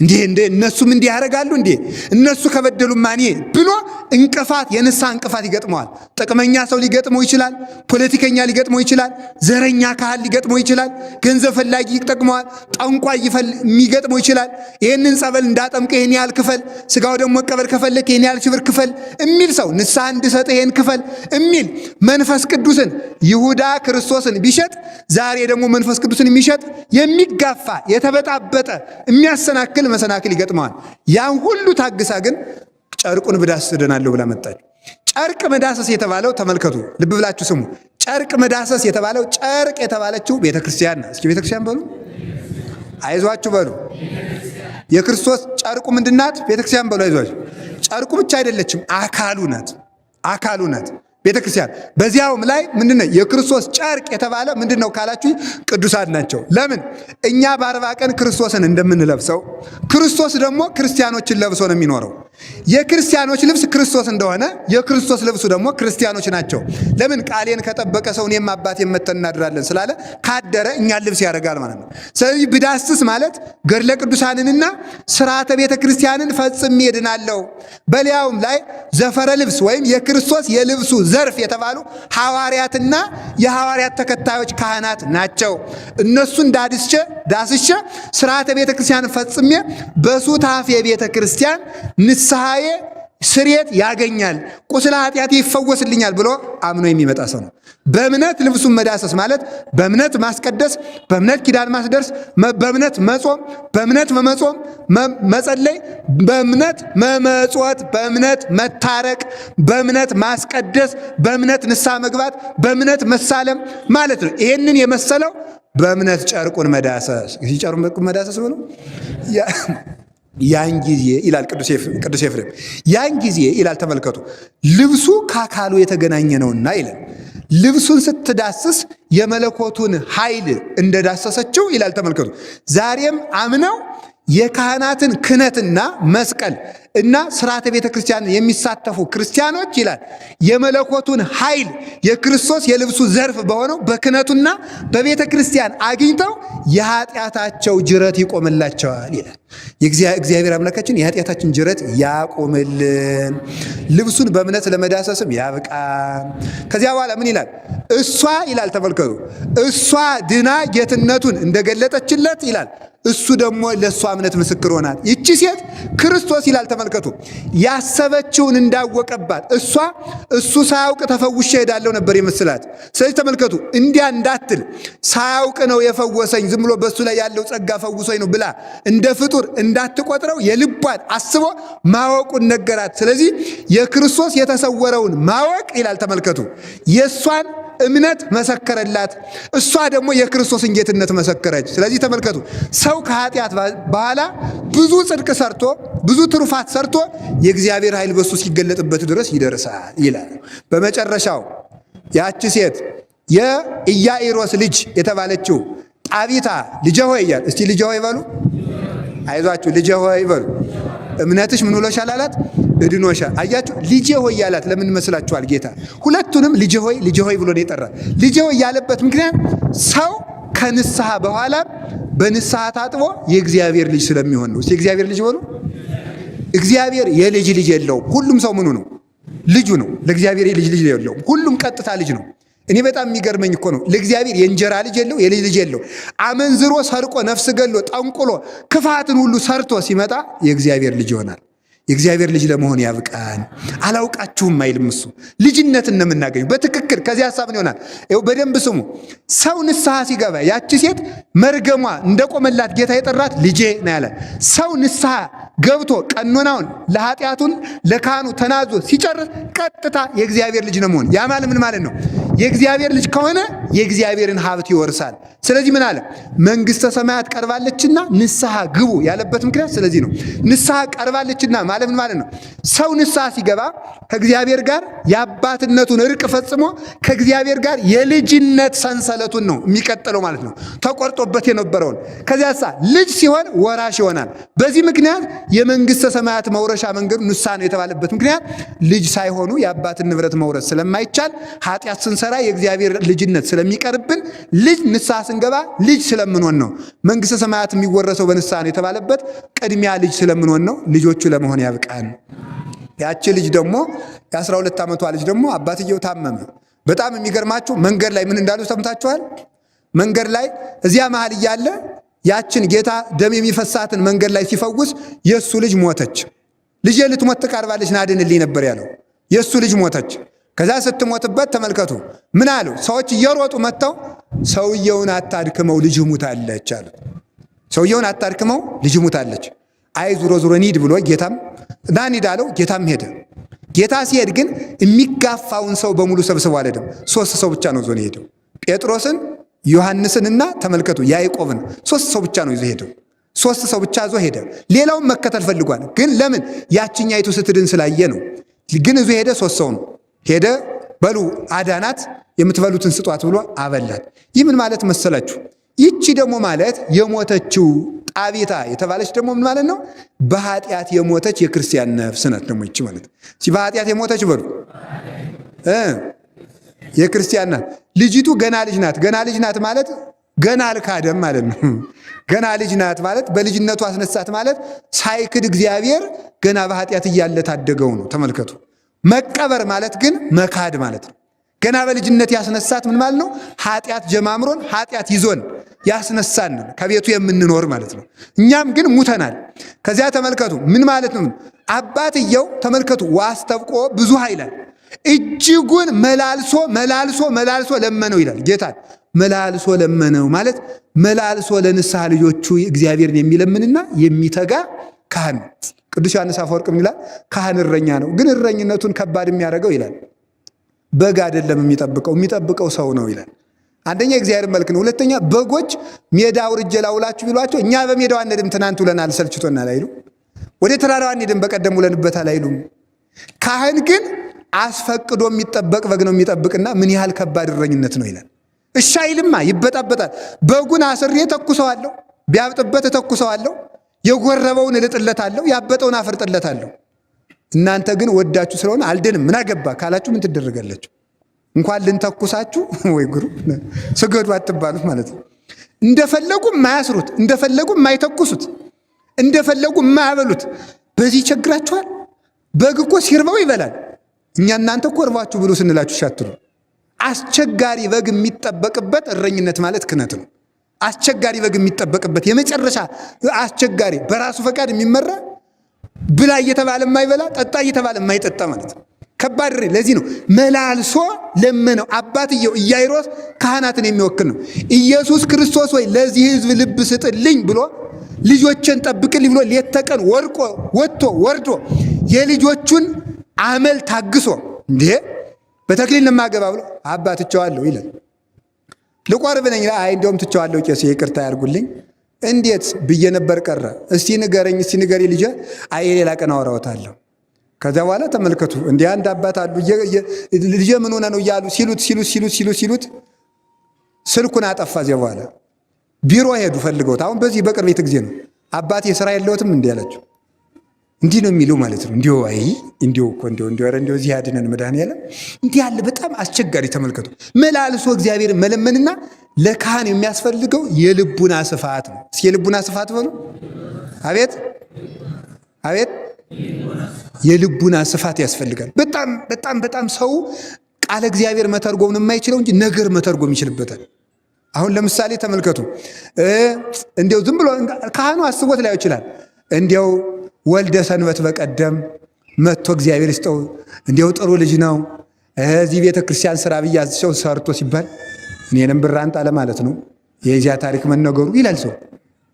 S1: እንዴ እነሱም እንዲህ ያደርጋሉ እንዴ እነሱ ከበደሉ ማኔ ብሎ እንቅፋት የንስሐ እንቅፋት ይገጥመዋል። ጥቅመኛ ሰው ሊገጥመው ይችላል። ፖለቲከኛ ሊገጥመው ይችላል። ዘረኛ ካህል ሊገጥመው ይችላል። ገንዘብ ፈላጊ ይጠቅመዋል። ጠንቋይ የሚገጥመው ይችላል። ይህንን ጸበል እንዳጠምቀ ይህን ያህል ክፈል፣ ስጋው ደግሞ መቀበል ከፈለክ ይህን ያህል ሽብር ክፈል የሚል ሰው፣ ንስሐ እንድሰጥ ይህን ክፈል የሚል መንፈስ ቅዱስን ይሁዳ ክርስቶስን ቢሸጥ ዛሬ ደግሞ መንፈስ ቅዱስን የሚሸጥ የሚጋፋ የተበጣበጠ የሚያሰናክል መሰናክል ይገጥመዋል። ያን ሁሉ ታግሳ ግን ጨርቁን ብዳስስ እድናለሁ ብላ መጣች። ጨርቅ መዳሰስ የተባለው ተመልከቱ፣ ልብ ብላችሁ ስሙ። ጨርቅ መዳሰስ የተባለው ጨርቅ የተባለችው ቤተክርስቲያን ናት። እስኪ ቤተክርስቲያን በሉ፣ አይዟችሁ በሉ። የክርስቶስ ጨርቁ ምንድናት? ቤተክርስቲያን በሉ፣ አይዟችሁ። ጨርቁ ብቻ አይደለችም፣ አካሉ ናት ቤተክርስቲያን። በዚያውም ላይ ምንድነው የክርስቶስ ጨርቅ የተባለ ምንድነው ካላችሁ ቅዱሳን ናቸው። ለምን? እኛ በ40 ቀን ክርስቶስን እንደምንለብሰው ክርስቶስ ደግሞ ክርስቲያኖችን ለብሶ ነው የሚኖረው። የክርስቲያኖች ልብስ ክርስቶስ እንደሆነ የክርስቶስ ልብሱ ደግሞ ክርስቲያኖች ናቸው። ለምን? ቃሌን ከጠበቀ ሰው እኔም አባቴን መጥተን እናድራለን ስላለ ካደረ እኛን ልብስ ያደርጋል ማለት ነው። ስለዚህ ብዳስስ ማለት ገድለ ቅዱሳንንና ስርዓተ ቤተ ክርስቲያንን ፈጽሜ እድናለሁ። በሊያውም ላይ ዘፈረ ልብስ ወይም የክርስቶስ የልብሱ ዘርፍ የተባሉ ሐዋርያትና የሐዋርያት ተከታዮች ካህናት ናቸው። እነሱን ዳስሼ ስርዓተ ቤተ ክርስቲያን ፈጽሜ በሱታፌ ቤተ ክርስቲያን ንስሐዬ ስርየት ያገኛል፣ ቁስለ ኃጢአቴ ይፈወስልኛል ብሎ አምኖ የሚመጣ ሰው ነው። በእምነት ልብሱን መዳሰስ ማለት በእምነት ማስቀደስ፣ በእምነት ኪዳን ማስደርስ፣ በእምነት መጾም፣ በእምነት መጸለይ፣ በእምነት መመጽወት፣ በእምነት መታረቅ፣ በእምነት ማስቀደስ፣ በእምነት ንስሐ መግባት፣ በእምነት መሳለም ማለት ነው። ይሄንን የመሰለው በእምነት ጨርቁን መዳሰስ። ጨርቁን መዳሰስ ብሎ ያን ጊዜ ይላል ቅዱስ ኤፍሬም፣ ያን ጊዜ ይላል ተመልከቱ፣ ልብሱ ከአካሉ የተገናኘ ነውና ይላል። ልብሱን ስትዳስስ የመለኮቱን ኃይል እንደዳሰሰችው ይላል ተመልከቱ። ዛሬም አምነው የካህናትን ክህነትና መስቀል እና ስርዓተ ቤተ ክርስቲያን የሚሳተፉ ክርስቲያኖች ይላል የመለኮቱን ኃይል የክርስቶስ የልብሱ ዘርፍ በሆነው በክህነቱና በቤተ ክርስቲያን አግኝተው የኃጢአታቸው ጅረት ይቆምላቸዋል ይላል። እግዚአብሔር አምላካችን የኃጢአታችን ጅረት ያቆምልን፣ ልብሱን በእምነት ለመዳሰስም ያብቃን። ከዚያ በኋላ ምን ይላል? እሷ ይላል ተመልከቱ፣ እሷ ድና ጌትነቱን እንደገለጠችለት ይላል እሱ ደግሞ ለእሷ እምነት ምስክር ሆናል። ይቺ ሴት ክርስቶስ ይላል ተመልከቱ ያሰበችውን እንዳወቀባት እሱ ሳያውቅ ተፈውሼ ሄዳለሁ ነበር የመስላት። ስለዚህ ተመልከቱ እንዲያ እንዳትል ሳያውቅ ነው የፈወሰኝ ዝም ብሎ በሱ ላይ ያለው ጸጋ ፈውሶኝ ነው ብላ እንደ ፍጡር እንዳትቆጥረው የልቧን አስቦ ማወቁን ነገራት። ስለዚህ የክርስቶስ የተሰወረውን ማወቅ ይላል ተመልከቱ የእሷን እምነት መሰከረላት፣ እሷ ደግሞ የክርስቶስን ጌትነት መሰከረች። ስለዚህ ተመልከቱ ሰው ከኃጢአት በኋላ ብዙ ጽድቅ ሰርቶ ብዙ ትሩፋት ሰርቶ የእግዚአብሔር ኃይል በሱ ሲገለጥበት ድረስ ይደርሳል ይላል። በመጨረሻው ያቺ ሴት የኢያኢሮስ ልጅ የተባለችው ጣቢታ ልጄ ሆይ እያል እስቲ ልጄ ሆይ በሉ፣ አይዟችሁ ልጄ ሆይ በሉ፣ እምነትሽ ምን ብሎሻል አላት? እድኖሻል። አያችሁ ልጄ ሆይ ያላት ለምን መስላችኋል? ጌታ ሁለቱንም ልጄ ሆይ ብሎ ነው የጠራ። ልጄ ሆይ ያለበት ምክንያት ሰው ከንስሐ በኋላ በንስሐ ታጥቦ የእግዚአብሔር ልጅ ስለሚሆን ነው። የእግዚአብሔር ልጅ ሆኖ እግዚአብሔር የልጅ የለውም። ሁሉም ሰው ምኑ ነው? ልጁ ነው። ለእግዚአብሔር የልጅ የለውም። ሁሉም ቀጥታ ልጅ ነው። እኔ በጣም የሚገርመኝ እኮ ነው ለእግዚአብሔር የእንጀራ ልጅ የለው፣ የልጅ የለው። አመንዝሮ ሰርቆ ነፍስ ገሎ ጠንቁሎ ክፋትን ሁሉ ሰርቶ ሲመጣ የእግዚአብሔር ልጅ ይሆናል። የእግዚአብሔር ልጅ ለመሆን ያብቃን። አላውቃችሁም አይልም እሱ። ልጅነትን ነው የምናገኘው በትክክል። ከዚህ ሐሳብ ነው ይሆናል። በደንብ ስሙ። ሰው ንስሐ ሲገባ ያቺ ሴት መርገሟ እንደቆመላት ጌታ የጠራት ልጄ ነው ያለ። ሰው ንስሐ ገብቶ ቀኖናውን ለኃጢአቱን ለካህኑ ተናዞ ሲጨርስ ቀጥታ የእግዚአብሔር ልጅ ነው መሆን። ያ ማለት ምን ማለት ነው? የእግዚአብሔር ልጅ ከሆነ የእግዚአብሔርን ሀብት ይወርሳል። ስለዚህ ምን አለ? መንግሥተ ሰማያት ቀርባለችና ንስሐ ግቡ ያለበት ምክንያት ስለዚህ ነው። ንስሐ ቀርባለችና ማለት ምን ማለት ነው? ሰው ንስሐ ሲገባ ከእግዚአብሔር ጋር የአባትነቱን እርቅ ፈጽሞ ከእግዚአብሔር ጋር የልጅነት ሰንሰለቱን ነው የሚቀጥለው ማለት ነው። ተቆርጦበት የነበረውን ከዚያሳ ልጅ ሲሆን ወራሽ ይሆናል። በዚህ ምክንያት የመንግሥተ ሰማያት መውረሻ መንገዱ ንስሐ ነው የተባለበት ምክንያት ልጅ ሳይሆኑ የአባትን ንብረት መውረስ ስለማይቻል ኃጢአት ስንሰራ የእግዚአብሔር ልጅነት ስለሚቀርብን ልጅ ንስሐ ስንገባ ልጅ ስለምንሆን ነው። መንግሥተ ሰማያት የሚወረሰው በንስሐ ነው የተባለበት ቅድሚያ ልጅ ስለምንሆን ነው። ልጆቹ ለመሆን ያብቃን። ያቺ ልጅ ደግሞ የ12 ዓመቷ ልጅ ደግሞ አባትየው ታመመ። በጣም የሚገርማችሁ መንገድ ላይ ምን እንዳሉ ሰምታችኋል? መንገድ ላይ እዚያ መሃል እያለ ያችን ጌታ ደም የሚፈሳትን መንገድ ላይ ሲፈውስ የእሱ ልጅ ሞተች። ልጄ ልትሞት ትቃርባለች ና አድንልኝ ነበር ያለው። የእሱ ልጅ ሞተች። ከዛ ስትሞትበት ተመልከቱ ምን አሉ? ሰዎች እየሮጡ መጥተው ሰውየውን አታድክመው ልጅ ሙታለች አሉት። ሰውየውን አታድክመው ልጅ ሙታለች። አይ ዙሮ ኒድ ብሎ ጌታም ና ኒድ አለው። ጌታም ሄደ። ጌታ ሲሄድ ግን የሚጋፋውን ሰው በሙሉ ሰብስቦ አልሄደም። 3 ሰው ብቻ ነው ዞን ሄደው። ጴጥሮስን ዮሐንስንና ተመልከቱ ያዕቆብን 3 ሰው ብቻ ነው ይዞ ሄደው። 3 ሰው ብቻ ይዞ ሄደ። ሌላውን መከተል ፈልጓል። ግን ለምን? ያችኛይቱ ስትድን ስላየ ነው። ግን ይዞ ሄደ። 3 ሰው ነው ሄደ። በሉ አዳናት፣ የምትበሉትን ስጧት ብሎ አበላት። ይህ ምን ማለት መሰላችሁ? ይቺ ደግሞ ማለት የሞተችው ጣቢታ የተባለች ደግሞ ምን ማለት ነው? በኃጢአት የሞተች የክርስቲያን ነፍስ ናት። ደግሞ ይቺ ማለት በኃጢአት የሞተች በሉ የክርስቲያን ናት። ልጅቱ ገና ልጅ ናት። ገና ልጅ ናት ማለት ገና አልካደም ማለት ነው። ገና ልጅ ናት ማለት በልጅነቱ አስነሳት ማለት ሳይክድ እግዚአብሔር ገና በኃጢአት እያለ ታደገው ነው። ተመልከቱ። መቀበር ማለት ግን መካድ ማለት ነው። ገና በልጅነት ያስነሳት ምን ማለት ነው? ኃጢአት ጀማምሮን ኃጢአት ይዞን ያስነሳን ከቤቱ የምንኖር ማለት ነው። እኛም ግን ሙተናል። ከዚያ ተመልከቱ ምን ማለት ነው? አባትየው ተመልከቱ ዋስተብቆ ብዙ ኃይላል እጅጉን መላልሶ ለመነው ይላል። ጌታን መላልሶ ለመነው ማለት መላልሶ ለንስሐ ልጆቹ እግዚአብሔርን የሚለምንና የሚተጋ ካህን። ቅዱስ ዮሐንስ አፈወርቅ ምን ይላል? ካህን እረኛ ነው፣ ግን እረኝነቱን ከባድ የሚያደርገው ይላል በግ አይደለም የሚጠብቀው ሰው ነው ይላል። አንደኛ እግዚአብሔር መልክ ነው። ሁለተኛ በጎች ሜዳ አውርጄ ላውላችሁ ቢሏቸው እኛ በሜዳው አንሄድም ትናንት ውለናል ሰልችቶናል አይሉ። ወደ ተራራው አንሄድም በቀደም ውለንበታል አይሉም። ካህን ግን አስፈቅዶ የሚጠበቅ በግ ነው የሚጠብቅና ምን ያህል ከባድ እረኝነት ነው ይላል። እሺ አይልማ፣ ይበጣበጣል። በጉን አስሬ ተኩሰዋለሁ፣ ቢያብጥበት ተኩሰዋለሁ፣ የጎረበውን እልጥለታለሁ፣ ያበጠውን አፈርጥለታለሁ። እናንተ ግን ወዳችሁ ስለሆነ አልድንም ምን አገባ ካላችሁ ምን ትደረጋላችሁ? እንኳን ልንተኩሳችሁ ወይ ጉሩ ስገዱ አትባሉት ማለት ነው። እንደፈለጉ የማያስሩት፣ እንደፈለጉ የማይተኩሱት፣ እንደፈለጉ የማያበሉት በዚህ ይቸግራችኋል። በግ እኮ ሲርበው ይበላል። እኛ እናንተ እኮ እርባችሁ ብሎ ስንላችሁ ሻትሉ። አስቸጋሪ በግ የሚጠበቅበት እረኝነት ማለት ክህነት ነው። አስቸጋሪ በግ የሚጠበቅበት የመጨረሻ አስቸጋሪ በራሱ ፈቃድ የሚመራ ብላ እየተባለ የማይበላ ጠጣ እየተባለ የማይጠጣ ማለት ነው። ከባድ እረኝ። ለዚህ ነው መላልሶ ለመነው አባትየው ኢያይሮስ ካህናትን የሚወክል ነው። ኢየሱስ ክርስቶስ ወይ ለዚህ ሕዝብ ልብ ስጥልኝ ብሎ ልጆችን ጠብቅልኝ ብሎ ሌት ተቀን ወጥቶ ወርዶ የልጆቹን አመል ታግሶ እንዴ በተክሊል ለማገባ ብሎ አባት ትቸዋለሁ ይላል። ልቆርብ ነኝ አይ እንደውም ትቸዋለሁ ቄስ ይቅርታ ያርጉልኝ እንዴት ብዬ ነበር ቀረ። እስቲ ንገረኝ እስቲ ንገሪ ልጄ አይ ሌላ ቀን አወራዎታለሁ። ከዛ በኋላ ተመልከቱ እንዲህ አንድ አባት አሉ ልጄ ምን ሆነ ነው እያሉ ሲሉት ስልኩን አጠፋ። እዚያ በኋላ ቢሮ ሄዱ ፈልገውት። አሁን በዚህ በቅርብ ጊዜ ነው አባቴ ስራ የለውትም እንዲህ አላቸው። እንዲህ ነው የሚለው ማለት ነው። እንዲሁ አይ እንዲሁ እኮ እንዲሁ እዚህ ያድነን መድኃኒዓለም እንዲህ ያለ በጣም አስቸጋሪ። ተመልከቱ መላልሶ እግዚአብሔር መለመንና ለካህን የሚያስፈልገው የልቡና ስፋት ነው። እስኪ የልቡና ስፋት በሉ። አቤት አቤት የልቡና ስፋት ያስፈልጋል። በጣም በጣም በጣም ሰው ቃለ እግዚአብሔር መተርጎም የማይችለው እንጂ ነገር መተርጎም ይችልበታል። አሁን ለምሳሌ ተመልከቱ እንዲያው ዝም ብሎ ካህኑ አስቦት ላይ ይችላል። እንዲያው ወልደ ሰንበት በቀደም መጥቶ እግዚአብሔር ይስጠው እንዲያው ጥሩ ልጅ ነው እዚህ ቤተ ክርስቲያን ስራ ብያዝቸው ሰርቶ ሲባል እኔንም ብር አንጣ ለማለት ነው የዚያ ታሪክ መነገሩ ይላል ሰው።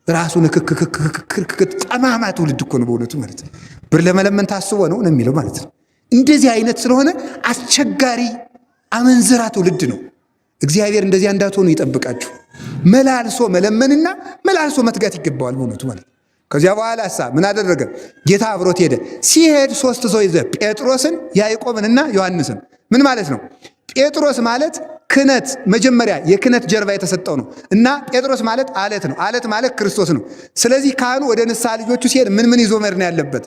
S1: ራሱን ክክክክክክ ጠማማ ትውልድ እኮ ነው በእውነቱ ማለት ነው። ብር ለመለመን ታስቦ ነው የሚለው ማለት ነው። እንደዚህ አይነት ስለሆነ አስቸጋሪ አመንዝራ ትውልድ ነው። እግዚአብሔር እንደዚያ እንዳትሆኑ ይጠብቃችሁ። መላልሶ መለመንና መላልሶ መትጋት ይገባዋል በእውነቱ ማለት ነው። ከዚያ በኋላ ምን አደረገ? ጌታ አብሮት ሄደ። ሲሄድ 3 ሰው ይዘ ጴጥሮስን ያዕቆብንና ዮሐንስን። ምን ማለት ነው? ጴጥሮስ ማለት ክህነት መጀመሪያ የክህነት ጀርባ የተሰጠው ነው እና ጴጥሮስ ማለት አለት ነው። አለት ማለት ክርስቶስ ነው። ስለዚህ ካህኑ ወደ ንስሐ ልጆቹ ሲሄድ ምን ይዞ መሄድ ነው ያለበት?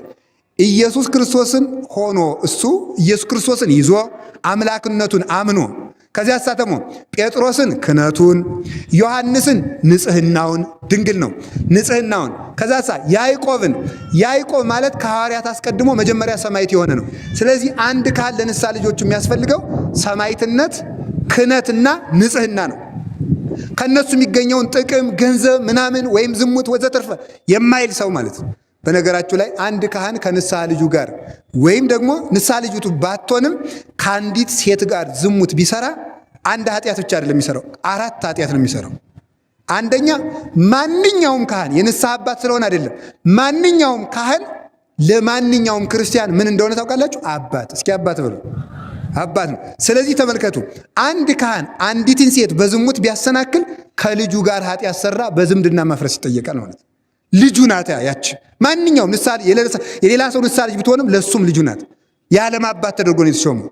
S1: ኢየሱስ ክርስቶስን ሆኖ እሱ ኢየሱስ ክርስቶስን ይዞ አምላክነቱን አምኖ ከዚያ አሳተሞ ጴጥሮስን ክህነቱን፣ ዮሐንስን ንጽህናውን፣ ድንግል ነው ንጽህናውን። ከዛሳ ያዕቆብ ማለት ከሐዋርያት አስቀድሞ መጀመሪያ ሰማዕት የሆነ ነው። ስለዚህ አንድ ካህን ለንስሐ ልጆቹ የሚያስፈልገው ሰማዕትነት፣ ክህነትና ንጽህና ነው። ከነሱ የሚገኘውን ጥቅም ገንዘብ ምናምን ወይም ዝሙት ወዘተርፈ የማይል ሰው ማለት ነው። በነገራችሁ ላይ አንድ ካህን ከንስሐ ልጁ ጋር ወይም ደግሞ ንስሐ ልጅቱ ባትሆንም ከአንዲት ሴት ጋር ዝሙት ቢሰራ አንድ ኃጢአት ብቻ አይደለም የሚሰራው፣ 4 ኃጢአት ነው የሚሰራው። አንደኛ ማንኛውም ካህን የንስሐ አባት ስለሆነ አይደለም፣ ማንኛውም ካህን ለማንኛውም ክርስቲያን ምን እንደሆነ ታውቃላችሁ? አባት። እስኪ አባት በሉ። አባት ነው። ስለዚህ ተመልከቱ አንድ ካህን አንዲትን ሴት በዝሙት ቢያሰናክል ከልጁ ጋር ኃጢአት ሰራ፣ በዝምድና መፍረስ ይጠየቃል ማለት ነው። ልጁ ናት ያች። ማንኛውም የሌላ ሰው ንስሐ ልጅ ብትሆንም ለሱም ልጁ ናት። የዓለም አባት ተደርጎ ነው የተሾመው።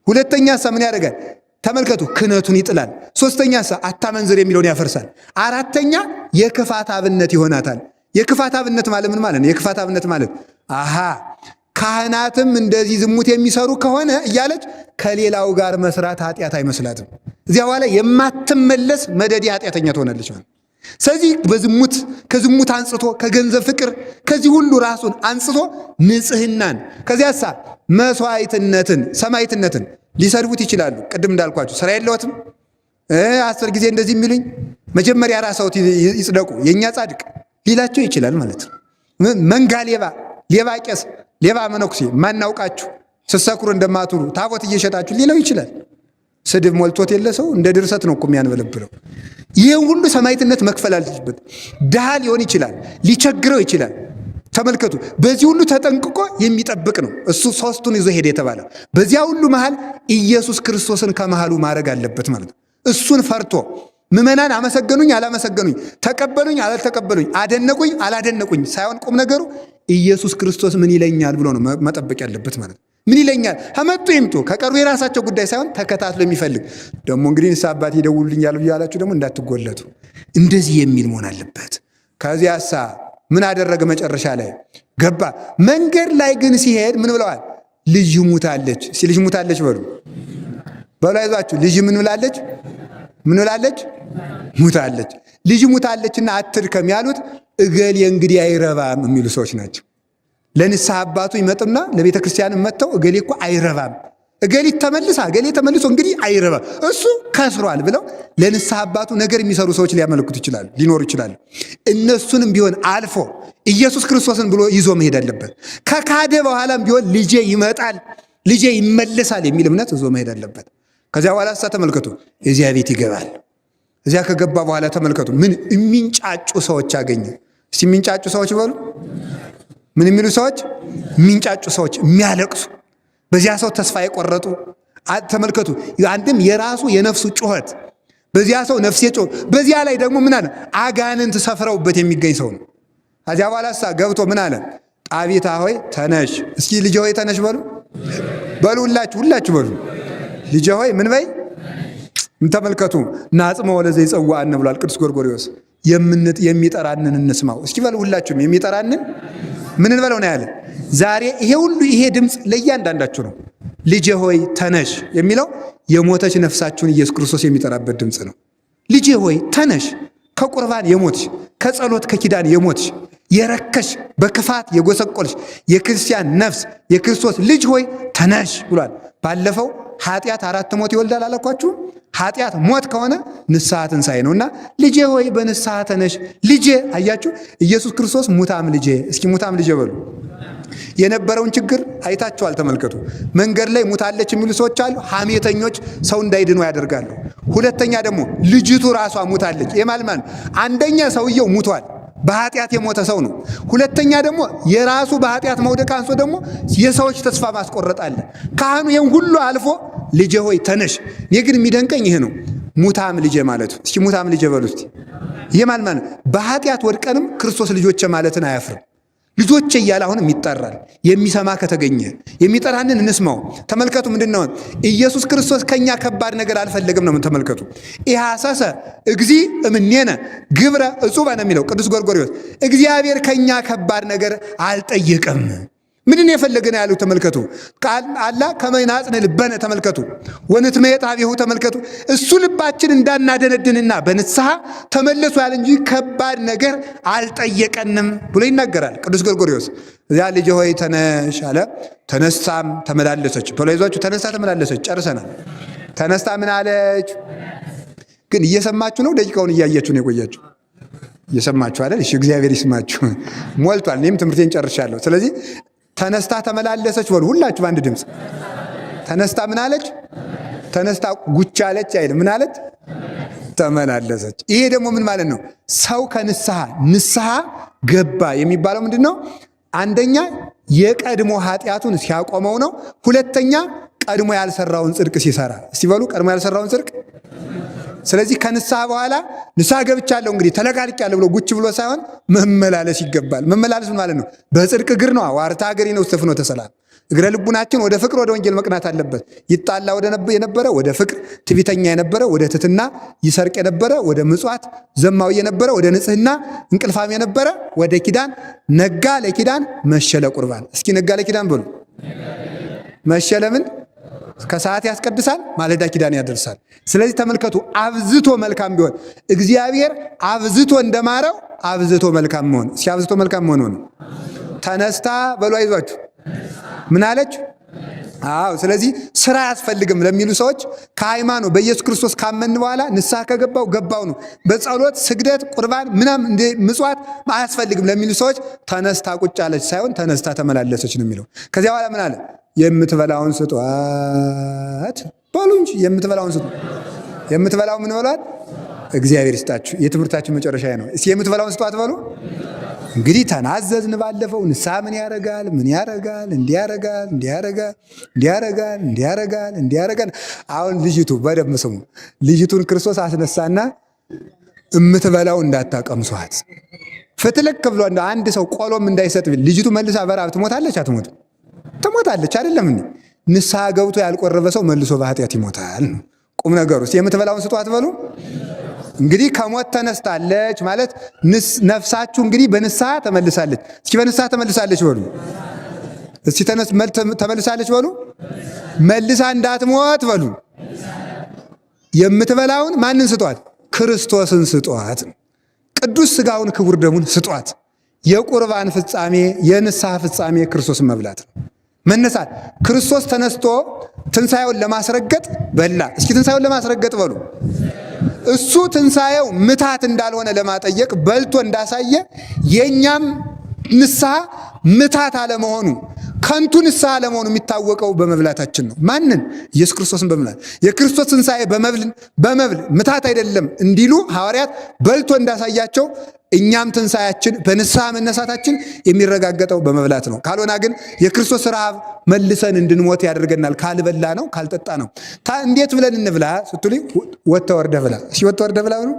S1: ሁለተኛ ምን ያደርጋል? ተመልከቱ ክህነቱን ይጥላል። ሶስተኛ አታመንዝር የሚለውን ያፈርሳል። አራተኛ የክፋት አብነት ይሆናታል። የክፋት አብነት ማለት ምን ማለት ነው? የክፋት አብነት ማለት ካህናትም እንደዚህ ዝሙት የሚሰሩ ከሆነ እያለች ከሌላው ጋር መስራት ኃጢአት አይመስላትም። እዚያ በኋላ የማትመለስ መደዴ ኃጢአተኛ ትሆናለች ማለት። ስለዚህ ከዝሙት አንጽቶ ከገንዘብ ፍቅር ከዚህ ሁሉ ራሱን አንጽቶ ንጽህናን ከዚያሳ መስዋዕትነትን ሰማዕትነትን ሊሰድቡት ይችላሉ። ቅድም እንዳልኳችሁ ስራ የለውትም 10 ጊዜ እንደዚህ የሚሉኝ መጀመሪያ ራስዎት ይጽደቁ የኛ ጻድቅ ሊላቸው ይችላል ማለት ነው። መንጋ ሌባ ቄስ ሌባ መነኩሴ ማናውቃችሁ ስትሰክሩ እንደማትሉ ታቦት እየሸጣችሁ ሊለው ይችላል። ስድብ ሞልቶት የለ ሰው እንደ ድርሰት ነው እኮ የሚያንበለብለው። ይሄን ሁሉ ሰማዕትነት መክፈል አለበት። ድሃ ሊሆን ይችላል፣ ሊቸግረው ይችላል። ተመልከቱ በዚህ ሁሉ ተጠንቅቆ የሚጠብቅ ነው እሱ 3ቱን ይዞ ሄደ የተባለ። በዚያ ሁሉ መሃል ኢየሱስ ክርስቶስን ከመሃሉ ማድረግ አለበት ማለት ነው። እሱን ፈርቶ ምዕመናን አመሰገኑኝ አላመሰገኑኝ፣ ተቀበሉኝ አላልተቀበሉኝ፣ አደነቁኝ አላደነቁኝ ሳይሆን ቁም ነገሩ ኢየሱስ ክርስቶስ ምን ይለኛል ብሎ ነው መጠበቅ ያለበት ማለት ነው። ምን ይለኛል ከመጡ ይምጡ፣ ከቀሩ የራሳቸው ጉዳይ ሳይሆን ተከታትሎ የሚፈልግ ደግሞ እንግዲህ ንስሐ አባቴ ይደውሉልኛል ብያላችሁ ደግሞ እንዳትጎለቱ፣ እንደዚህ የሚል መሆን አለበት። ከዚያሳ ምን አደረገ? መጨረሻ ላይ ገባ። መንገድ ላይ ግን ሲሄድ ምን ብለዋል? ልጅ ሙታለች። ልጅ ሙታለች በሉ አይዟችሁ። ልጅ ምን ብላለች? ምን ብላለች? ሙታለች። ልጅ ሙታለችና አትድከም ያሉት እገሌ እንግዲህ አይረባም የሚሉ ሰዎች ናቸው። ለንስሐ አባቱ ይመጡና ለቤተ ክርስቲያን መጥተው እገሌ እኮ አይረባም፣ እገሌ ተመልሶ እንግዲህ አይረባም እሱ ከስሯል ብለው ለንስሐ አባቱ ነገር የሚሰሩ ሰዎች ሊያመለክቱ ይችላሉ፣ ሊኖሩ ይችላሉ። እነሱንም ቢሆን አልፎ ኢየሱስ ክርስቶስን ብሎ ይዞ መሄድ አለበት። ከካደ በኋላም ቢሆን ልጄ ይመጣል፣ ልጄ ይመለሳል የሚል እምነት ይዞ መሄድ አለበት። ከዚያ በኋላ ተመልከቱ፣ እዚያ ቤት ይገባል። እዚያ ከገባ በኋላ ተመልከቱ ምን የሚንጫጩ ሰዎች አገኘ። እስቲ የሚንጫጩ ሰዎች በሉ። ምን የሚሉ ሰዎች? የሚንጫጩ ሰዎች፣ የሚያለቅሱ፣ በዚያ ሰው ተስፋ የቆረጡ ተመልከቱ። አንድም የራሱ የነፍሱ ጩኸት፣ በዚያ ሰው ነፍሴ ጮህ፣ በዚያ ላይ ደግሞ ምን አለ? አጋንንት ሰፍረውበት የሚገኝ ሰው ነው። ከዚያ በኋላ ገብቶ ምን አለ? ጣቢታ ሆይ ተነሽ። እስኪ ልጄ ሆይ ተነሽ በሉ ሁላችሁ በሉ። ልጄ ሆይ ምን በይ? ተመልከቱ። ናጽመ ወለዘ ይጸዋዕነ ብሏል ቅዱስ ጎርጎርዮስ። የሚጠራንን እንስማው። እስኪ በሉ ሁላችሁም የሚጠራንን ምን እንበለው ነው ያለ። ዛሬ ይሄ ሁሉ ይሄ ድምፅ ለእያንዳንዳችሁ ነው። ልጄ ሆይ ተነሽ የሚለው የሞተች ነፍሳችሁን ኢየሱስ ክርስቶስ የሚጠራበት ድምፅ ነው። ልጄ ሆይ ተነሽ፣ ከቁርባን የሞትሽ፣ ከጸሎት ከኪዳን የሞትሽ፣ የረከሽ፣ በክፋት የጎሰቆልሽ የክርስቲያን ነፍስ የክርስቶስ ልጅ ሆይ ተነሽ ብሏል። ባለፈው ኃጢአት 4 ሞት ይወልዳል አላኳችሁ? ኃጢአት ሞት ከሆነ ንስሐ ትንሣኤ ነውና ልጄ ሆይ በንስሐ ተነሽ። ልጄ አያችሁ፣ ኢየሱስ ክርስቶስ ሙታም ልጄ። እስኪ ሙታም ልጄ በሉ። የነበረውን ችግር አይታችኋል። ተመልከቱ። መንገድ ላይ ሙታለች የሚሉ ሰዎች አሉ። ሐሜተኞች ሰው እንዳይድኑ ያደርጋሉ። ሁለተኛ ደግሞ ልጅቱ ራሷ ሙታለች። የማልማን አንደኛ ሰውየው ሙቷል፣ በኃጢአት የሞተ ሰው ነው። ሁለተኛ ደግሞ የራሱ በኃጢአት መውደቅ አንሶ ደግሞ የሰዎች ተስፋ ማስቆረጥ አለ። ካህኑ ይህን ሁሉ አልፎ ልጄ ሆይ ተነሽ። እኔ ግን የሚደንቀኝ ይሄ ነው፣ ሙታም ልጄ ማለቱ። እስኪ ሙታም ልጄ በሉ እስቲ። ይህ ማለት በኃጢአት ወድቀንም ክርስቶስ ልጆቼ ማለትን አያፍርም። ልጆቼ እያለ አሁንም ይጠራል። የሚሰማ ከተገኘ የሚጠራንን እንስማው። ተመልከቱ ምንድን ነው ኢየሱስ ክርስቶስ ከኛ ከባድ ነገር አልፈለግም ነው። ተመልከቱ ኢሐሰሰ እግዚ እምኔነ ግብረ እጹበ ነው የሚለው ቅዱስ ጎርጎርዮስ። እግዚአብሔር ከኛ ከባድ ነገር አልጠየቀም። ምንን የፈለገ ነው ያሉት? ተመልከቱ አላ ከመናጽን ልበነ ተመልከቱ ወንትመየጥ ኀቤሁ ተመልከቱ። እሱ ልባችን እንዳናደነድንና በንስሐ ተመለሱ ያለ እንጂ ከባድ ነገር አልጠየቀንም ብሎ ይናገራል ቅዱስ ጎርጎርዮስ። እዚያ ልጄ ሆይ ተነሽ አለ። ተነሳም ተመላለሰች። ፖለይዟችሁ ተነሳ ተመላለሰች። ጨርሰናል። ተነስታ ምን አለች? ግን እየሰማችሁ ነው? ደቂቃውን እያያችሁ ነው የቆያችሁ? እየሰማችሁ አይደል? እሺ እግዚአብሔር ይስማችሁ። ሞልቷል። እኔም ትምህርቴን ጨርሻለሁ። ስለዚህ ተነስታ ተመላለሰች በሉ ሁላችሁ በአንድ ድምፅ። ተነስታ ምን አለች? ተነስታ ጉች አለች አይደል? ምን አለች? ተመላለሰች። ይሄ ደግሞ ምን ማለት ነው? ሰው ከንስሐ ገባ የሚባለው ምንድን ነው? አንደኛ የቀድሞ ኃጢአቱን ሲያቆመው ነው። ሁለተኛ ቀድሞ ያልሰራውን ጽድቅ ሲሰራ። እስቲ በሉ ቀድሞ ያልሰራውን ጽድቅ። ስለዚህ ከንስሐ በኋላ ንስሐ ገብቻለሁ እንግዲህ ተለቃልቄያለሁ ብሎ ጉች ብሎ ሳይሆን መመላለስ ይገባል። መመላለስ ምን ማለት ነው? በጽድቅ እግር ነው። ዋርታ እግሬ ነው ውስተ ፍኖተ ሰላም። እግረ ልቡናችን ወደ ፍቅር ወደ ወንጌል መቅናት አለበት። ይጣላ የነበረ ወደ ፍቅር፣ ትዕቢተኛ የነበረ ወደ ትሕትና፣ ይሰርቅ የነበረ ወደ ምጽዋት፣ ዘማዊ የነበረ ወደ ንጽሕና፣ እንቅልፋም የነበረ ወደ ኪዳን፣ ነጋ ለኪዳን መሸ ለቁርባን። እስኪ ነጋ ለኪዳን በሉ። መሸ ለምን? ከሰዓት ያስቀድሳል፣ ማለዳ ኪዳን ያደርሳል። ስለዚህ ተመልከቱ አብዝቶ መልካም ቢሆን እግዚአብሔር አብዝቶ እንደማረው አብዝቶ መልካም መሆን። እስኪ አብዝቶ መልካም መሆን ነው። ተነስታ በሉ አይዟችሁ ምን አለች? አዎ። ስለዚህ ስራ አያስፈልግም ለሚሉ ሰዎች ከሃይማኖት በኢየሱስ ክርስቶስ ካመን በኋላ ንስሐ ገባው ነው። በጸሎት ስግደት፣ ቁርባን ምናምን እንደ ምጽዋት አያስፈልግም ለሚሉ ሰዎች ተነስታ ቁጭ አለች ሳይሆን ተነስታ ተመላለሰች ነው የሚለው። ከዚያ በኋላ ምን አለ? የምትበላውን ስጧት በሉ እንጂ የምትበላውን ስጡ። የምትበላው ምን በሏት? እግዚአብሔር ይስጣችሁ። የትምህርታችን መጨረሻ ነው። እስኪ የምትበላውን ስጧት በሉ። እንግዲህ ተናዘዝን ባለፈው። ንስሐ ምን ያረጋል? እንዲያረጋል። አሁን ልጅቱ በደንብ ስሙ። ልጅቱን ክርስቶስ አስነሳና የምትበላው እንዳታቀምሷት፣ ፍትልክ ብሎ እንደ አንድ ሰው ቆሎም እንዳይሰጥ ቢል ልጅቱ መልሳ በራብ ትሞታለች አትሞትም? ትሞታለች አይደለም እንዴ? ንስሐ ገብቶ ያልቆረበ ሰው መልሶ በኃጢአት ይሞታል ነው ቁም ነገሩ። የምትበላውን ስጡ አትበሉ። እንግዲህ ከሞት ተነስታለች ማለት ነፍሳችሁ እንግዲህ በንስሐ ተመልሳለች። እስኪ በንስሐ ተመልሳለች በሉ። እስቲ ተመልሳለች በሉ። መልሳ እንዳትሞት በሉ። የምትበላውን ማንን ስጧት? ክርስቶስን ስጧት። ቅዱስ ሥጋውን ክቡር ደሙን ስጧት። የቁርባን ፍጻሜ የንስሐ ፍጻሜ ክርስቶስን መብላት ነው። መነሳት ክርስቶስ ተነስቶ ትንሣኤውን ለማስረገጥ በላ። እስኪ ትንሣኤውን ለማስረገጥ በሉ። እሱ ትንሣኤው ምታት እንዳልሆነ ለማጠየቅ በልቶ እንዳሳየ የእኛም ንስሐ ምታት አለመሆኑ ከንቱ ንስሐ አለመሆኑ የሚታወቀው በመብላታችን ነው። ማንን? ኢየሱስ ክርስቶስን በመብላት። የክርስቶስ ትንሣኤ በመብል ምታት አይደለም እንዲሉ ሐዋርያት በልቶ እንዳሳያቸው እኛም ትንሣኤያችን በንስሐ መነሳታችን የሚረጋገጠው በመብላት ነው። ካልሆና ግን የክርስቶስ ረሃብ መልሰን እንድንሞት ያደርገናል። ካልበላ ነው ካልጠጣ ነው። እንዴት ብለን እንብላ ስትሉኝ ወጥተህ ወርደህ ብላ። እሺ ወጥተህ ወርደህ ብላ በሉ።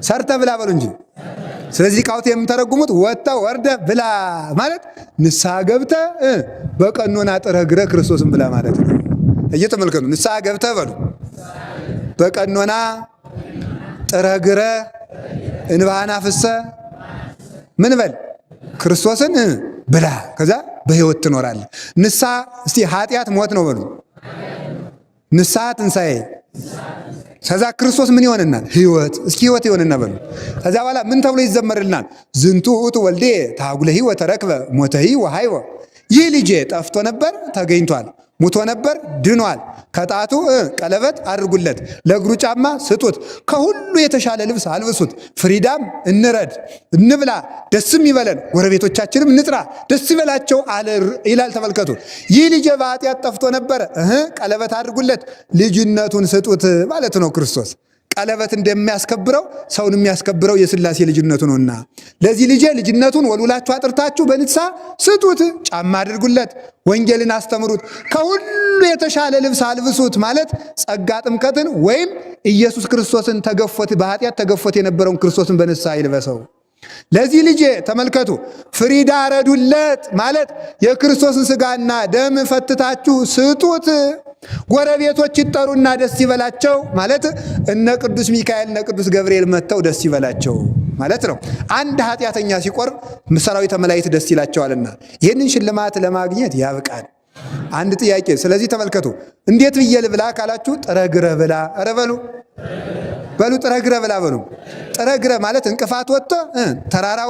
S1: ሰርተህ ብላ በሉ እንጂ። ስለዚህ ቃውት የምተረጉሙት ወጥተህ ወርደህ ብላ ማለት ንስሐ ገብተህ በቀኖና ጥረህ ግረህ ክርስቶስን ብላ ማለት ነው። እየተመልከቱ ንስሐ ገብተህ በሉ። በቀኖና ጥረህ ግረህ እንባህን አፍስሰህ ምን በል ክርስቶስን ብላ። ከዛ በሕይወት ትኖራለህ። ንስሐ እስቲ ኃጢአት ሞት ነው በሉ። ንስሐ ትንሣኤ። ከዛ ክርስቶስ ምን ይሆንናል? ሕይወት። እስኪ ሕይወት ይሆንና በሉ። ከዛ በኋላ ምን ተብሎ ይዘመርልናል? ዝንቱ ውእቱ ወልዴ ታጉለሂ ወተረክበ ሞተሂ ወሃይወ። ይህ ልጄ ጠፍቶ ነበር ተገኝቷል፣ ሙቶ ነበር ድኗል። ከጣቱ ቀለበት አድርጉለት፣ ለእግሩ ጫማ ስጡት፣ ከሁሉ የተሻለ ልብስ አልብሱት። ፍሪዳም እንረድ፣ እንብላ፣ ደስም ይበለን፣ ጎረቤቶቻችንም እንጥራ፣ ደስ ይበላቸው አለ ይላል። ተመልከቱ። ይህ ልጄ በኃጢአት ጠፍቶ ነበረ፣ ቀለበት አድርጉለት፣ ልጅነቱን ስጡት ማለት ነው። ክርስቶስ ቀለበት እንደሚያስከብረው ሰውን የሚያስከብረው የሥላሴ ልጅነቱ ነውና ለዚህ ልጄ ልጅነቱን ወልውላችሁ አጥርታችሁ በንስሐ ስጡት፣ ጫማ አድርጉለት፣ ወንጌልን አስተምሩት፣ ከሁሉ የተሻለ ልብስ አልብሱት ማለት ጸጋ ጥምቀትን ወይም ኢየሱስ ክርስቶስን በኃጢአት ተገፎት የነበረውን ክርስቶስን በንስሐ ይልበሰው። ለዚህ ልጄ ተመልከቱ ፍሪዳ ረዱለት ማለት የክርስቶስን ሥጋና ደም ፈትታችሁ ስጡት። ጎረቤቶች ይጠሩና ደስ ይበላቸው ማለት እነ ቅዱስ ሚካኤል እነ ቅዱስ ገብርኤል መጥተው ደስ ይበላቸው ማለት ነው። አንድ ኃጢአተኛ ሲቆርብ ሰራዊተ መላእክት ደስ ይላቸዋልና ይህንን ሽልማት ለማግኘት ያብቃል። አንድ ጥያቄ። ስለዚህ ተመልከቱ እንዴት ብዬ ልብላ ካላችሁ ጥረግረህ ብላ። ኧረ በሉ ጥረግረህ ብላ በሉ። ጥረግረህ ማለት እንቅፋት ወጥቶ ተራራ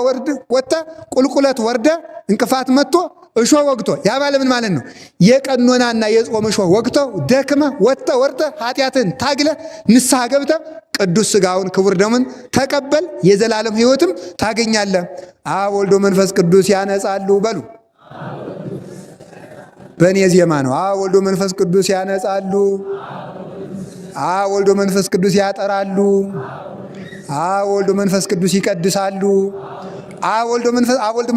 S1: ወጥተ ቁልቁለት ወርደ እንቅፋት መጥቶ እሾህ ወግቶ ያ ባለ ምን ማለት ነው? የቀኖናና የጾም እሾህ ወግቶ ደክመ ወጥተ ወርተ ኃጢአትን ታግለ ንስሐ ገብተ ቅዱስ ሥጋውን ክቡር ደሙን ተቀበል፣ የዘላለም ሕይወትም ታገኛለህ። አብ ወልድ መንፈስ ቅዱስ ያነጻሉ በሉ። በእኔ ዜማ ነው። አብ ወልድ መንፈስ ቅዱስ ያነጻሉ፣ አብ ወልድ መንፈስ ቅዱስ ያጠራሉ፣ አብ ወልድ መንፈስ ቅዱስ ይቀድሳሉ፣ አብ ወልድ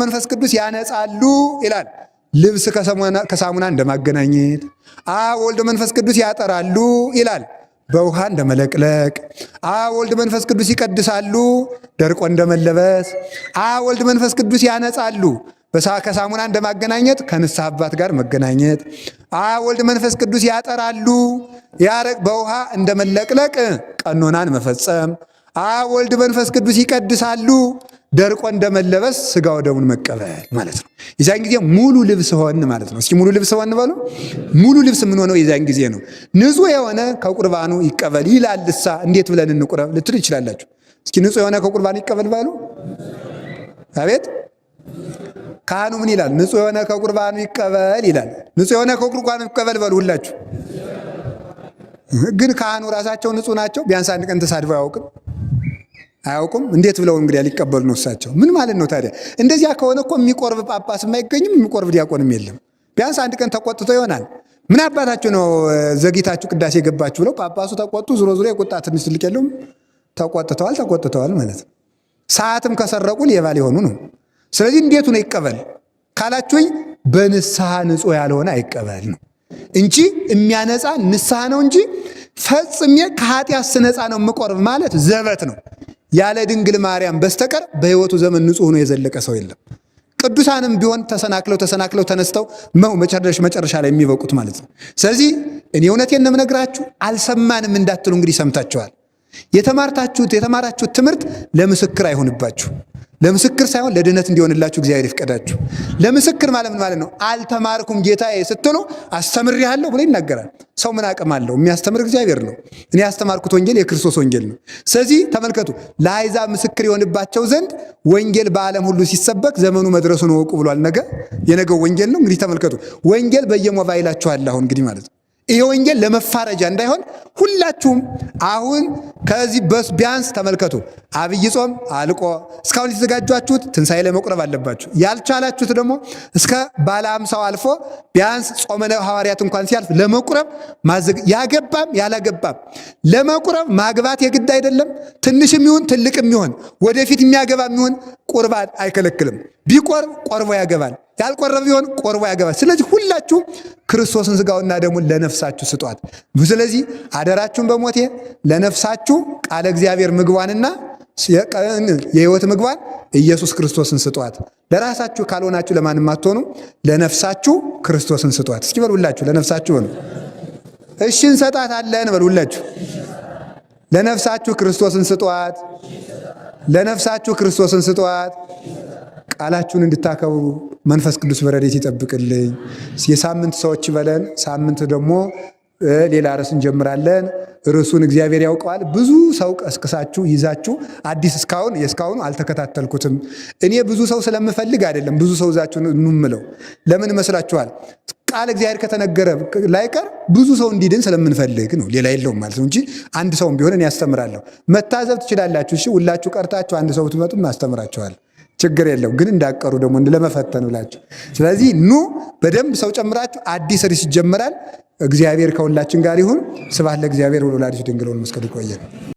S1: መንፈስ ቅዱስ ያነጻሉ ይላል። ልብስ ከሳሙና እንደማገናኘት አብ ወልድ መንፈስ ቅዱስ ያጠራሉ ይላል። በውሃ እንደመለቅለቅ አብ ወልድ መንፈስ ቅዱስ ይቀድሳሉ፣ ደርቆ እንደመለበስ አብ ወልድ መንፈስ ቅዱስ ያነጻሉ። ከሳሙና እንደማገናኘት ከንስሐ አባት ጋር መገናኘት። አብ ወልድ መንፈስ ቅዱስ ያጠራሉ፣ በውሃ እንደመለቅለቅ ቀኖናን መፈጸም። አብ ወልድ መንፈስ ቅዱስ ይቀድሳሉ፣ ደርቆ እንደመለበስ ሥጋው ደሙን መቀበል ማለት ነው። የዚያን ጊዜ ሙሉ ልብስ ሆን ማለት ነው። እስኪ ሙሉ ልብስ ሆን በሉ። ሙሉ ልብስ ምን ሆነው የዚያን ጊዜ ነው። ንጹሕ የሆነ ከቁርባኑ ይቀበል ይላልሳ። እንዴት ብለን እንቁረብ ልትሉ ይችላላችሁ። እስኪ ንጹሕ የሆነ ከቁርባኑ ይቀበል ባሉ። አቤት ካህኑ ምን ይላል? ንጹሕ የሆነ ከቁርባኑ ይቀበል ይላል። ንጹሕ የሆነ ከቁርባኑ ይቀበል በሉ ሁላችሁ። ግን ካህኑ ራሳቸው ንጹሕ ናቸው? ቢያንስ አንድ ቀን ተሳድበው አያውቁም? እንዴት ብለው እንግዲህ ሊቀበሉ ነው እሳቸው? ምን ማለት ነው ታዲያ? እንደዚያ ከሆነ እኮ የሚቆርብ ጳጳስም አይገኝም፣ የሚቆርብ ዲያቆንም የለም። ቢያንስ አንድ ቀን ተቆጥቶ ይሆናል። ምን አባታችሁ ነው ዘግይታችሁ ቅዳሴ የገባችሁ ብለው ጳጳሱ ተቆጡ። ዙሮ ዙሮ የቁጣ ትንሽ ትልቅ የለውም። ተቆጥተዋል ማለት ነው። ሰዓትም ከሰረቁ ሌባ ሊሆኑ ነው። ስለዚህ እንዴቱ ነው ይቀበል ካላችሁኝ፣ በንስሐ ንጹሕ ያልሆነ አይቀበል ነው እንጂ የሚያነጻ ንስሐ ነው እንጂ ፈጽሜ ከኃጢአት ስነጻ ነው የምቆርብ ማለት ዘበት ነው። ያለ ድንግል ማርያም በስተቀር በሕይወቱ ዘመን ንጹሕ ሆኖ የዘለቀ ሰው የለም። ቅዱሳንም ቢሆን ተሰናክለው ተነስተው መጨረሻ ላይ የሚበቁት ማለት ነው። ስለዚህ እኔ እውነቴን ነው የምነግራችሁ፣ አልሰማንም እንዳትሉ እንግዲህ ሰምታችኋል። የተማራችሁት ትምህርት ለምስክር አይሆንባችሁ። ለምስክር ሳይሆን ለድነት እንዲሆንላችሁ እግዚአብሔር ይፍቀዳችሁ። ለምስክር ማለት ምን ማለት ነው? አልተማርኩም ጌታዬ ስትሉ አስተምሬሃለሁ ብሎ ይናገራል። ሰው ምን አቅም አለው? የሚያስተምር እግዚአብሔር ነው። እኔ ያስተማርኩት ወንጌል የክርስቶስ ወንጌል ነው። ስለዚህ ተመልከቱ፣ ለአሕዛብ ምስክር የሆንባቸው ዘንድ ወንጌል በዓለም ሁሉ ሲሰበክ ዘመኑ መድረሱን እወቁ ብሏል። የነገው ወንጌል ነው። እንግዲህ ተመልከቱ፣ ወንጌል በየሞባይላችሁ አለ አሁን እንግዲህ ማለት ነው። ይሄ ወንጌል ለመፋረጃ እንዳይሆን ሁላችሁም አሁን ከዚህ ቢያንስ ተመልከቱ፣ አብይ ጾም አልቆ እስካሁን የተዘጋጃችሁት ትንሣኤ ላይ መቁረብ አለባችሁ። ያልቻላችሁት ደግሞ እስከ ባለ አምሳው አልፎ ቢያንስ ጾመ ሐዋርያት እንኳን ሲያልፍ ለመቁረብ ያገባም ያላገባም ለመቁረብ ማግባት የግድ አይደለም። ትንሽም ይሁን ትልቅም ይሁን ወደፊት የሚያገባ የሚሆን ቁርባን አይከለክልም። ቢቆርብ ቆርቦ ያገባል፣ ያልቆረበ ቢሆን ቆርቦ ያገባል። ስለዚህ ሁላችሁ ክርስቶስን ሥጋውና ደሙን ለነፍሳችሁ ስጧት። ስለዚህ አደራችሁን በሞቴ ለነፍሳችሁ ቃለ እግዚአብሔር ምግቧንና የሕይወት ምግቧን ኢየሱስ ክርስቶስን ስጧት። ለራሳችሁ ካልሆናችሁ ለማንም አትሆኑ። ለነፍሳችሁ ክርስቶስን ስጧት። እስኪ በሉላችሁ፣ ለነፍሳችሁ ሆኑ። እሺ እንሰጣታለን በሉላችሁ። ለነፍሳችሁ ክርስቶስን ስጧት። ለነፍሳችሁ ክርስቶስን ስጧት። ቃላችሁን እንድታከብሩ መንፈስ ቅዱስ በረድኤት ይጠብቅልኝ። የሳምንት ሰዎች በለን። ሳምንት ደግሞ ሌላ ርዕስ እንጀምራለን። ርዕሱን እግዚአብሔር ያውቀዋል። ብዙ ሰው ቀስቅሳችሁ ይዛችሁ አዲስ የእስካሁኑ አልተከታተልኩትም። እኔ ብዙ ሰው ስለምፈልግ አይደለም ብዙ ሰው ይዛችሁ እንምለው። ለምን መስላችኋል? ቃል እግዚአብሔር ከተነገረ ላይቀር ብዙ ሰው እንዲድን ስለምንፈልግ ነው። ሌላ የለውም ማለት ነው እንጂ አንድ ሰውም ቢሆን እኔ ያስተምራለሁ። መታዘብ ትችላላችሁ። እሺ ሁላችሁ ቀርታችሁ አንድ ሰው ብትመጡ እናስተምራችኋል። ችግር የለው። ግን እንዳቀሩ ደግሞ ለመፈተን ብላችሁ ስለዚህ ኑ በደንብ ሰው ጨምራችሁ አዲስ ርዕስ ይጀምራል። እግዚአብሔር ከሁላችን ጋር ይሁን። ስብሐት ለእግዚአብሔር ወለወላዲቱ ድንግል ወለመስቀሉ ይቆየን።